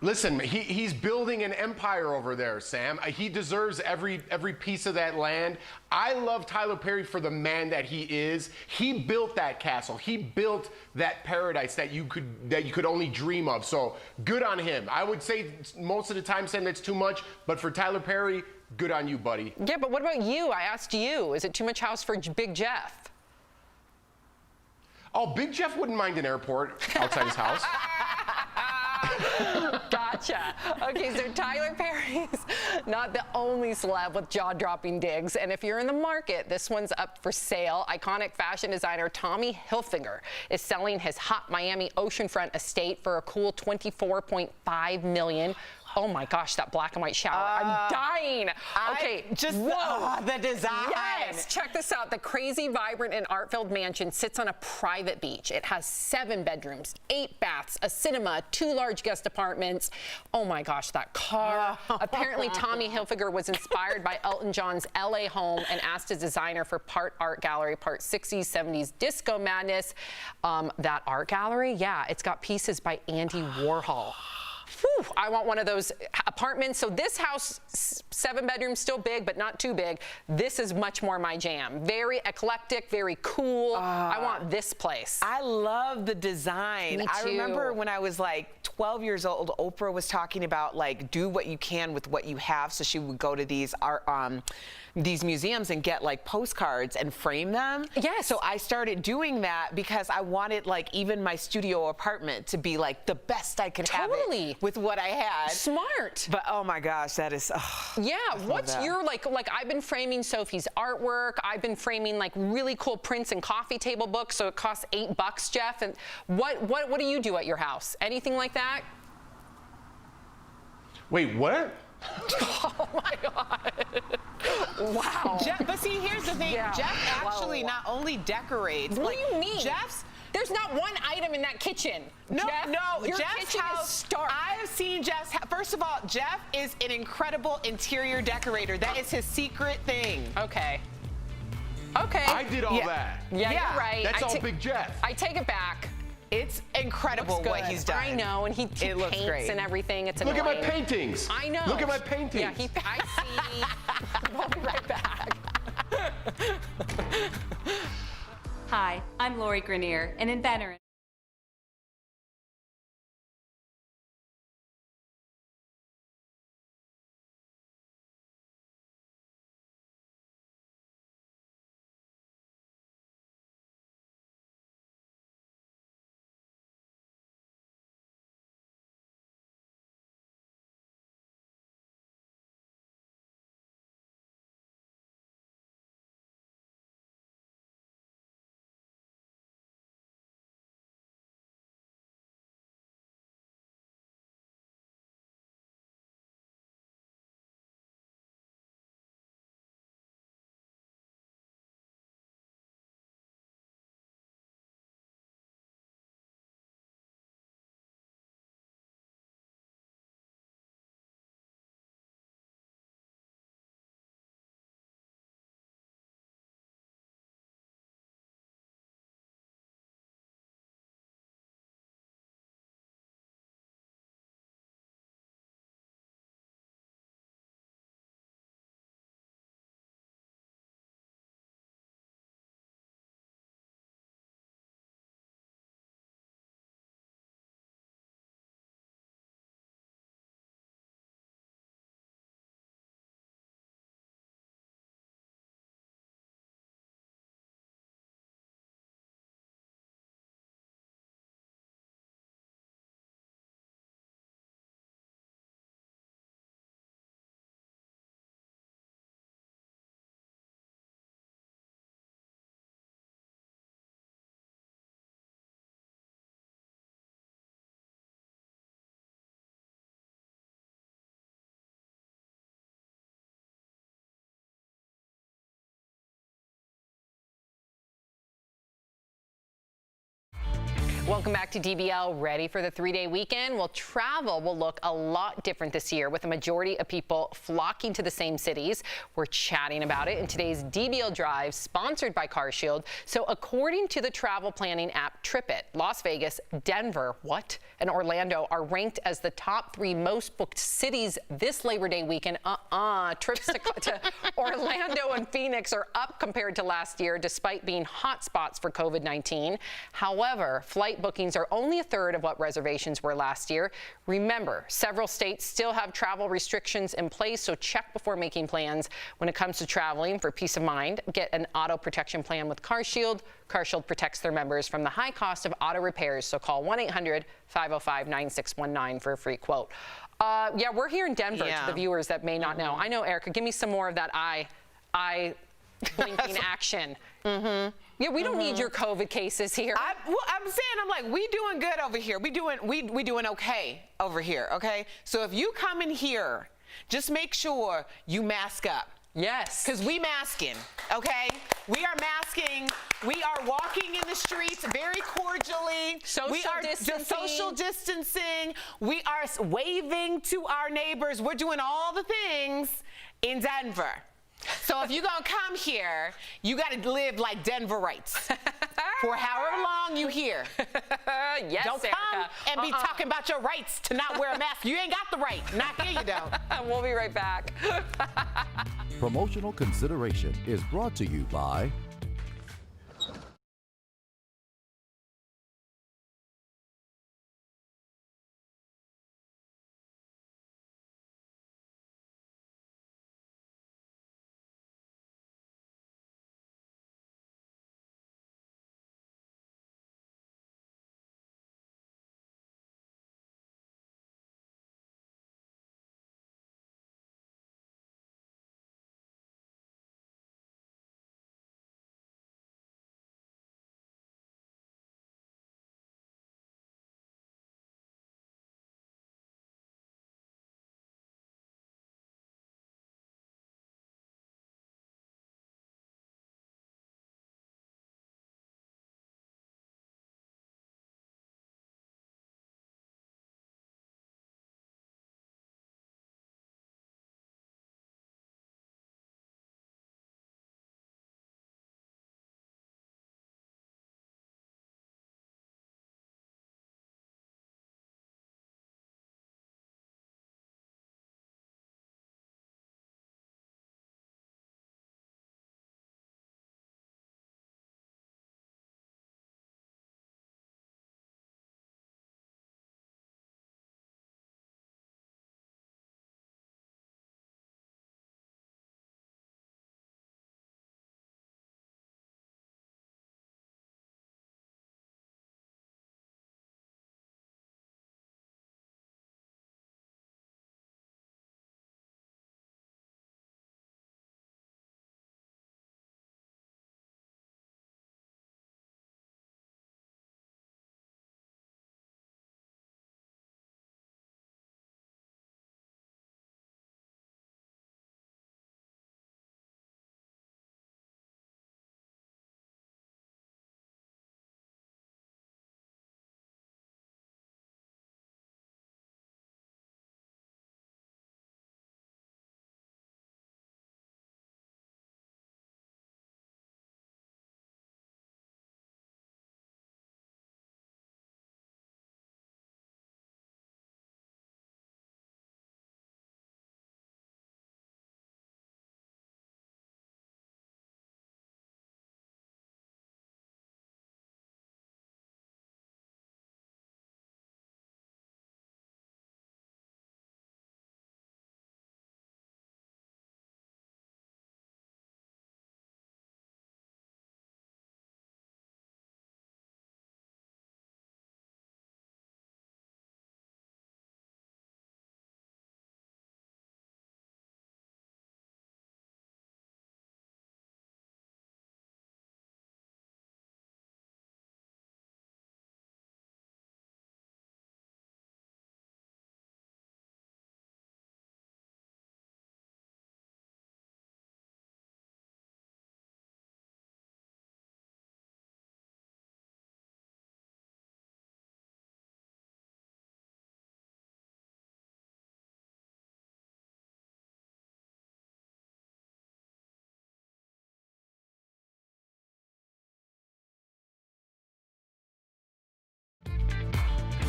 Listen, he's building an empire over there, Sam. He deserves every piece of that land. I love Tyler Perry for the man that he is. He built that castle. He built that paradise that you could only dream of. So good on him. I would say most of the time, Sam, that's too much. But for Tyler Perry, good on you, buddy. Yeah, but what about you? I asked you. Is it too much house for Big Jeff? Oh, Big Jeff wouldn't mind an airport outside his house. Gotcha. Okay, so Tyler Perry's not the only celeb with jaw-dropping digs, and if you're in the market, this one's up for sale. Iconic fashion designer Tommy Hilfiger is selling his hot Miami oceanfront estate for a cool $24.5 million. Oh my gosh, that black and white shower. I'm dying. Okay, just the design. Yes, check this out. The crazy, vibrant, and art-filled mansion sits on a private beach. It has 7 bedrooms, 8 baths, a cinema, 2 large guest apartments. Oh my gosh, that car. Apparently, Tommy Hilfiger was inspired by Elton John's LA home and asked his designer for part art gallery, part 60s, 70s disco madness. That art gallery, yeah, it's got pieces by Andy Warhol. Whew, I want one of those apartments. So this house, 7 bedrooms, still big, but not too big. This is much more my jam. Very eclectic, very cool. I want this place. I love the design. Me too. I remember when I was like 12 years old, Oprah was talking about like do what you can with what you have. So she would go to these art, these museums and get like postcards and frame them. Yes. So I started doing that because I wanted like even my studio apartment to be like the best I could have it with what I had. Smart. But oh my gosh, that is. Yeah. What's your like? I've been framing Sophie's artwork. I've been framing like really cool prints and coffee table books. So it costs $8, Jeff. And what do you do at your house? Anything like that? Wait, what? Oh my God. Wow. Jeff, but see, here's the thing. Yeah. Jeff actually not only decorates. What like, do you mean? There's not one item in that kitchen. No, Jeff, no. your Jeff's kitchen house. is stark. I have seen Jeff's. First of all, Jeff is an incredible interior decorator. That is his secret thing. Okay. Okay. I did all that. Yeah, you're right. That's all Big Jeff. I take it back. It's incredible what he's done. I know, and he it looks paints great. and everything. It's annoying. Look at my paintings. I know. Look at my paintings. Yeah, I see. We'll be right back. Hi, I'm Lori Grenier, an inventor. Welcome back to DBL. Ready for the 3-day weekend? Well, travel will look a lot different this year with a majority of people flocking to the same cities. We're chatting about it in today's DBL Drive, sponsored by CarShield. So according to the travel planning app TripIt, Las Vegas, Denver, and Orlando are ranked as the top 3 most booked cities this Labor Day weekend. Trips to Orlando and Phoenix are up compared to last year, despite being hot spots for COVID-19. However, flight bookings are only a third of what reservations were last year. Remember, several states still have travel restrictions in place, so check before making plans. When it comes to traveling, for peace of mind, get an auto protection plan with CarShield. CarShield protects their members from the high cost of auto repairs, so call 1-800-505-9619 for a free quote. Yeah, we're here in Denver, to the viewers that may not know. I know, Erica, give me some more of that eye blinking action. Yeah, we don't need your COVID cases here. I'm saying, we doing good over here. We doing okay over here, okay? So if you come in here, just make sure you mask up. Yes. Because we masking, okay? We are masking. We are walking in the streets very cordially. Social distancing. We are waving to our neighbors. We're doing all the things in Denver. So if you're going to come here, you got to live like Denverites for however long you here. Yes, don't come and be talking about your rights to not wear a mask. You ain't got the right. Not here, you don't. We'll be right back. Promotional consideration is brought to you by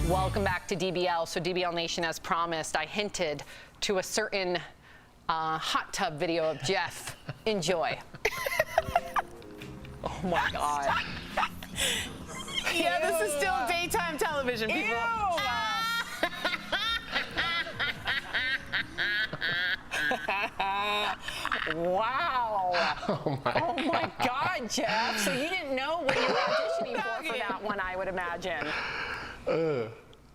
Welcome back to DBL. So DBL Nation, as promised, I hinted to a certain hot tub video of Jeff. Enjoy. Oh my God. Yeah, this is still daytime television, people. Ew. Wow. Oh my God, Jeff. So you didn't know what you were auditioning for that one, I would imagine.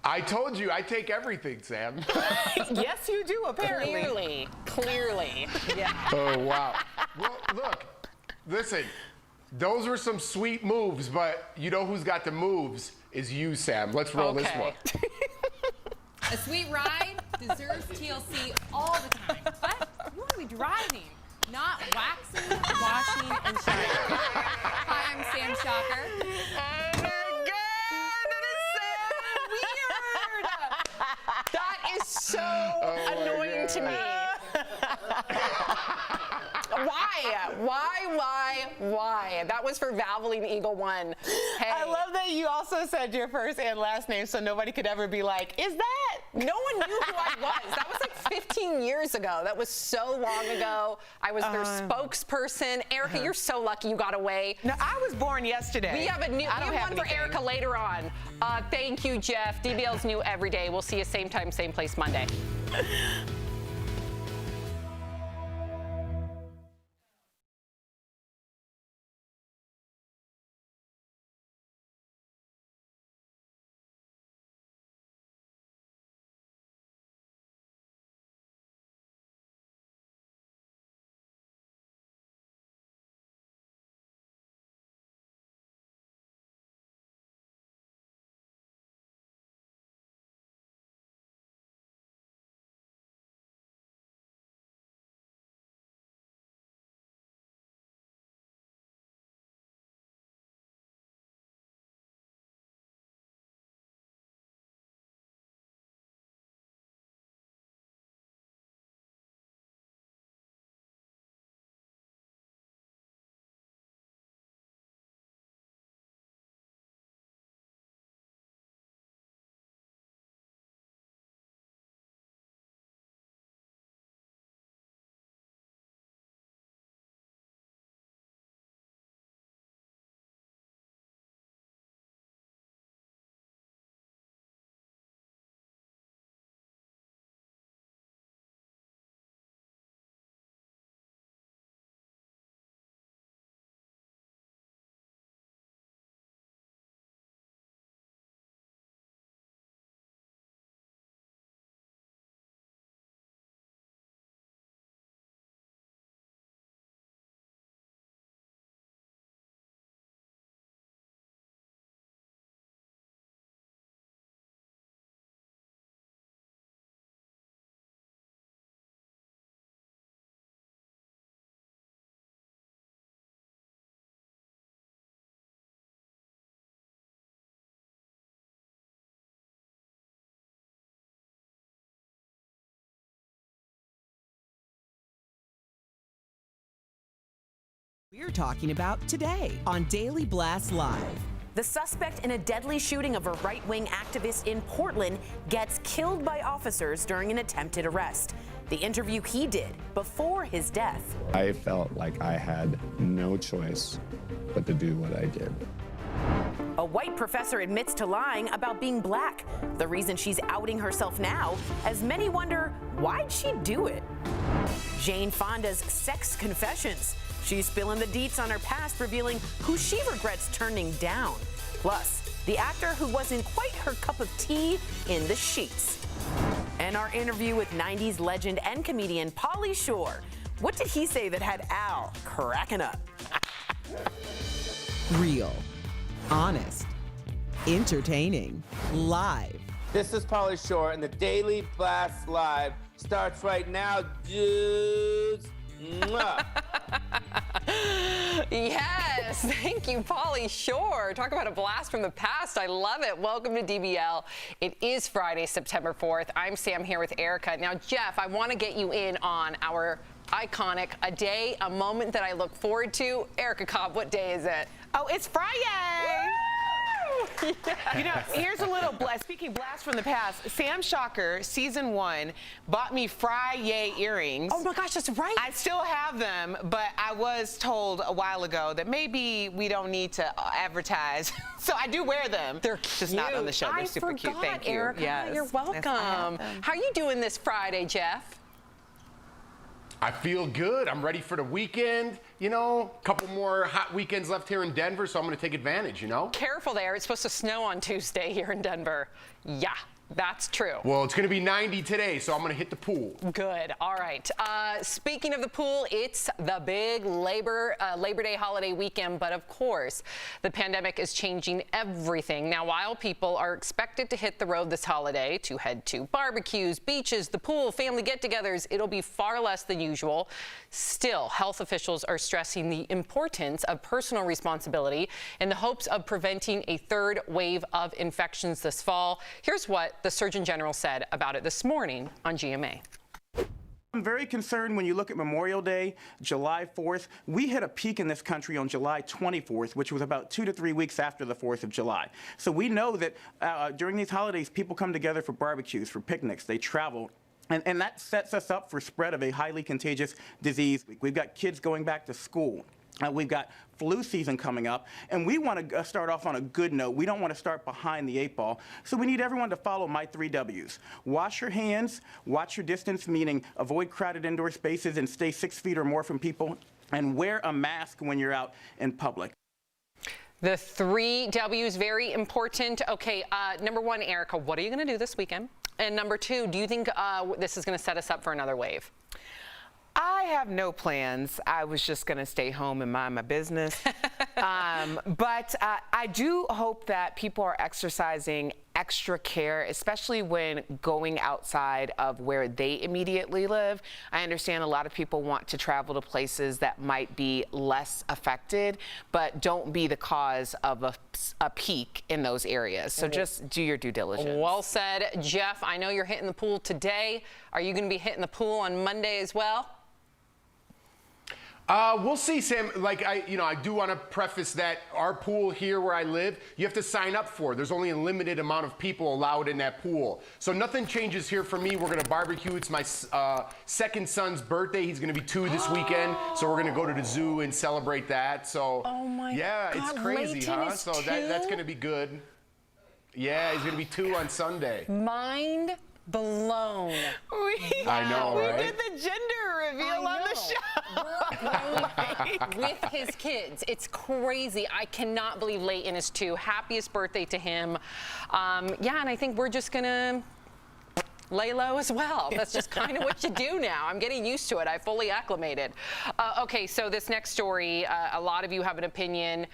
I told you, I take everything, Sam. Yes, you do, apparently. Clearly. Yeah. Oh, wow. Well, look, listen, Those were some sweet moves, but you know who's got the moves is you, Sam. Let's roll this one. A sweet ride deserves TLC all the time. But you want to be driving, not waxing, washing, and shining. Hi, I'm Sam Shocker. Oh my God, that is so weird. That is so annoying to me. Why? That was for Valvoline Eagle 1. Hey. I love that you also said your first and last name so nobody could ever be like, is that? No one knew who I was. That was like 15 years ago. That was so long ago. I was their spokesperson. Erica, you're so lucky you got away. No, I was born yesterday. We have one for Erica later on. Thank you, Jeff. DBL's new every day. We'll see you same time, same place Monday. We're talking about today on Daily Blast Live. The suspect in a deadly shooting of a right-wing activist in Portland gets killed by officers during an attempted arrest. The interview he did before his death. I felt like I had no choice but to do what I did. A white professor admits to lying about being black. The reason she's outing herself now, as many wonder, why'd she do it? Jane Fonda's sex confessions. She's spilling the deets on her past, revealing who she regrets turning down. Plus, the actor who wasn't quite her cup of tea in the sheets. And our interview with 90s legend and comedian Pauly Shore. What did he say that had Al cracking up? Real, honest, entertaining, live. This is Pauly Shore, and the Daily Blast Live starts right now, dudes. Mwah. Yes, thank you, Pauly Shore. Talk about a blast from the past. I love it. Welcome to DBL. It is Friday, September 4th. I'm Sam here with Erica. Now, Jeff, I want to get you in on our iconic A Day, a moment that I look forward to. Erica Cobb, what day is it? Oh, it's Friday! Yes. You know, here's a little speaking blast from the past. Sam Shocker, season 1, bought me Friday earrings. Oh my gosh, that's right. I still have them, but I was told a while ago that maybe we don't need to advertise. So I do wear them. They're cute. Just not on the show. They're super cute. Thank you. Erica. Yes. You're welcome. How are you doing this Friday, Jeff? I feel good. I'm ready for the weekend. You know, a couple more hot weekends left here in Denver, so I'm going to take advantage, you know? Careful there. It's supposed to snow on Tuesday here in Denver. Yeah. That's true. Well, it's going to be 90 today, so I'm going to hit the pool. Good. All right. Speaking of the pool, it's the big Labor Day holiday weekend, but of course, the pandemic is changing everything. Now, while people are expected to hit the road this holiday to head to barbecues, beaches, the pool, family get-togethers, it'll be far less than usual. Still, health officials are stressing the importance of personal responsibility in the hopes of preventing a third wave of infections this fall. Here's what the Surgeon General said about it this morning on GMA. I'm very concerned when you look at Memorial Day, July 4th. We hit a peak in this country on July 24th, which was about 2 to 3 weeks after the 4th of July. So we know that during these holidays, people come together for barbecues, for picnics, they travel. And that sets us up for spread of a highly contagious disease. We've got kids going back to school. We've got flu season coming up, and we want to start off on a good note. We don't want to start behind the 8 ball. So we need everyone to follow my 3 W's. Wash your hands, watch your distance, meaning avoid crowded indoor spaces and stay 6 feet or more from people, and wear a mask when you're out in public. The 3 W's, very important. Okay, number 1, Erica, what are you going to do this weekend? And number 2, do you think this is going to set us up for another wave? I have no plans. I was just going to stay home and mind my business. But I do hope that people are exercising extra care, especially when going outside of where they immediately live. I understand a lot of people want to travel to places that might be less affected, but don't be the cause of a peak in those areas. So just do your due diligence. Well said. Jeff, I know you're hitting the pool today. Are you going to be hitting the pool on Monday as well? We'll see, Sam. Like I do want to preface that our pool here where I live, you have to sign up for. There's only a limited amount of people allowed in that pool. So nothing changes here for me. We're going to barbecue. It's my second son's birthday. He's going to be 2 this weekend. So we're going to go to the zoo and celebrate that. So yeah, God, it's crazy, Layton huh? is So 2? that's going to be good. Yeah, he's going to be 2 on Sunday. Mind blown. I know, right? We did the gender reveal on the show. With his kids. It's crazy. I cannot believe Layton is 2. Happiest birthday to him. Yeah, and I think we're just going to lay low as well. That's just kind of what you do now. I'm getting used to it. I fully acclimated. Okay, so this next story, a lot of you have an opinion.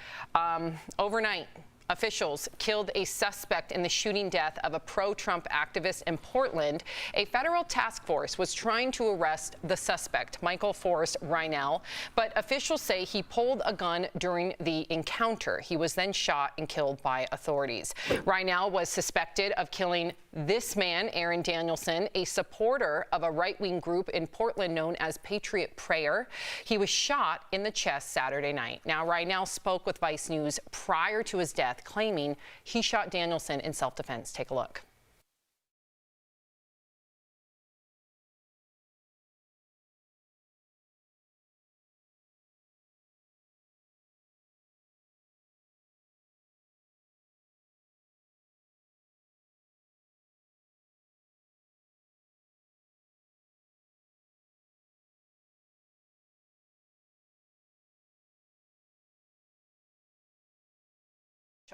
Overnight, officials killed a suspect in the shooting death of a pro-Trump activist in Portland. A federal task force was trying to arrest the suspect, Michael Forrest Reinell, but officials say he pulled a gun during the encounter. He was then shot and killed by authorities. Reinell was suspected of killing this man, Aaron Danielson, a supporter of a right-wing group in Portland known as Patriot Prayer. He was shot in the chest Saturday night. Now, Reinell spoke with Vice News prior to his death, claiming he shot Danielson in self-defense. Take a look.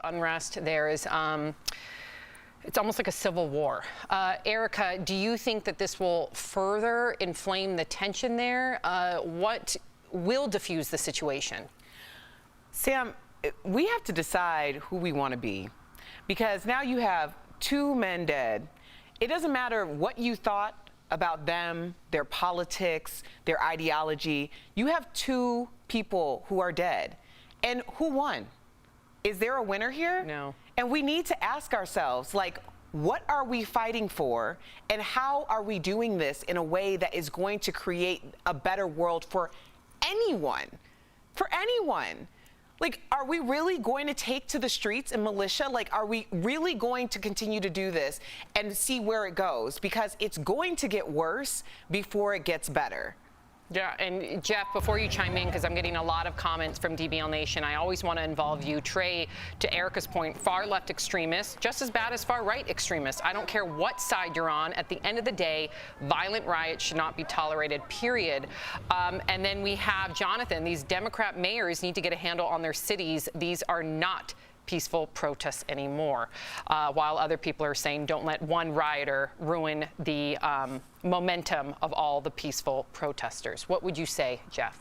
Unrest. There is, it's almost like a civil war. Erica, do you think that this will further inflame the tension there? What will diffuse the situation? Sam, we have to decide who we want to be, because now you have 2 men dead. It doesn't matter what you thought about them, their politics, their ideology. You have 2 people who are dead. And who won? Is there a winner here? No. And we need to ask ourselves, like, what are we fighting for, and how are we doing this in a way that is going to create a better world for anyone? For anyone. Like, are we really going to take to the streets and militia? Like, are we really going to continue to do this and see where it goes? Because it's going to get worse before it gets better. Yeah, and Jeff, before you chime in, because I'm getting a lot of comments from DBL Nation, I always want to involve you. Trey, to Erica's point, far left extremists, just as bad as far right extremists. I don't care what side you're on. At the end of the day, violent riots should not be tolerated, period. And then we have Jonathan. These Democrat mayors need to get a handle on their cities. These are not peaceful protests anymore, while other people are saying don't let one rioter ruin the momentum of all the peaceful protesters. What would you say, Jeff?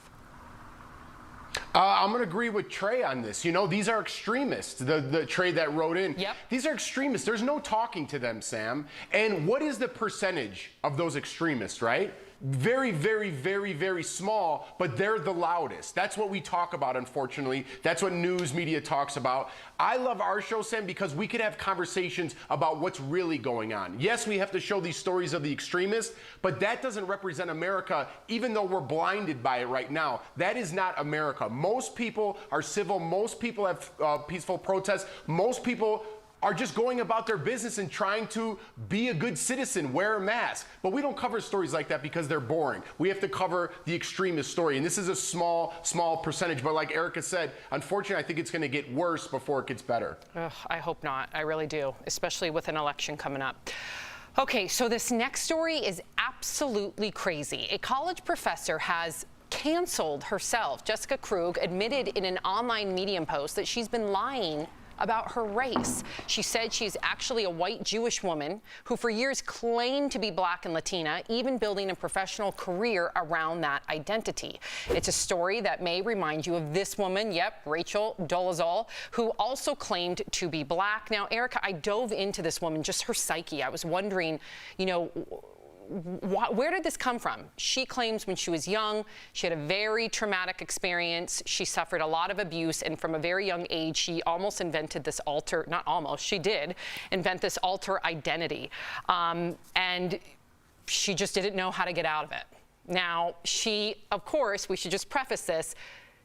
I'm going to agree with Trey on this. You know, these are extremists, the Trey that wrote in. Yep. These are extremists. There's no talking to them, Sam. And what is the percentage of those extremists, right? Very, very, very, very small, but they're the loudest. That's what we talk about, unfortunately. That's what news media talks about. I love our show, Sam, because we can have conversations about what's really going on. Yes, we have to show these stories of the extremists, but that doesn't represent America, even though we're blinded by it right now. That is not America. Most people are civil. Most people have peaceful protests. Most people are just going about their business and trying to be a good citizen, wear a mask. But we don't cover stories like that because they're boring. We have to cover the extremist story. And this is a small percentage. But like Erica said, unfortunately, I think it's going to get worse before it gets better. Ugh, I hope not. I really do, especially with an election coming up. Okay, so this next story is absolutely crazy. A college professor has canceled herself. Jessica Krug admitted in an online Medium post that she's been lying about her race. She said she's actually a white Jewish woman who for years claimed to be Black and Latina, even building a professional career around that identity. It's a story that may remind you of this woman, yep, Rachel Dolezal, who also claimed to be Black. Now, Erica, I dove into this woman, just her psyche. I was wondering, you know, where did this come from? She claims when she was young, she had a very traumatic experience. She suffered a lot of abuse, and from a very young age, she almost invented this not almost, she did invent this alter identity. And she just didn't know how to get out of it. Now, she, of course, we should just preface this,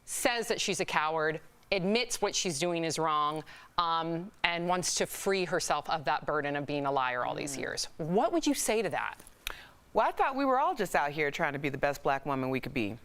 says that she's a coward, admits what she's doing is wrong, and wants to free herself of that burden of being a liar all these years. What would you say to that? Well, I thought we were all just out here trying to be the best Black woman we could be.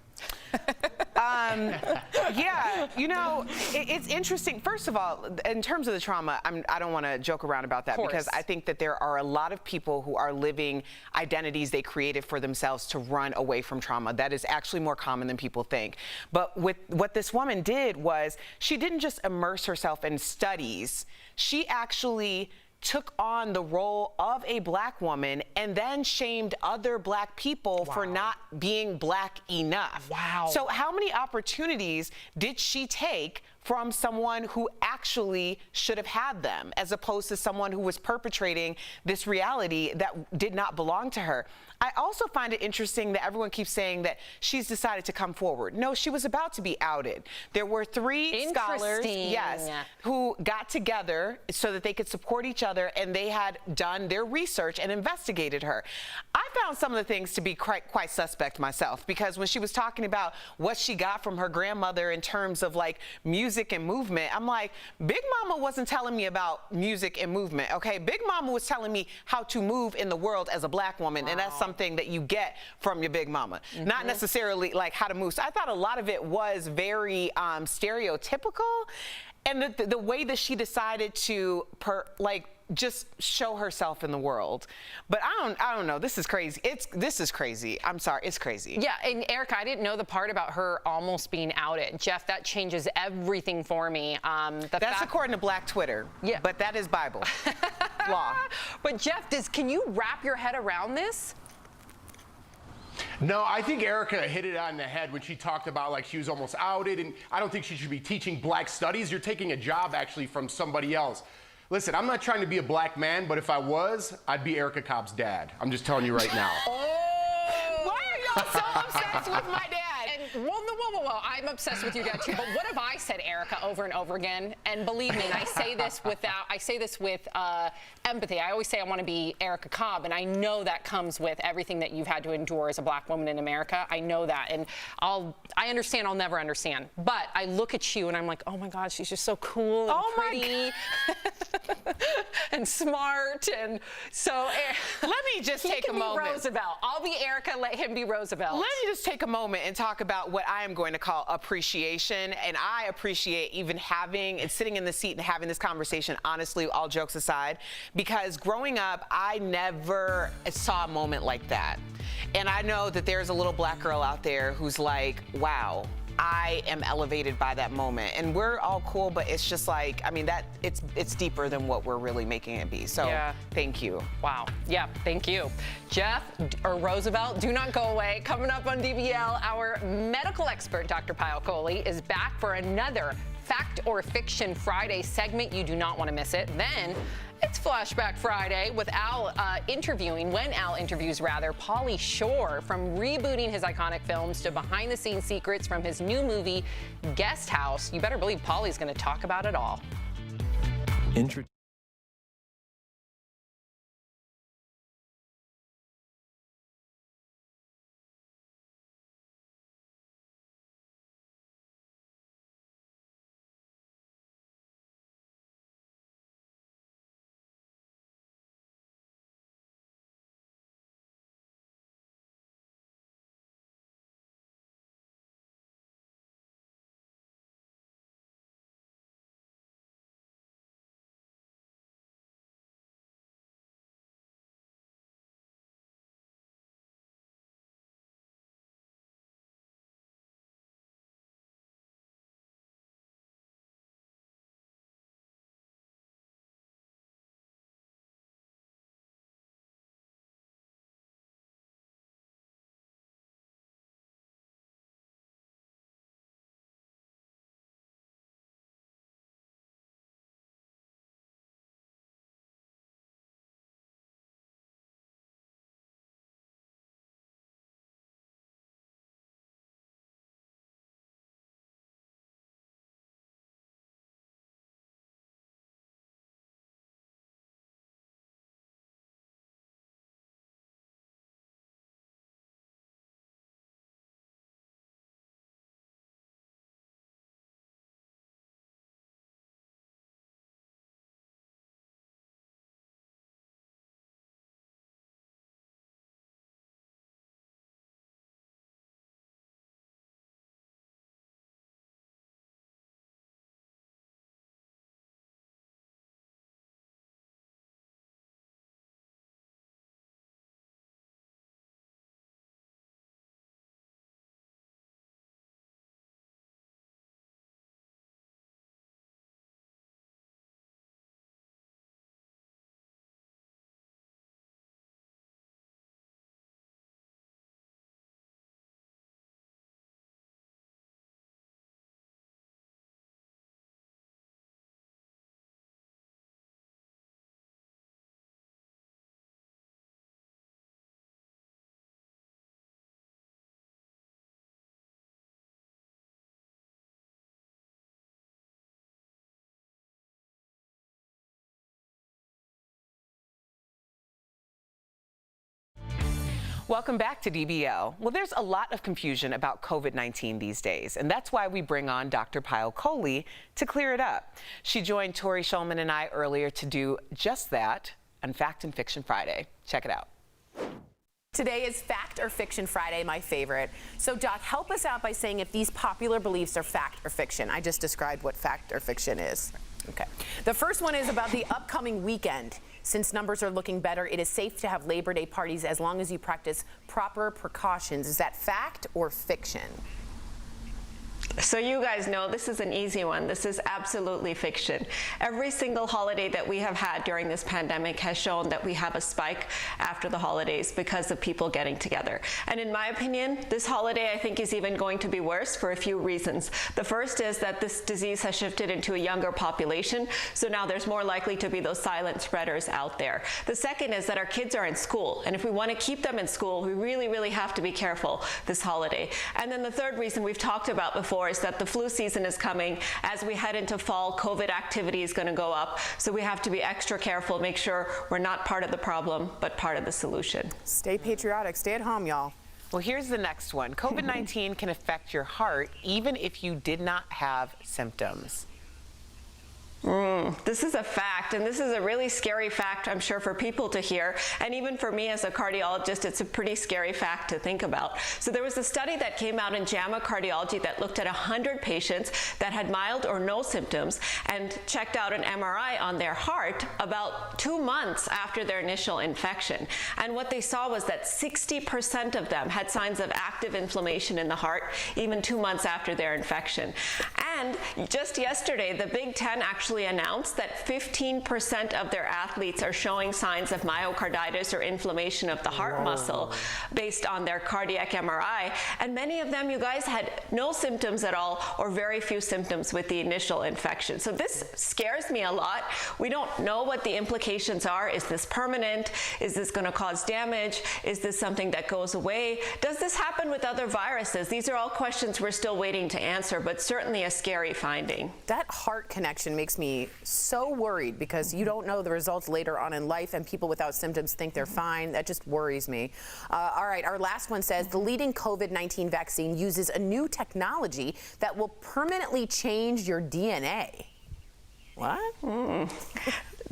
Yeah, you know, it's interesting. First of all, in terms of the trauma, I don't want to joke around about that because I think that there are a lot of people who are living identities they created for themselves to run away from trauma. That is actually more common than people think. But what this woman did was she didn't just immerse herself in studies. She actually took on the role of a Black woman and then shamed other Black people for not being Black enough. Wow. So how many opportunities did she take from someone who actually should have had them, as opposed to someone who was perpetrating this reality that did not belong to her? I also find it interesting that everyone keeps saying that she's decided to come forward. No, she was about to be outed. There were 3 scholars, yes, who got together so that they could support each other, and they had done their research and investigated her. I found some of the things to be quite suspect myself, because when she was talking about what she got from her grandmother in terms of like music and movement, I'm like, Big Mama wasn't telling me about music and movement, okay? Big Mama was telling me how to move in the world as a Black woman, and that's something that you get from your Big Mama, not necessarily like how to move. So I thought a lot of it was very stereotypical, and the way that she decided to just show herself in the world. But I don't know. This is crazy. This is crazy. I'm sorry. It's crazy. Yeah, and Erica, I didn't know the part about her almost being outed. Jeff, that changes everything for me. That's according to Black Twitter. Yeah. But that is Bible law. But Jeff, can you wrap your head around this? No, I think Erica hit it on the head when she talked about like she was almost outed, and I don't think she should be teaching Black studies. You're taking a job actually from somebody else. Listen, I'm not trying to be a Black man, but if I was, I'd be Erica Cobb's dad. I'm just telling you right now. Why are y'all so obsessed with my dad? And whoa, I'm obsessed with your dad too. But what have I said, Erica, over and over again? And believe me, and I say this with empathy. I always say I want to be Erica Cobb, and I know that comes with everything that you've had to endure as a Black woman in America. I know that, and I understand. I'll never understand. But I look at you, and I'm like, oh my God, she's just so cool and pretty, and smart, and so. Let me just take a moment. He can be Roosevelt. I'll be Erica. Let him be Roosevelt. Let me just take a moment and talk about what I am going to call appreciation. And I appreciate even having and sitting in the seat and having this conversation, honestly, all jokes aside, because growing up, I never saw a moment like that. And I know that there's a little Black girl out there who's like, wow, I am elevated by that moment. And we're all cool, but it's just like, I mean, it's deeper than what we're really making it be. So thank you. Wow. Yeah, thank you. Jeff or Roosevelt, do not go away. Coming up on DBL, our medical expert, Dr. Pauly, is back for another Fact or Fiction Friday segment. You do not want to miss it. Then it's Flashback Friday with Al interviewing, when Al interviews rather, Pauly Shore, from rebooting his iconic films to behind-the-scenes secrets from his new movie, Guest House. You better believe Pauly's going to talk about it all. Welcome back to DBL. Well, there's a lot of confusion about COVID-19 these days, and that's why we bring on Dr. Pauly to clear it up. She joined Tori Shulman and I earlier to do just that on Fact and Fiction Friday. Check it out. Today is Fact or Fiction Friday, my favorite. So, Doc, help us out by saying if these popular beliefs are fact or fiction. I just described what fact or fiction is. Okay. The first one is about the upcoming weekend. Since numbers are looking better, it is safe to have Labor Day parties as long as you practice proper precautions. Is that fact or fiction? So you guys know this is an easy one. This is absolutely fiction. Every single holiday that we have had during this pandemic has shown that we have a spike after the holidays because of people getting together. And in my opinion, this holiday I think is even going to be worse for a few reasons. The first is that this disease has shifted into a younger population, so now there's more likely to be those silent spreaders out there. The second is that our kids are in school, and if we want to keep them in school, we really, really have to be careful this holiday. And then the third reason we've talked about before is that the flu season is coming. As we head into fall, COVID activity is going to go up, so we have to be extra careful, make sure we're not part of the problem, but part of the solution. Stay patriotic, stay at home, y'all. Well, here's the next one. COVID-19 can affect your heart even if you did not have symptoms. This is a fact, and this is a really scary fact, I'm sure, for people to hear. And even for me as a cardiologist, it's a pretty scary fact to think about. So there was a study that came out in JAMA Cardiology that looked at 100 patients that had mild or no symptoms and checked out an MRI on their heart about 2 months after their initial infection. And what they saw was that 60% of them had signs of active inflammation in the heart even 2 months after their infection. And just yesterday, the Big Ten actually announced that 15% of their athletes are showing signs of myocarditis or inflammation of the heart muscle based on their cardiac MRI. And many of them, you guys, had no symptoms at all or very few symptoms with the initial infection. So this scares me a lot. We don't know what the implications are. Is this permanent? Is this going to cause damage? Is this something that goes away? Does this happen with other viruses? These are all questions we're still waiting to answer, but certainly a scary finding. That heart connection makes me so worried because you don't know the results later on in life and people without symptoms think they're fine. That just worries me. All right, our last one says the leading COVID-19 vaccine uses a new technology that will permanently change your DNA. What?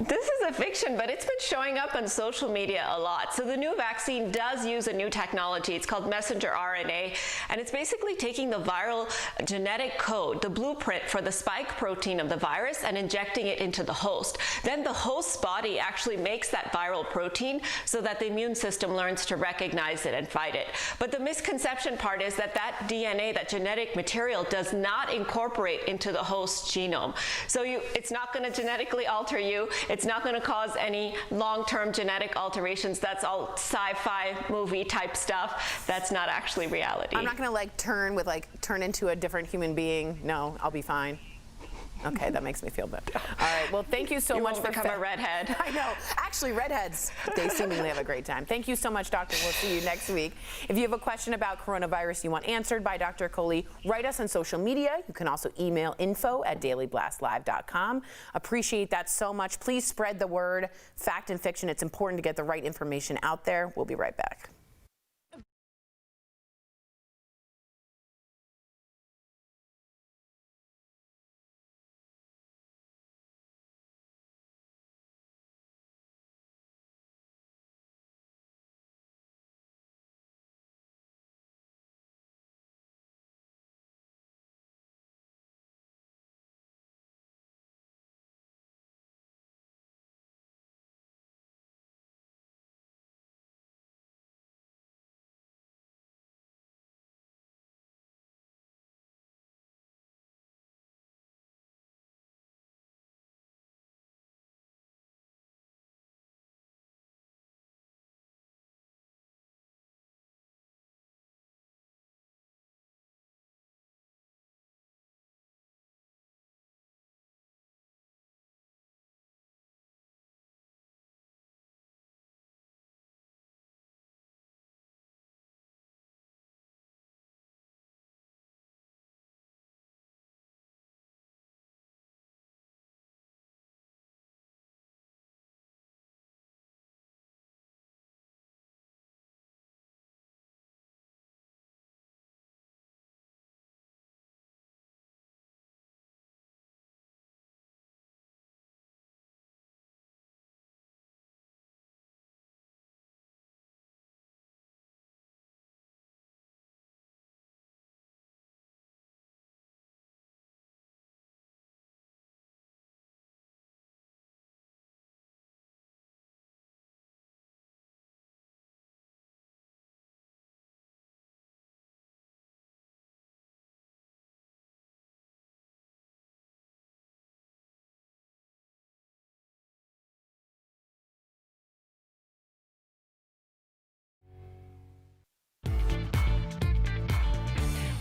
This is a fiction, but it's been showing up on social media a lot. So the new vaccine does use a new technology. It's called messenger RNA, and it's basically taking the viral genetic code, the blueprint for the spike protein of the virus, and injecting it into the host. Then the host's body actually makes that viral protein so that the immune system learns to recognize it and fight it. But the misconception part is that that DNA, that genetic material, does not incorporate into the host's genome. So it's not going to genetically alter you. It's not going to cause any long-term genetic alterations. That's all sci-fi movie type stuff. That's not actually reality. I'm not going to turn into a different human being. No, I'll be fine. Okay, that makes me feel better. All right, well, thank you so much for becoming a redhead. I know. Actually, redheads, they seemingly have a great time. Thank you so much, Doctor. We'll see you next week. If you have a question about coronavirus you want answered by Dr. Coley, write us on social media. You can also email info@dailyblastlive.com. Appreciate that so much. Please spread the word. Fact and fiction, it's important to get the right information out there. We'll be right back.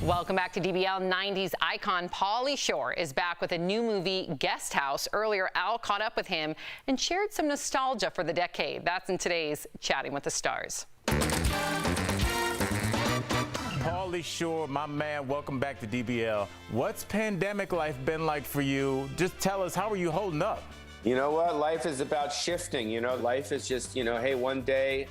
Welcome back to DBL. 90s icon Pauly Shore is back with a new movie, Guest House. Earlier, Al caught up with him and shared some nostalgia for the decade. That's in today's Chatting with the Stars. Pauly Shore, my man, welcome back to DBL. What's pandemic life been like for you? Just tell us, how are you holding up? You know what? Life is about shifting. You know, life is just, hey, one day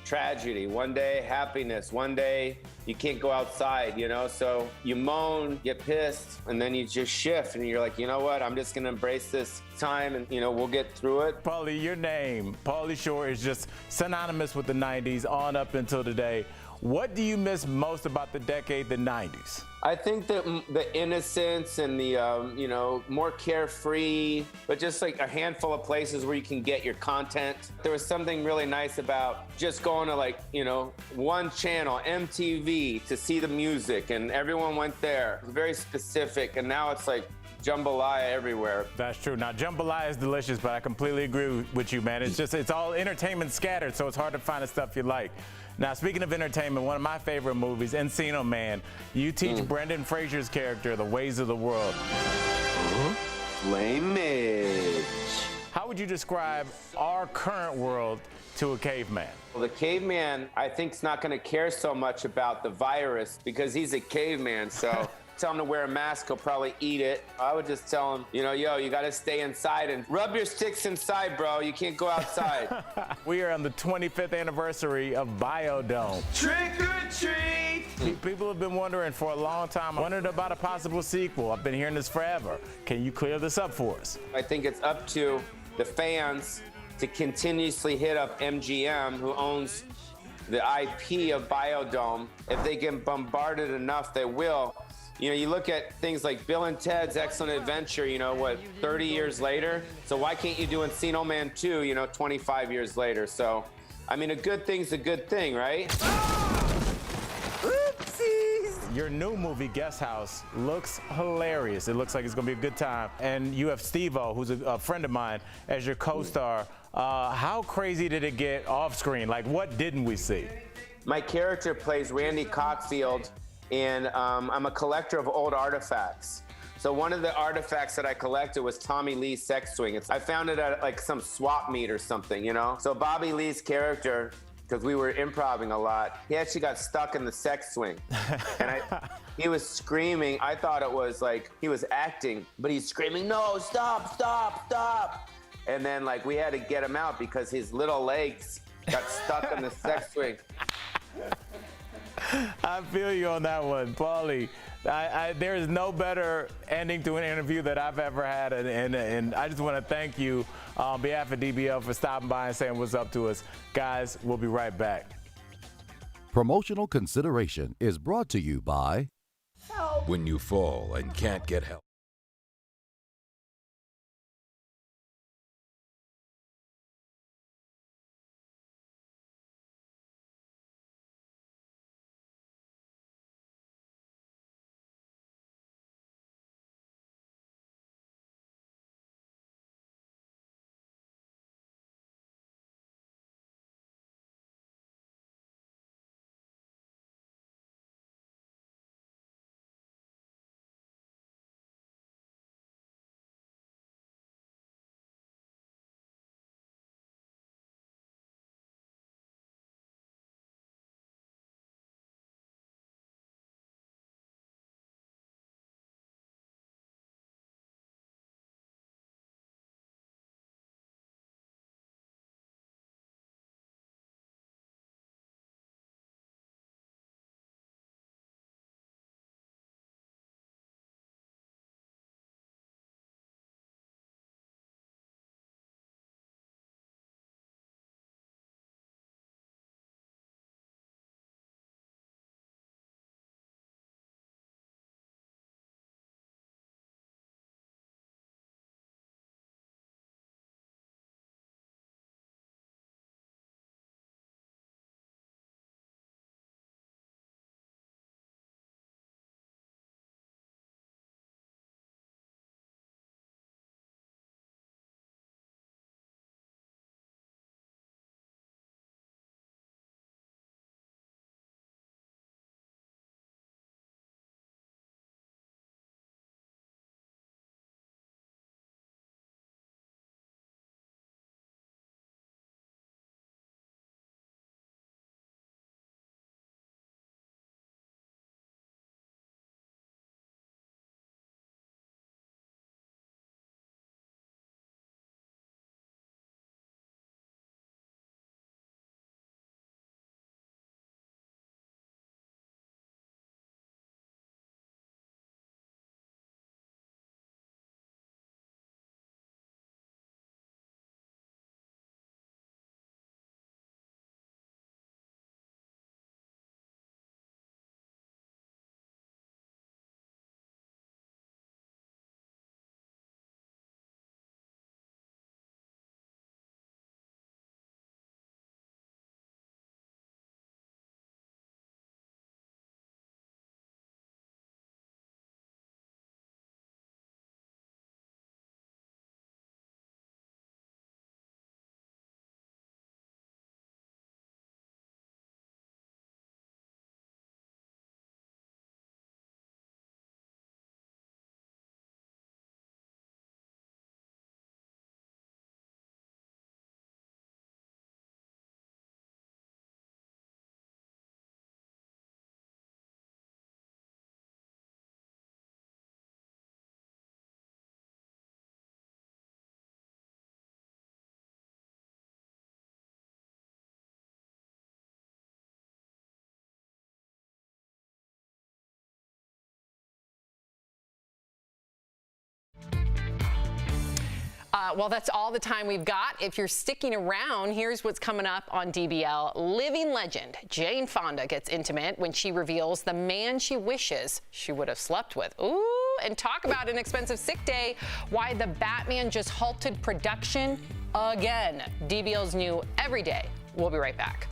tragedy, one day happiness, one day you can't go outside, you know? So you moan, get pissed, and then you just shift and you're like, you know what? I'm just gonna embrace this time and, you know, we'll get through it. Pauly, your name, Pauly Shore, is just synonymous with the 90s on up until today. What do you miss most about the decade, the 90s? I think that the innocence and the, you know, more carefree, but just like a handful of places where you can get your content. There was something really nice about just going to like, you know, one channel, MTV, to see the music, and everyone went there. It was very specific, and now it's like jambalaya everywhere. That's true. Now, jambalaya is delicious, but I completely agree with you, man. It's just, it's all entertainment scattered, so it's hard to find the stuff you like. Now, speaking of entertainment, one of my favorite movies, Encino Man, you teach Brendan Fraser's character the ways of the world. Flamage. How would you describe our current world to a caveman? Well, the caveman, I think, is not going to care so much about the virus because he's a caveman, so tell him to wear a mask, he'll probably eat it. I would just tell him, you know, yo, you gotta stay inside and rub your sticks inside, bro. You can't go outside. We are on the 25th anniversary of Biodome. Trick or treat! People have been wondering for a long time, wondered about a possible sequel. I've been hearing this forever. Can you clear this up for us? I think it's up to the fans to continuously hit up MGM, who owns the IP of Biodome. If they get bombarded enough, they will. You know, you look at things like Bill and Ted's Excellent Adventure, you know, what, 30 years later? So why can't you do Encino Man 2, you know, 25 years later? So, I mean, a good thing's a good thing, right? Oopsies! Your new movie, Guest House, looks hilarious. It looks like it's gonna be a good time. And you have Steve-O, who's a friend of mine, as your co-star. How crazy did it get off screen? Like, what didn't we see? My character plays Randy Cockfield, and I'm a collector of old artifacts. So one of the artifacts that I collected was Tommy Lee's sex swing. I found it at like some swap meet or something, you know? So Bobby Lee's character, because we were improvising a lot, he actually got stuck in the sex swing. And he was screaming. I thought it was like he was acting, but he's screaming, no, stop, stop, stop. And then like we had to get him out because his little legs got stuck in the sex swing. I feel you on that one, Pauly. There is no better ending to an interview that I've ever had, and I just want to thank you on behalf of DBL for stopping by and saying what's up to us. Guys, we'll be right back. Promotional consideration is brought to you by When you fall and can't get help. Well, that's all the time we've got. If you're sticking around, here's what's coming up on DBL. Living legend Jane Fonda gets intimate when she reveals the man she wishes she would have slept with. Ooh, and talk about an expensive sick day, why the Batman just halted production again. DBL's new Every Day. We'll be right back.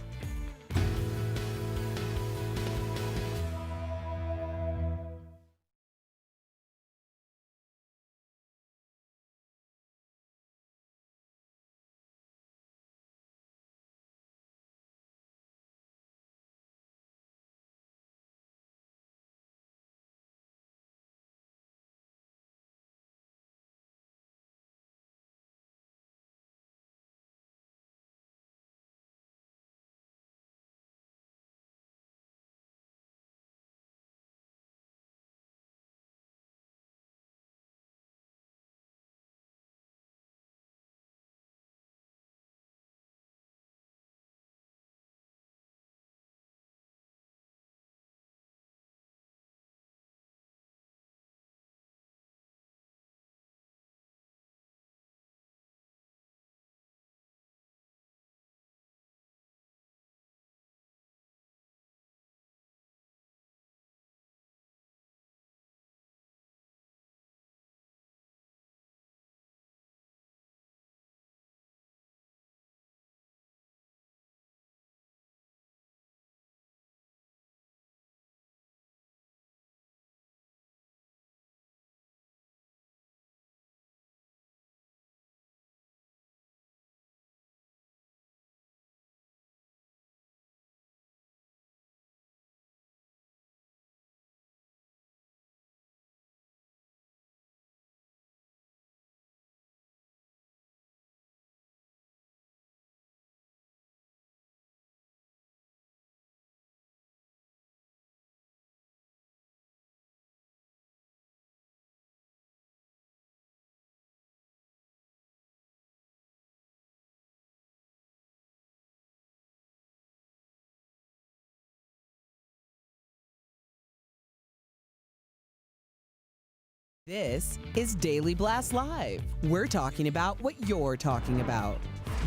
This is Daily Blast Live. We're talking about what you're talking about.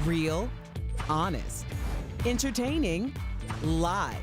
Real, honest, entertaining, live.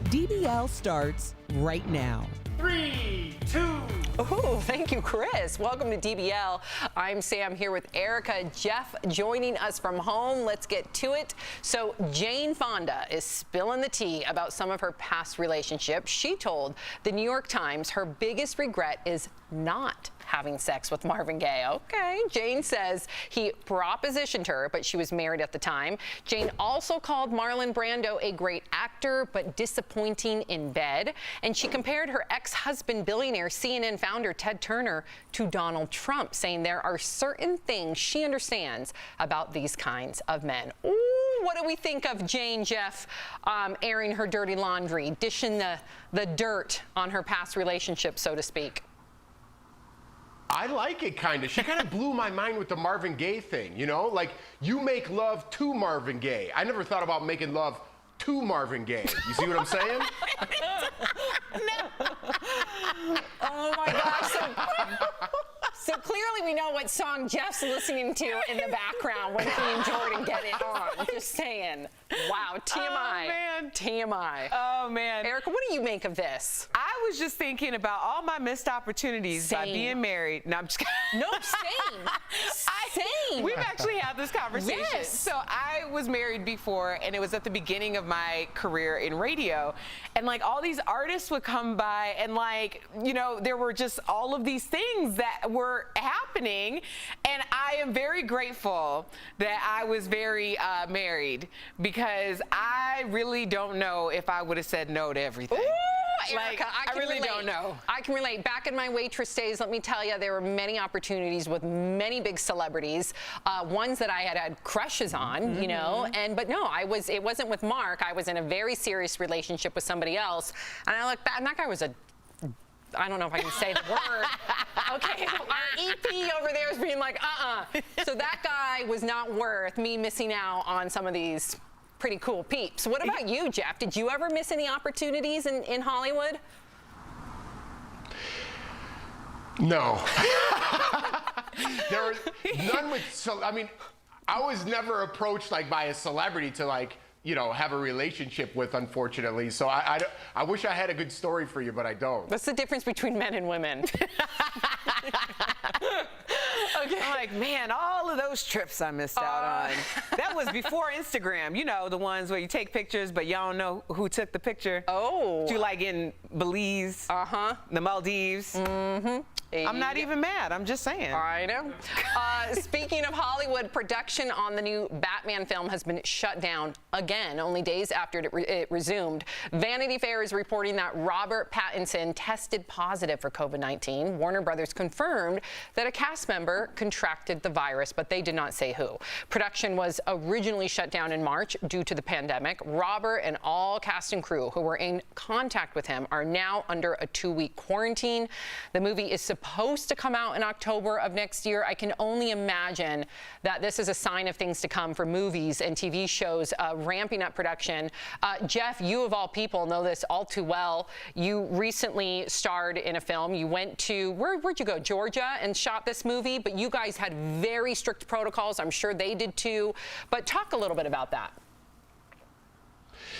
DBL starts right now. 3, 2. Oh, thank you, Chris. Welcome to DBL. I'm Sam here with Erica. Jeff joining us from home. Let's get to it. So Jane Fonda is spilling the tea about some of her past relationships. She told the New York Times her biggest regret is not having sex with Marvin Gaye. Okay. Jane says he propositioned her, but she was married at the time. Jane also called Marlon Brando a great actor, but disappointing in bed. And she compared her ex-husband, billionaire CNN founder Ted Turner, to Donald Trump, saying there are certain things she understands about these kinds of men. Ooh, what do we think of Jane, Jeff, airing her dirty laundry, dishing the dirt on her past relationship, so to speak? I like it, kind of. She kind of blew my mind with the Marvin Gaye thing, you know? Like, you make love to Marvin Gaye. I never thought about making love to Marvin Gaye. You see what I'm saying? No. Oh, my gosh. So clearly we know what song Jeff's listening to in the background when he and Jordan get it on. Just saying. Wow, TMI. Oh, man. TMI. Oh, man. Erica, what do you make of this? I was just thinking about all my missed opportunities by being married. No, I'm just kidding. No, same. Same. We've actually had this conversation. Yes. So I was married before, and it was at the beginning of my career in radio. And, like, all these artists would come by, and, like, you know, there were just all of these things that were happening. And I am very grateful that I was very married, because I really don't know if I would have said no to everything. Ooh, Erica, like, I can really relate. don't know. I can relate. Back in my waitress days, let me tell you, there were many opportunities with many big celebrities, ones that I had crushes on, you know, but no, it wasn't with Mark. I was in a very serious relationship with somebody else, and I look back, and that guy was I don't know if I can say the word. Okay, our EP over there is being like, So that guy was not worth me missing out on some of these pretty cool peeps. What about you, Jeff? Did you ever miss any opportunities in Hollywood? No. There are none with, so, I mean, I was never approached like by a celebrity to like, you know, have a relationship with, unfortunately. So I wish I had a good story for you, but I don't. What's the difference between men and women? Okay. I'm like, man, all of those trips I missed out on. That was before Instagram. You know, the ones where you take pictures, but y'all don't know who took the picture. Oh. You like in Belize, the Maldives. Mm-hmm. I'm not even mad. I'm just saying. I know. Speaking of Hollywood, production on the new Batman film has been shut down again, only days after it resumed. Vanity Fair is reporting that Robert Pattinson tested positive for COVID-19. Warner Brothers confirmed that a cast member contracted the virus, but they did not say who. Production was originally shut down in March due to the pandemic. Robert and all cast and crew who were in contact with him are now under a 2-week quarantine. The movie is supposed to come out in October of next year. I can only imagine that this is a sign of things to come for movies and TV shows ramping up production. Jeff, you of all people know this all too well. You recently starred in a film. You went to, where'd you go? Georgia, and shot this movie, but you guys had very strict protocols. I'm sure they did too. But talk a little bit about that.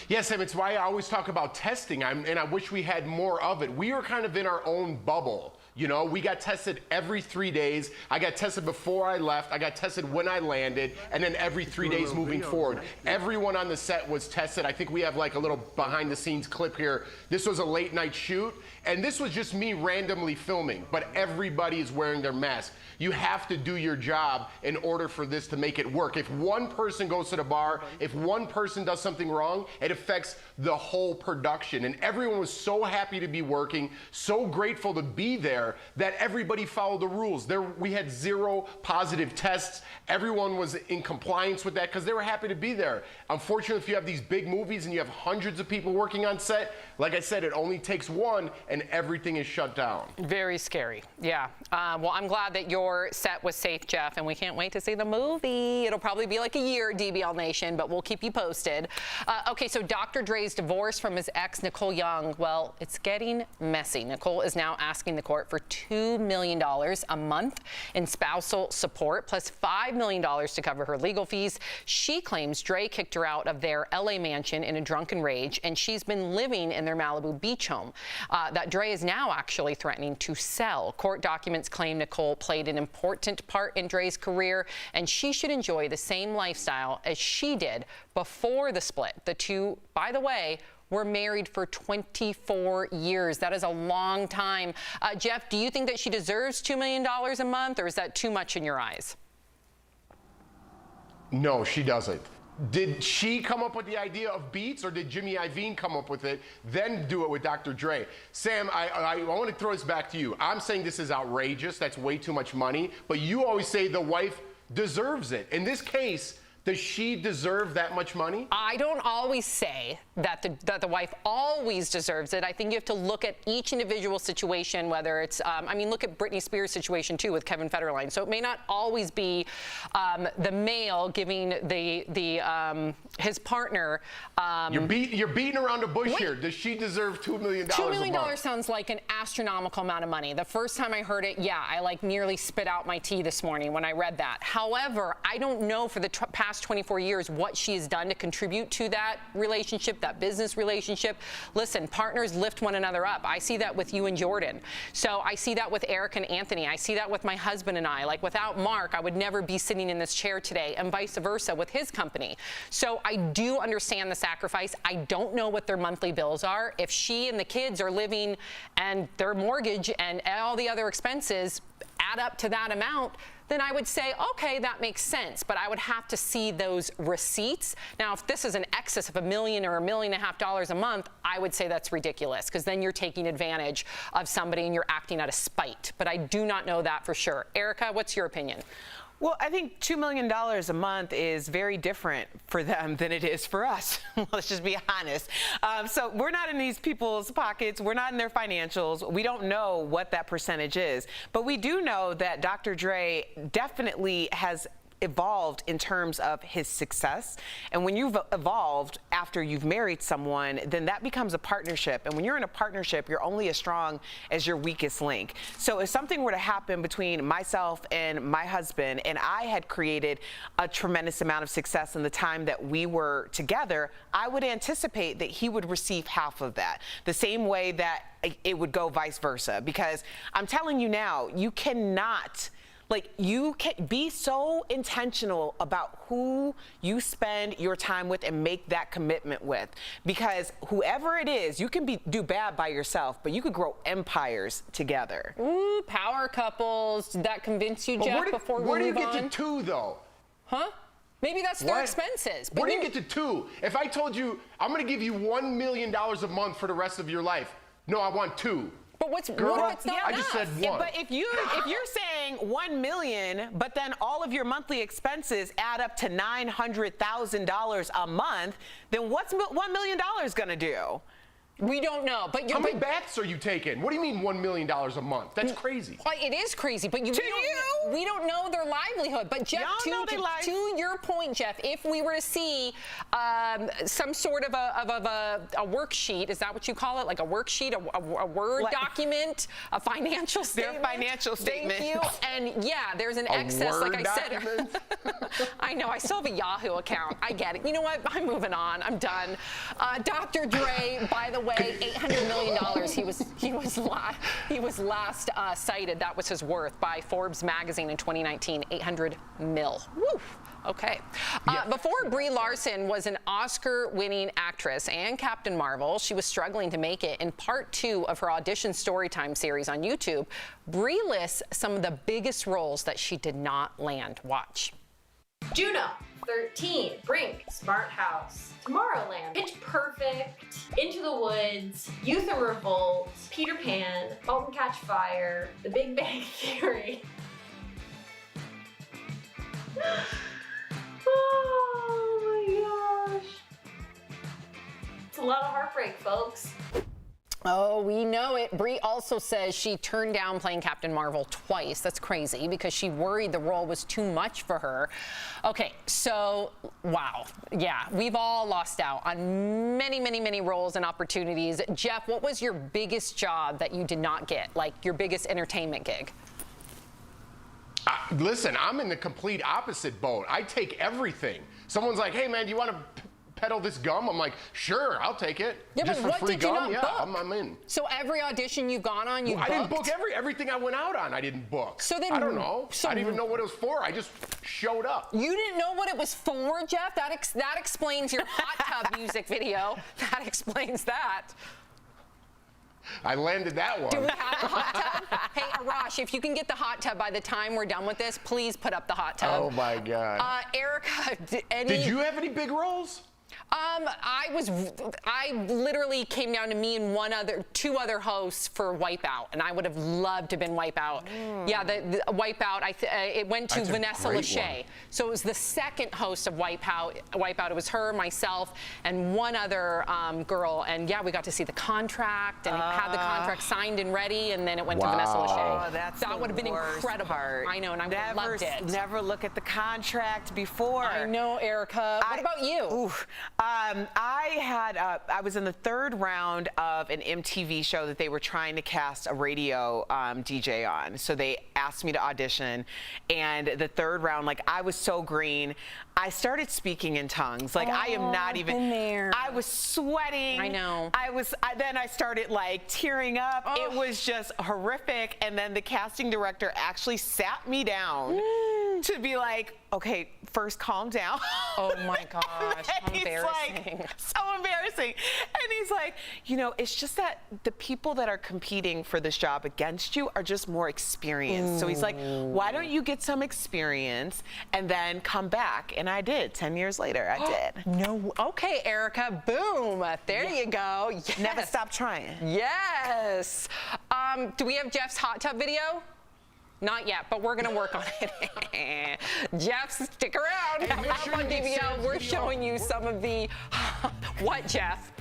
Yes, Sam, it's why I always talk about testing, and I wish we had more of it. We are kind of in our own bubble. You know, we got tested every 3 days. I got tested before I left. I got tested when I landed, and then every 3 days moving forward. Everyone on the set was tested. I think we have like a little behind the scenes clip here. This was a late night shoot, and this was just me randomly filming, but everybody is wearing their mask. You have to do your job in order for this to make it work. If one person goes to the bar, if one person does something wrong, it affects the whole production. And everyone was so happy to be working, so grateful to be there, that everybody followed the rules. We had 0 positive tests. Everyone was in compliance with that because they were happy to be there. Unfortunately, if you have these big movies and you have hundreds of people working on set, like I said, it only takes one and everything is shut down. Very scary. Yeah. Well, I'm glad that your set was safe, Jeff, and we can't wait to see the movie. It'll probably be like a year, DBL Nation, but we'll keep you posted. Okay, so Dr. Dre's divorce from his ex, Nicole Young, well, it's getting messy. Nicole is now asking the court for $2 million a month in spousal support, plus $5 million to cover her legal fees. She claims Dre kicked her out of their LA mansion in a drunken rage, and she's been living in their Malibu beach home that Dre is now actually threatening to sell. Court documents claim Nicole played an important part in Dre's career, and she should enjoy the same lifestyle as she did before the split. The two, by the way, were married for 24 years. That is a long time. Jeff, do you think that she deserves $2 million a month, or is that too much in your eyes? No, she doesn't. Did she come up with the idea of Beats, or did Jimmy Iovine come up with it, then do it with Dr. Dre? Sam, I want to throw this back to you. I'm saying this is outrageous. That's way too much money. But you always say the wife deserves it. In this case, does she deserve that much money? I don't always say that the wife always deserves it. I think you have to look at each individual situation, whether it's, I mean, look at Britney Spears' situation too with Kevin Federline. So it may not always be the male giving his partner. You're beating around the bush here. Does she deserve $2 million $2 million a month? sounds like an astronomical amount of money. The first time I heard it, yeah, I like nearly spit out my tea this morning when I read that. However, I don't know for the past 24 years what she has done to contribute to that relationship, that business relationship. Listen, partners lift one another up. I see that with you and Jordan. So I see that with Eric and Anthony. I see that with my husband and I. Like, without Mark, I would never be sitting in this chair today, and vice versa with his company. So I do understand the sacrifice. I don't know what their monthly bills are. If she and the kids are living and their mortgage and all the other expenses add up to that amount, then I would say, okay, that makes sense, but I would have to see those receipts. Now, if this is an excess of $1 million or $1.5 million a month, I would say that's ridiculous, because then you're taking advantage of somebody and you're acting out of spite. But I do not know that for sure. Erica, what's your opinion? Well, I think $2 million a month is very different for them than it is for us. Let's just be honest. So we're not in these people's pockets. We're not in their financials. We don't know what that percentage is. But we do know that Dr. Dre definitely has evolved in terms of his success. And when you've evolved after you've married someone, then that becomes a partnership. And when you're in a partnership, you're only as strong as your weakest link. So if something were to happen between myself and my husband, and I had created a tremendous amount of success in the time that we were together, I would anticipate that he would receive half of that. The same way that it would go vice versa. Because I'm telling you now, you cannot, like, you can be so intentional about who you spend your time with and make that commitment with. Because whoever it is, you can do bad by yourself, but you could grow empires together. Ooh, power couples. Did that convince you, Jeff, before we move on? Where do you get to 2, though? Huh? Maybe that's their expenses. But Where do you get to 2? If I told you, I'm going to give you $1 million a month for the rest of your life, no, I want 2. But what if it's not I just said 1. But if you're saying $1 million, but then all of your monthly expenses add up to $900,000 a month, then what's $1 million going to do? We don't know. But how many baths are you taking? What do you mean $1 million a month? That's crazy. Well, it is crazy, but we don't know their livelihood. But Jeff, to your point, Jeff, if we were to see some sort of a worksheet, is that what you call it? Like a worksheet, a Word document, a financial statement? Their financial statement. Thank you. And yeah, there's an excess, like I said. I know. I still have a Yahoo account. I get it. You know what? I'm moving on. I'm done. Dr. Dre, by the way, $800 million. He was last cited. That was his worth by Forbes magazine in 2019. 800 mil. Woo. Okay. Before Brie Larson was an Oscar-winning actress and Captain Marvel, she was struggling to make it. In part 2 of her audition storytime series on YouTube, Brie lists some of the biggest roles that she did not land. Watch. Juno, 13, Brink, Smart House, Tomorrowland, Pitch Perfect, Into the Woods, Youth and Revolt, Peter Pan, Halt and Catch Fire, The Big Bang Theory. Oh my gosh. It's a lot of heartbreak, folks. Oh, we know it. Brie also says she turned down playing Captain Marvel twice. That's crazy because she worried the role was too much for her. Okay, so, wow. Yeah, we've all lost out on many, many, many roles and opportunities. Jeff, what was your biggest job that you did not get? Like your biggest entertainment gig? Listen, I'm in the complete opposite boat. I take everything. Someone's like, hey, man, do you want to peddle this gum? I'm like, sure, I'll take it. Yeah, just but for what free did you gum? not book? I'm in. So every audition you've gone on, you booked? I didn't book everything I went out on. I didn't book. So then, I don't know. I didn't even know what it was for. I just showed up. You didn't know what it was for, Jeff? That explains your hot tub music video. That explains that. I landed that one. Do we have the hot tub? Hey, Arash, if you can get the hot tub by the time we're done with this, please put up the hot tub. Oh, my God. Erica, did you have any big roles? I literally came down to me and two other hosts for Wipeout, and I would have loved to have been Wipeout. Yeah, the Wipeout, it went to Vanessa Lachey. So it was the second host of Wipeout. It was her, myself, and one other girl. And yeah, we got to see the contract and have the contract signed and ready, and then it went to Vanessa Lachey. Oh, that would have been incredible. Part. I know, and I would have loved it. Never look at the contract before. I know, Erica. What about you? I was in the 3rd round of an MTV show that they were trying to cast a radio DJ on. So they asked me to audition, and the 3rd round, like, I was so green. I started speaking in tongues. Like, I am not even. I was sweating. I know. Then I started like tearing up. It was just horrific. And then the casting director actually sat me down to be like, okay, first calm down. Oh my gosh, how embarrassing. Like, so embarrassing. And he's like, you know, it's just that the people that are competing for this job against you are just more experienced. So he's like, why don't you get some experience and then come back? And I did. 10 years later, I did. No. Okay, Erica, boom. There you go. Yes. Never stop trying. Yes. Do we have Jeff's hot tub video? Not yet, but we're going to work on it. Jeff, stick around. Coming up on DBL, we're showing you some of the... What, Jeff?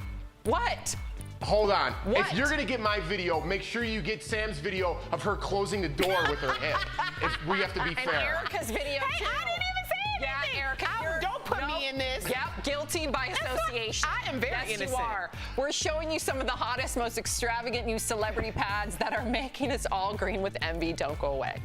What? Hold on. What? If you're going to get my video, make sure you get Sam's video of her closing the door with her hip. We have to be fair. And Erica's video, too. I didn't even say in this. Yep, guilty by association. I am very innocent. Yes, you are. We're showing you some of the hottest, most extravagant new celebrity pads that are making us all green with envy. Don't go away.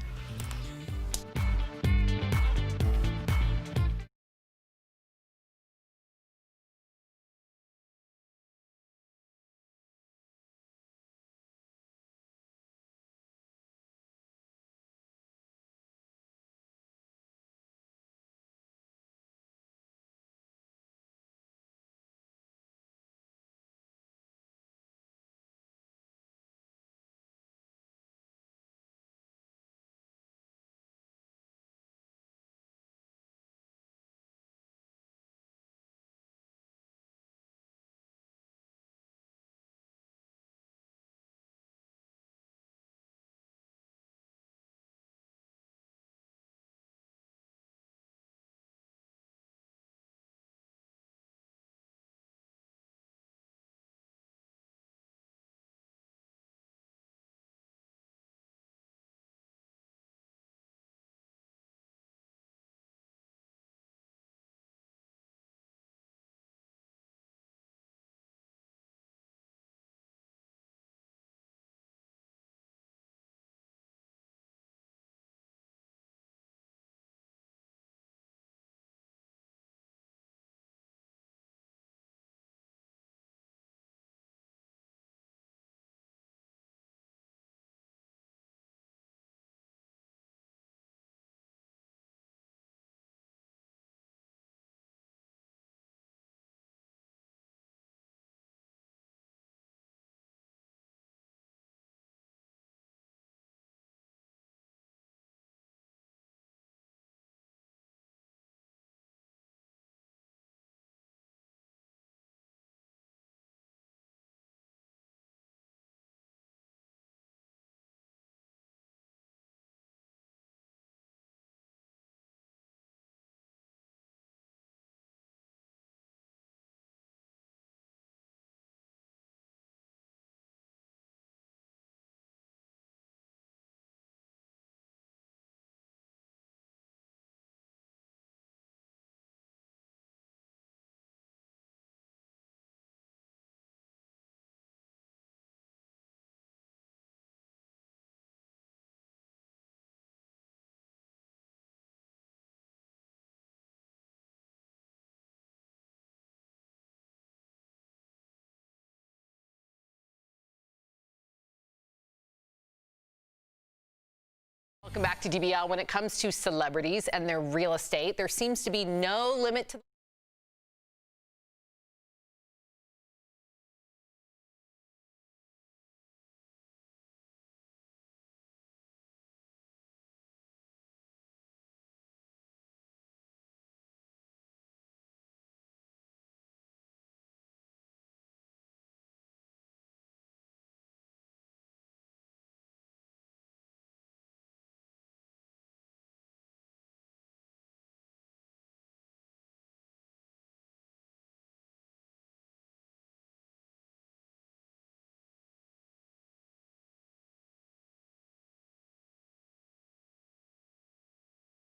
Welcome back to DBL. When it comes to celebrities and their real estate, there seems to be no limit to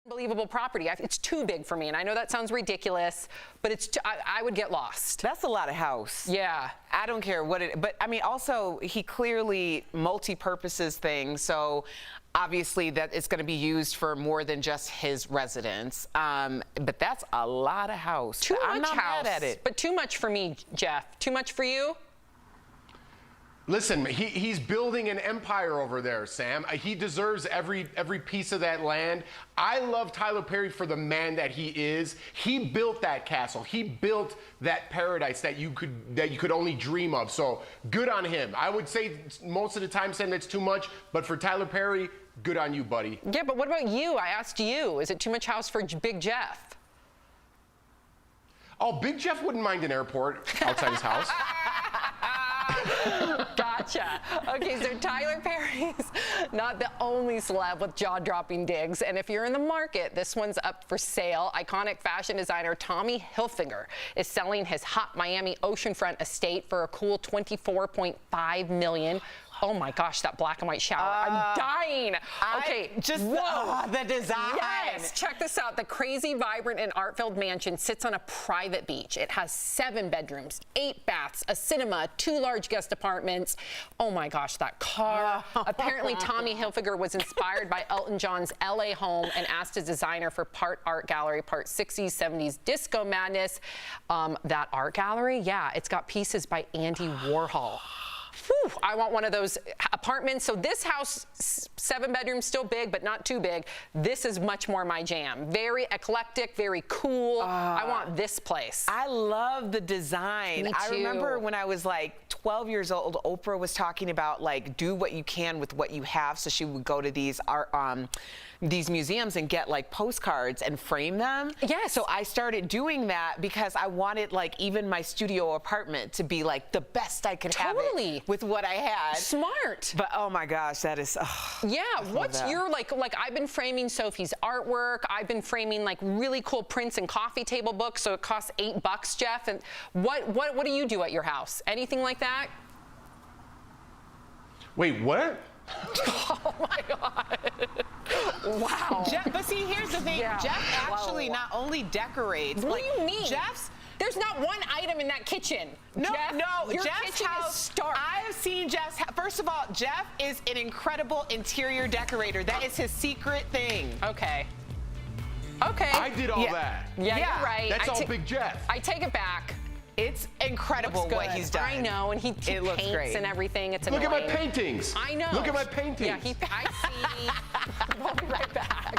unbelievable property. It's too big for me, and I know that sounds ridiculous, but it's I would get lost. That's a lot of house. Yeah. I don't care what it, but I mean, also he clearly multi-purposes things, so obviously that it's going to be used for more than just his residence. But that's a lot of house. Too I'm much not house, mad at it. but too much for me, Jeff. Too much for you? Listen, he's building an empire over there, Sam. He deserves every piece of that land. I love Tyler Perry for the man that he is. He built that castle. He built that paradise that you could only dream of. So good on him. I would say most of the time, Sam, that's too much. But for Tyler Perry, good on you, buddy. Yeah, but what about you? I asked you. Is it too much house for Big Jeff? Oh, Big Jeff wouldn't mind an airport outside his house. Gotcha. Okay, so Tyler Perry's not the only celeb with jaw-dropping digs, and if you're in the market, this one's up for sale. Iconic fashion designer Tommy Hilfiger is selling his hot Miami oceanfront estate for a cool $24.5 million. Oh my gosh, that black and white shower. I'm dying. Okay, just whoa. The design. Yes, check this out. The crazy, vibrant, and art-filled mansion sits on a private beach. It has 7 bedrooms, 8 baths, a cinema, 2 large guest apartments. Oh my gosh, that car. Apparently, Tommy Hilfiger was inspired by Elton John's LA home and asked his designer for part art gallery, part 60s, 70s disco madness. That art gallery, yeah, it's got pieces by Andy Warhol. Whew, I want one of those apartments. So this house, 7 bedrooms, still big, but not too big. This is much more my jam. Very eclectic, very cool. I want this place. I love the design. Me too. I remember when I was like 12 years old, Oprah was talking about like do what you can with what you have. So she would go to these these museums and get like postcards and frame them. Yes. So I started doing that because I wanted like even my studio apartment to be like the best I could have it with what I had. Smart. But oh my gosh, that is. Yeah. What's your like? I've been framing Sophie's artwork. I've been framing like really cool prints and coffee table books. So it costs $8, Jeff. And what do you do at your house? Anything like that? Wait, what? Oh my God. Wow. Jeff, but see, here's the thing. Yeah. Jeff actually not only decorates. What like, do you mean? Jeff's. There's not one item in that kitchen. No, Jeff, no. your Jeff's kitchen house. is stark. I have seen Jeff's. First of all, Jeff is an incredible interior decorator. That is his secret thing. Okay. Okay. I did all that. Yeah, you're right. That's all Big Jeff. I take it back. It's incredible what he's done. I know, and he it looks paints great. and everything. It's Look annoying. at my paintings. I know. Look at my paintings. Yeah, I see. We'll be right back.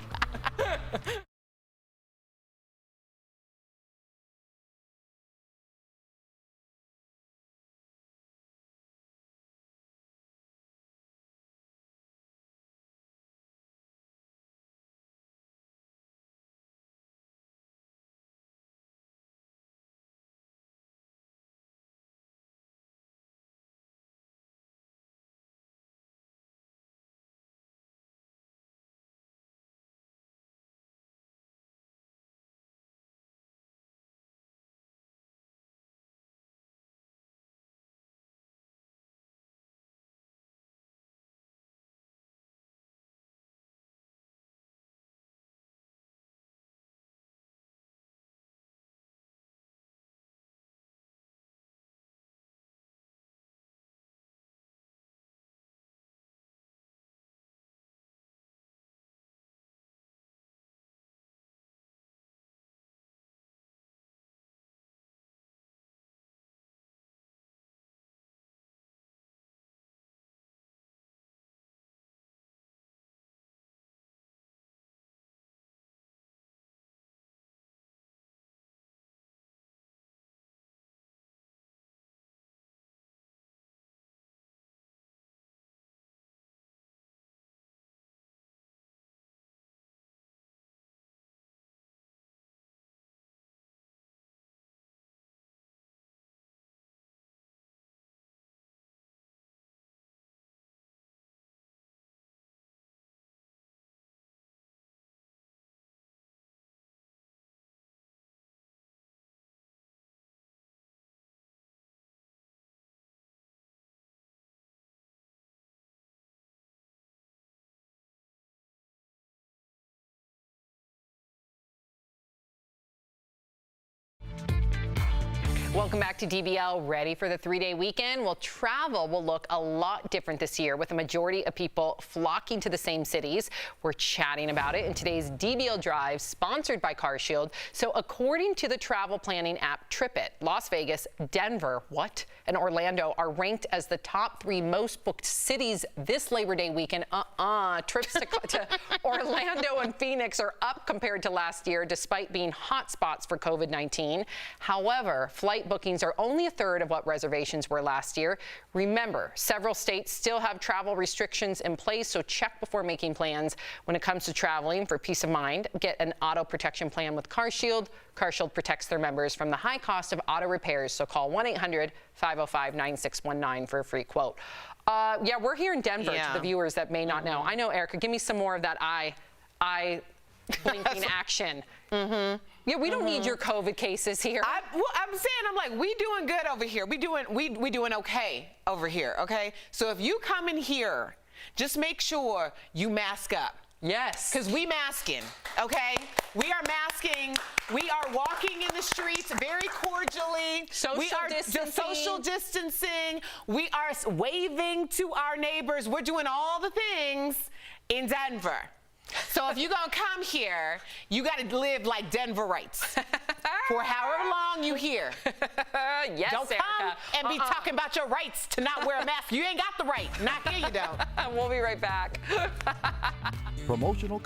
Welcome back to DBL. Ready for the 3-day weekend? Well, travel will look a lot different this year with a majority of people flocking to the same cities. We're chatting about it in today's DBL Drive, sponsored by CarShield. So according to the travel planning app TripIt, Las Vegas, Denver, and Orlando are ranked as the top 3 most booked cities this Labor Day weekend. Trips to Orlando and Phoenix are up compared to last year, despite being hot spots for COVID-19. However, flight bookings are only a third of what reservations were last year. Remember, several states still have travel restrictions in place, so check before making plans. When it comes to traveling, for peace of mind, get an auto protection plan with CarShield. CarShield protects their members from the high cost of auto repairs, so call 1-800-505-9619 for a free quote. Yeah, we're here in Denver, to the viewers that may not know. I know, Erica, give me some more of that eye blinking action. Yeah, we don't need your COVID cases here. I'm saying, we doing good over here. We doing okay over here, okay? So if you come in here, just make sure you mask up. Yes. Because we masking, okay? We are masking. We are walking in the streets very cordially. Social distancing. We are waving to our neighbors. We're doing all the things in Denver. So if you're going to come here, you got to live like Denverites for however long you here. Yes, don't come and be talking about your rights to not wear a mask. You ain't got the right. Not here, you don't. We'll be right back. Promotional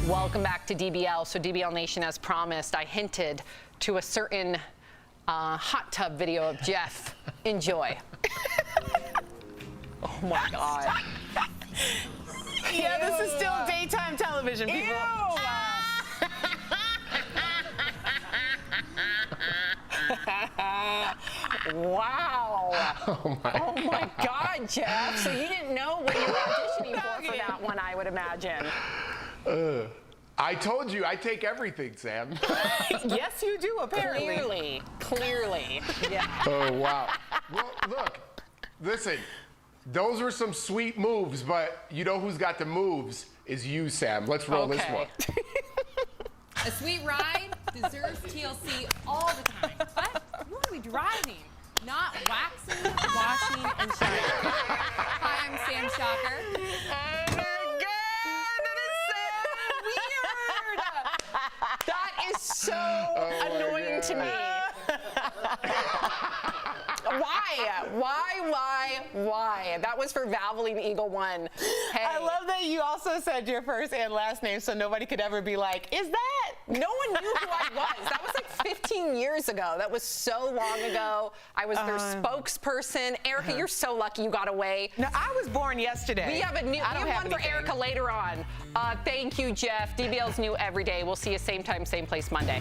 Welcome back to DBL. So DBL Nation, as promised, I hinted to a certain hot tub video of Jeff. Enjoy. Oh my God. Yeah, this is still daytime television, people. Ew. Wow. Oh my God, Jeff. So you didn't know what you were auditioning for that one, I would imagine. I told you, I take everything, Sam. Yes, you do, apparently. Clearly. Yeah. Oh, wow. Well, look, listen, Those were some sweet moves, but you know who's got the moves is you, Sam. Let's roll this one. A sweet ride deserves TLC all the time. But you want to be driving, not waxing, washing, and shining. Hi, I'm Sam Shocker. Oh my God, that is so weird. That is so annoying to me. Why? That was for Valvoline Eagle 1. Hey. I love that you also said your first and last name so nobody could ever be like, is that? No one knew who I was. That was like 15 years ago. That was so long ago. I was their spokesperson. Erica, you're so lucky you got away. No, I was born yesterday. We have one for Erica later on. Thank you, Jeff. DBL's new every day. We'll see you same time, same place Monday.